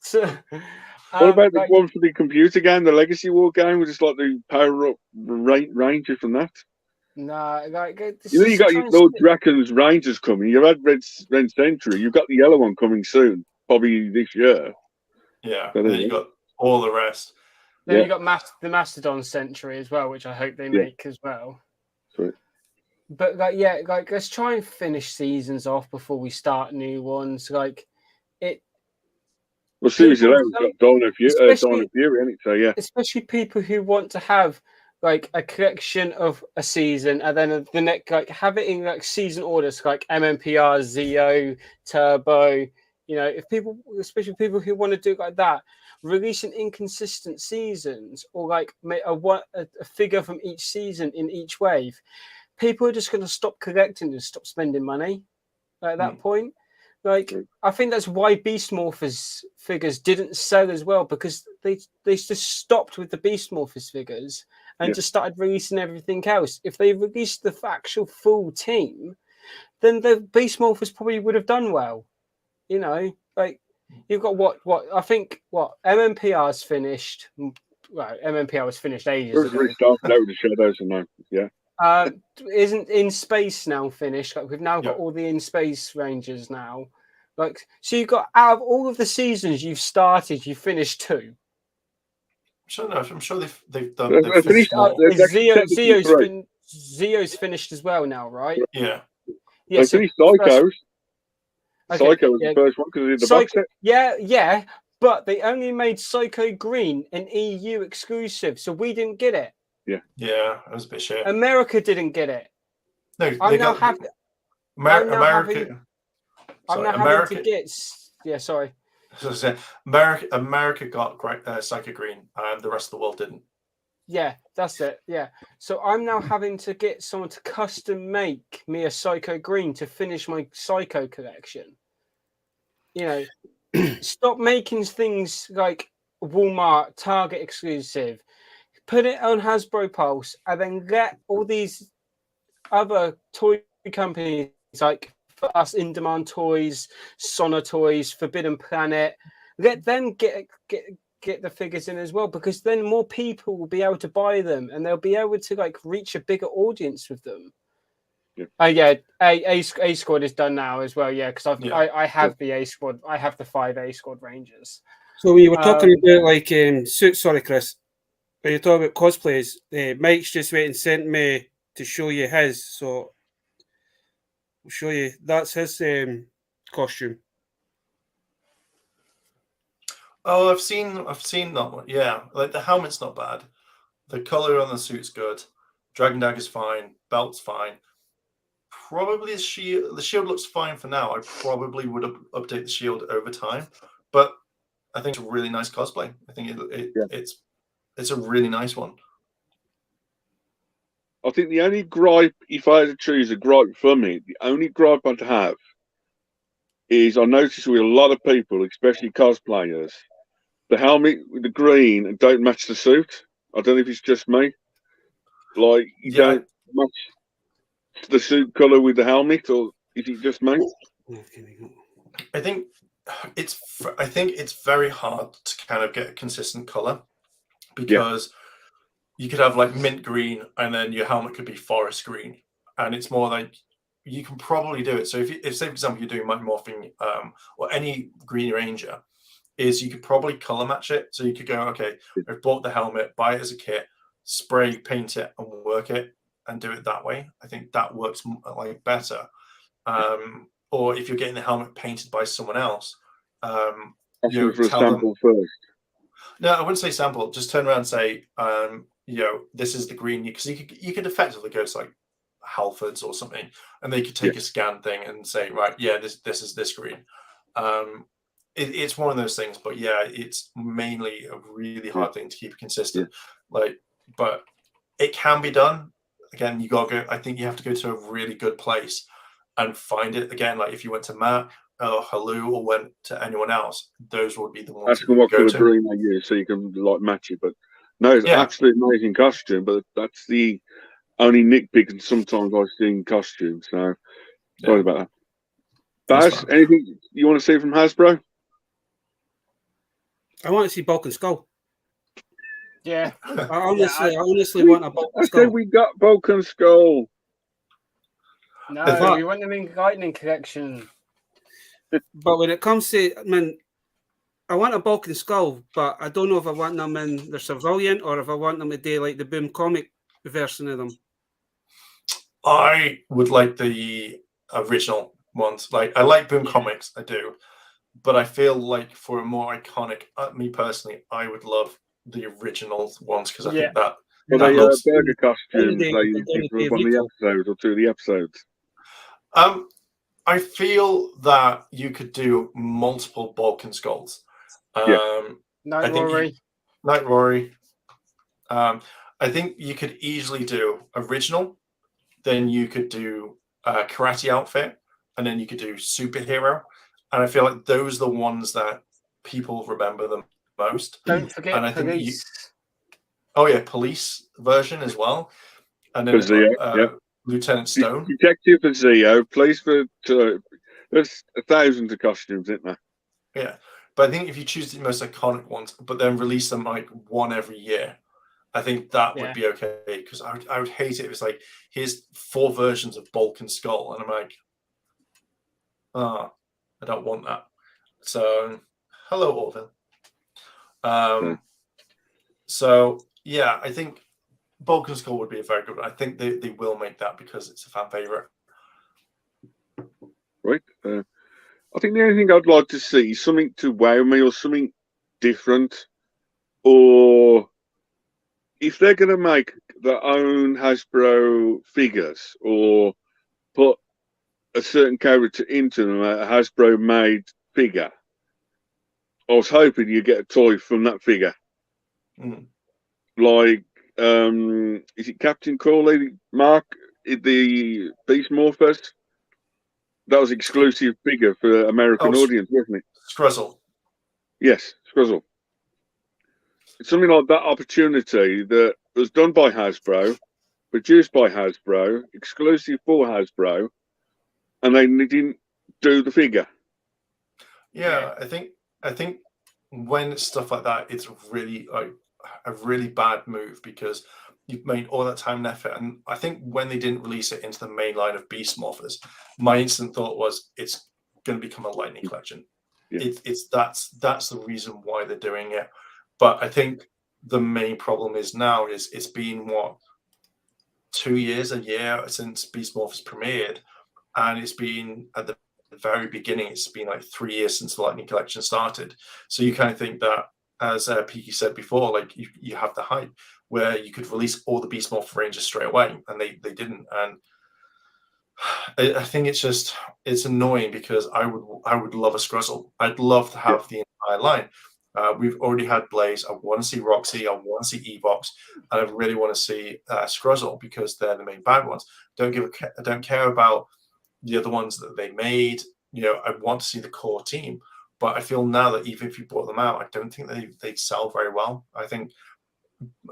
What about the one for the computer game, the Legacy War game? We just the power up Ranger from that. No, you got your Lord Draken's Rangers coming. You've had Red Sentry. You've got the yellow one coming soon, probably this year. Yeah, then you got all the rest. Then you got the Mastodon Sentry as well, which I hope they make as well. Sweet. But let's try and finish seasons off before we start new ones. Well, Series 11's got Dino Fury, isn't it? So yeah. Especially people who want to have a collection of a season and then the next have it in season orders, MMPR, Zeo, Turbo. If people, especially people who want to do that, releasing inconsistent seasons or make a figure from each season in each wave, people are just going to stop collecting and stop spending money at that point. I think that's why Beast Morphers figures didn't sell as well, because they just stopped with the Beast Morphers figures and just started releasing everything else. If they released the actual full team, then the Beast Morphers probably would have done well. You've got what I think MMPR's finished. Well, MMPR was finished ages ago. Started out with the Shadows and now, yeah. Isn't In Space now finished? We've now got all the In Space Rangers now. So you've got, out of all of the seasons you've started, you finished 2. I'm sure they've done. Zeo's finished as well now, right? Yeah. They finished Psychos. Psycho was the first one because they did the box set. Yeah, but they only made Psycho Green an EU exclusive, so we didn't get it. Yeah, it was a bit shit. America didn't get it. No, America. America got Psycho Green, and the rest of the world didn't. Yeah, that's it. Yeah, so I'm now having to get someone to custom make me a Psycho Green to finish my Psycho collection. Stop making things like Walmart, Target exclusive. Put it on Hasbro Pulse, and then let all these other toy companies like For Us, In Demand Toys, Sona Toys, Forbidden Planet, let them get the figures in as well, because then more people will be able to buy them and they'll be able to reach a bigger audience with them. Yeah, A squad is done now as well. Yeah, because Yeah. I have the A squad. I have the 5 A squad Rangers. So when you were talking about like suits, sorry, Chris, when you talk about cosplays, Mike's just went and sent me to show you his. So I'll show you. That's his costume. Oh, I've seen that one. Yeah, like the helmet's not bad. The color on the suit's good. Dragon dagger's fine. Belt's fine. Probably the shield. The shield looks fine for now. I probably would update the shield over time, but I think it's a really nice cosplay. I think it's a really nice one. I think the only gripe, if I had to choose a gripe from it, the only gripe I'd have is I notice with a lot of people, especially cosplayers, the helmet with the green and don't match the suit. I don't know if it's just me. Like, you don't match the suit color with the helmet, or is it just me? I think it's very hard to kind of get a consistent color because you could have like mint green and then your helmet could be forest green, and it's more like you can probably do it. So if say for example you're doing mighty morphing or any green ranger, is you could probably color match it. So you could go, okay, I've bought the helmet, buy it as a kit, spray paint it and work it and do it that way. I think that works like better. Or if you're getting the helmet painted by someone else, you for a sample first. No, I wouldn't say sample. Just turn around and say, this is the green, because you could effectively go to like Halfords or something, and they could take a scan thing and say, right, yeah, this is this green. It's one of those things, but yeah, it's mainly a really hard thing to keep consistent. But it can be done. Again, you gotta go. I think you have to go to a really good place and find it. Again, like if you went to Matt or Halu or went to anyone else, those would be the ones. Ask them what colour green they use so you can like match it. But no, it's absolutely amazing costume. But that's the only nitpick, and sometimes I see in costumes. So sorry about that. Baz, anything you want to see from Hasbro? I want to see Bulk and Skull. Yeah, I honestly want a Bulk and Skull. I said we got Bulk and Skull. No, we want them in Lightning Collection. But when it comes to, I want a Bulk and Skull, but I don't know if I want them in their civilian or if I want them to do like the Boom comic version of them. I would like the original ones. Like I like Boom comics, I do, but I feel like for a more iconic, me personally, I would love the original ones because I think that. Well, they burger costumes. They one of the episodes or two of the episodes. I feel that you could do multiple Bulk and Skulls. Night Rory. I think you could easily do original. Then you could do a karate outfit, and then you could do superhero. And I feel like those are the ones that people remember the most. Don't forget and I police. Police version as well. And then Lieutenant Stone. Detective for Zio, police for there's 1,000 of costumes, isn't there? Yeah. But I think if you choose the most iconic ones, but then release them like one every year, I think that would be okay. Because I would hate it if it was like, here's 4 versions of Bulk and Skull. And I'm like, I don't want that. So, hello, Orville. So, yeah, I think Bulk and Skull would be a very good one. I think they will make that because it's a fan favorite. Right. I think the only thing I'd like to see is something to wow me or something different. Or if they're going to make their own Hasbro figures or put a certain character into them, a Hasbro made figure, I was hoping you get a toy from that figure. Like, is it Captain Corley, Mark, the Beast Morphers? That was exclusive figure for American audience, wasn't it? Scruzzle. Yes, Scruzzle. It's something like that opportunity that was done by Hasbro, produced by Hasbro, exclusive for Hasbro, and they didn't do the figure. Yeah, I think when it's stuff like that, it's really a really bad move because you've made all that time and effort. And I think when they didn't release it into the main line of Beast Morphers, my instant thought was it's going to become a Lightning collection. Yeah. That's the reason why they're doing it. But I think the main problem is now is it's been what, 2 years, a year since Beast Morphers premiered, and it's been at the very beginning. It's been like 3 years since the Lightning collection started. So you kind of think that, as Peaky said before, like you have the hype where you could release all the Beast Morpher Rangers straight away, and they didn't. And I think it's annoying because I would love a Scruzzle. I'd love to have the entire line. We've already had Blaze. I want to see Roxy. I want to see Evox, and I really want to see Scruzzle because they're the main bad ones. I don't care about the other ones that they made. I want to see the core team, but I feel now that even if you brought them out, I don't think they'd sell very well. I think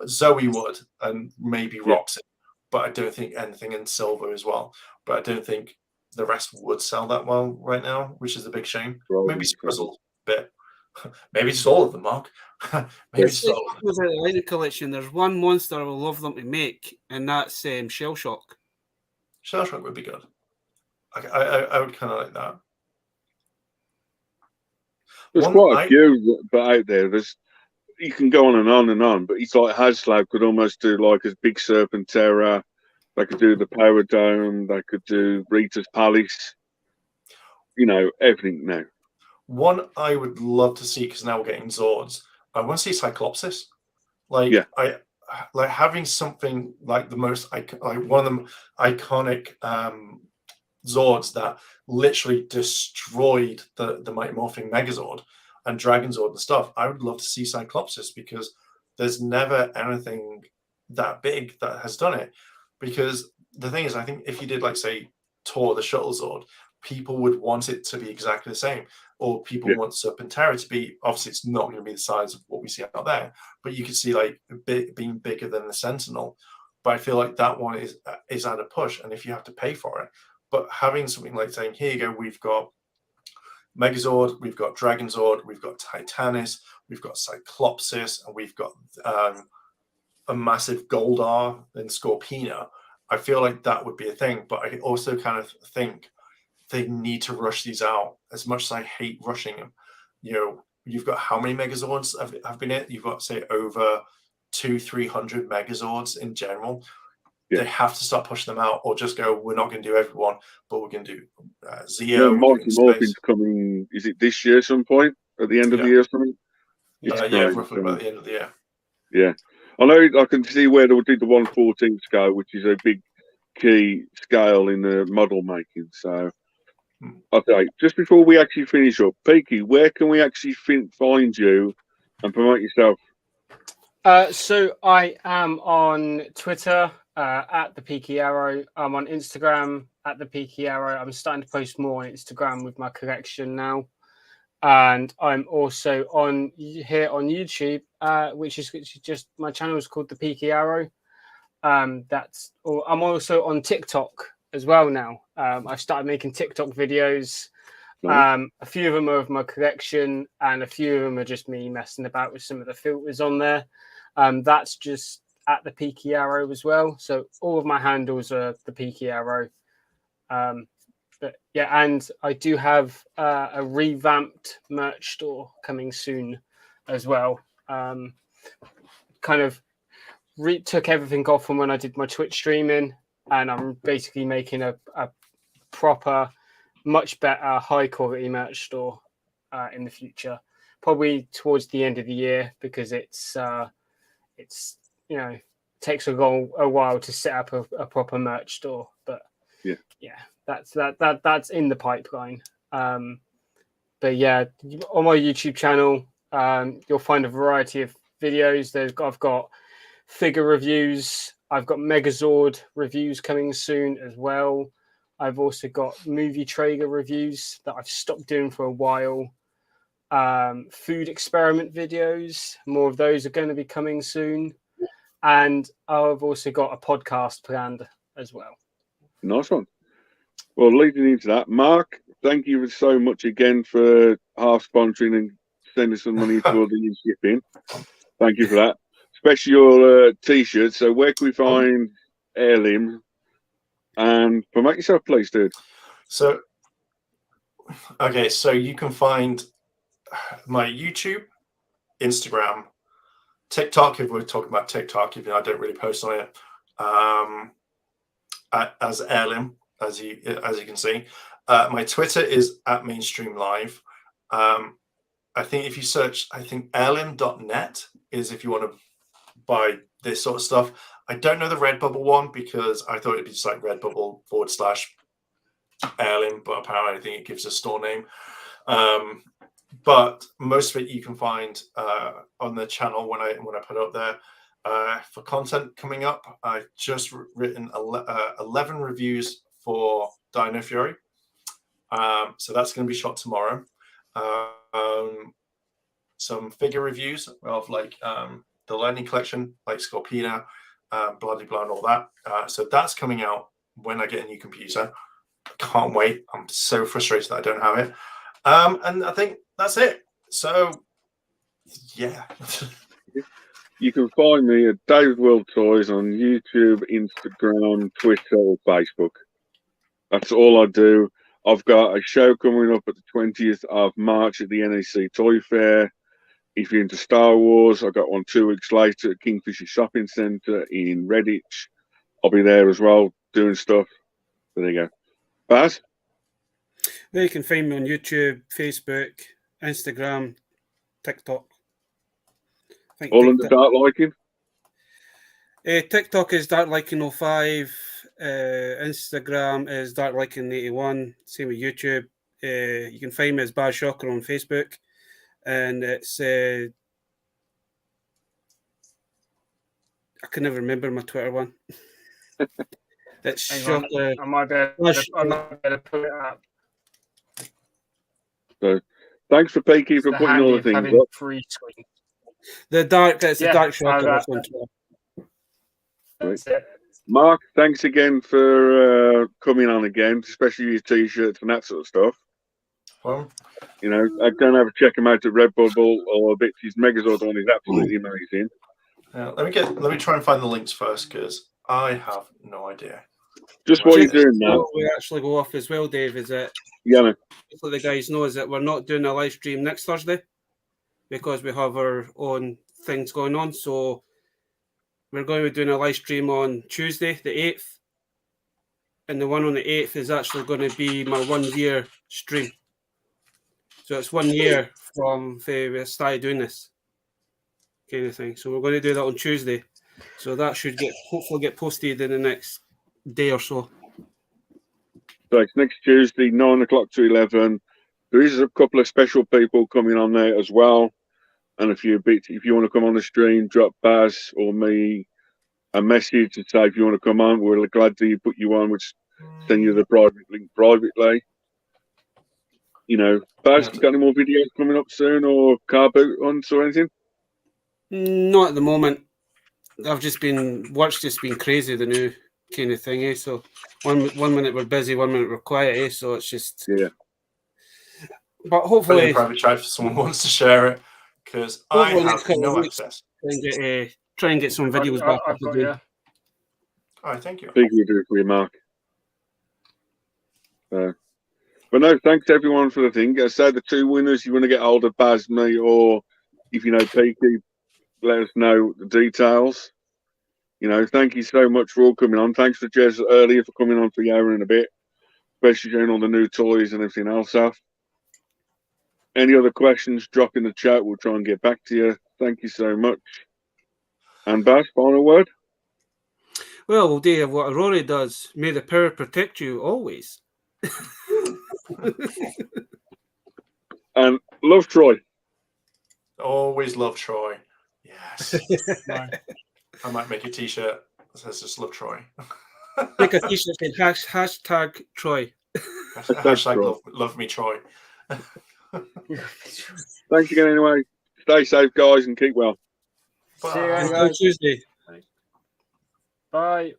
Zoe would, and maybe Roxy, but I don't think anything in Silver as well. But I don't think the rest would sell that well right now, which is a big shame. Maybe Scruzzle a bit. Maybe just all of them, Mark. Maybe just all of them. The Lightning collection, there's one monster I would love them to make, and that's Shell Shock. Shell Shock would be good. I would kind of like that. There's quite a few out there. You can go on and on and on, but it's like Haslab could almost do like a big Serpentera. They could do the Power Dome. They could do Rita's Palace. Everything now. One I would love to see, because now we're getting Zords. I want to see Cyclopsis. I like having something like one of the iconic Zords that literally destroyed the Mighty Morphing Megazord and Dragonzord and stuff. I would love to see Cyclopsis, because there's never anything that big that has done it. Because the thing is, I think if you did, like, say, Tor the Shuttle Zord, people would want it to be exactly the same. Or people want Serpentera to be, obviously it's not going to be the size of what we see out there, but you could see like being bigger than the Sentinel. But I feel like that one is at a push, and if you have to pay for it. But having something like saying, here you go, we've got Megazord, we've got Dragonzord, we've got Titanus, we've got Cyclopsis, and we've got a massive Goldar and Scorpina. I feel like that would be a thing, but I also kind of think they need to rush these out. As much as I hate rushing them, you've got how many Megazords have been it? You've got, say, over 200-300 Megazords in general. They have to start pushing them out, or just go, we're not going to do everyone, but we're going to do Zeo. Mighty Morphin's coming, is it this year some point? At the end of the year or something? Roughly about the end of the year. Yeah. I know I can see where they did the 1/14 scale, which is a big key scale in the model making. So, okay, just before we actually finish up, Peaky, where can we actually find you and promote yourself? So I am on Twitter at the Peaky Arrow. I'm on Instagram at the Peaky Arrow. I'm starting to post more on Instagram with my collection now. And I'm also on YouTube, which is just, my channel is called the Peaky Arrow. I'm also on TikTok as well now. I've started making TikTok videos. A few of them are of my collection, and a few of them are just me messing about with some of the filters on there. That's just at the Peaky Arrow as well. So all of my handles are the Peaky Arrow. But yeah, and I do have a revamped merch store coming soon as well. Kind of took everything off from when I did my Twitch streaming, and I'm basically making a proper, much better, high quality merch store in the future. Probably towards the end of the year, because it's takes a while to set up a proper merch store. But yeah. That's in the pipeline. But yeah, on my YouTube channel, you'll find a variety of videos. I've got figure reviews. I've got Megazord reviews coming soon as well. I've also got movie trailer reviews that I've stopped doing for a while. Food experiment videos. More of those are going to be coming soon. And I've also got a podcast planned as well. Nice one. Well, leading into that, Mark, thank you so much again for half sponsoring and sending some money for the shipping. Thank you for that. especially your t-shirts. So where can we find Heirloom? And promote yourself, please, dude. So, okay, so you can find my YouTube, Instagram, TikTok, if we're talking about TikTok, even though I don't really post on it, as Heirloom, as you can see. My Twitter is @mainstreamlive. I think if you search, I think heirloom.net is if you want to buy this sort of stuff. I don't know the Redbubble one because I thought it'd be just like Redbubble /Heirloom, but apparently I think it gives a store name. But most of it you can find on the channel when I put it up there. For content coming up, I've just written 11 reviews for Dino Fury. So that's going to be shot tomorrow. Some figure reviews of like the Lightning Collection, like Scorpina, blah, blah, and all that. So that's coming out when I get a new computer. I can't wait. I'm so frustrated that I don't have it. And I think that's it. So, yeah. You can find me at David World Toys on YouTube, Instagram, Twitter, or Facebook. That's all I do. I've got a show coming up at the 20th of March at the NEC Toy Fair. If you're into Star Wars, I've got one 2 weeks later at Kingfisher Shopping Centre in Redditch. I'll be there as well, doing stuff. So there you go. Baz? Well, you can find me on YouTube, Facebook, Instagram, TikTok. All under Dark Liking? TikTok is DarkLiking05. Instagram is DarkLiking81. Same with YouTube. You can find me as Baz Shocker on Facebook. And it's... I can never remember my Twitter one. It's Shocker. I might be able to put it up. So, thanks for Peaky for putting all the things up. Free screen. The Dark Shocker on Twitter. Right. Mark, thanks again for coming on again, especially your t-shirts and that sort of stuff. Well, you know, I don't ever check them out at Redbubble or Bitch's Megazord one is absolutely amazing. Let me try and find the links first because I have no idea. Just what you're doing now. What we actually go off as well, Dave, is that yeah, just let the guys know is that we're not doing a live stream next Thursday because we have our own things going on. So we're going to be doing a live stream on Tuesday, the 8th. And the one on the 8th is actually going to be my 1 year stream. So it's 1 year from we started doing this kind of thing. So we're going to do that on Tuesday. So that should hopefully get posted in the next day or so. So it's next Tuesday, 9 o'clock to 11. There is a couple of special people coming on there as well. And if you want to come on the stream, drop Baz or me a message and say if you want to come on, we're glad to put you on. We'll send you the private link privately. You know, Baz, you got any more videos coming up soon or car boot hunts or anything? Not at the moment. I've just been work's just been crazy, the new kind of thing, eh? So one minute we're busy, 1 minute we're quiet, eh? So it's just But hopefully, private chat if someone wants to share it because I have no access. Try and get some videos back up again. All right, thank you. Big you do for you, Mark. But no, thanks everyone for the thing. I said the 2 winners, you want to get hold of Baz, me, or if you know Peaky, let us know the details. You know, thank you so much for all coming on. Thanks for Jez earlier for coming on for the hour and a bit, especially showing all the new toys and everything else off. Any other questions, drop in the chat. We'll try and get back to you. Thank you so much. And Baz, final word? Well, Dave, what Rory does, may the power protect you always. And love Troy. Always love Troy. Yes. I might make a t-shirt that says just love Troy. Make a t-shirt saying hashtag Troy. Hashtag love me Troy. Thanks again anyway. Stay safe, guys, and keep well. See you Until Tuesday. Bye.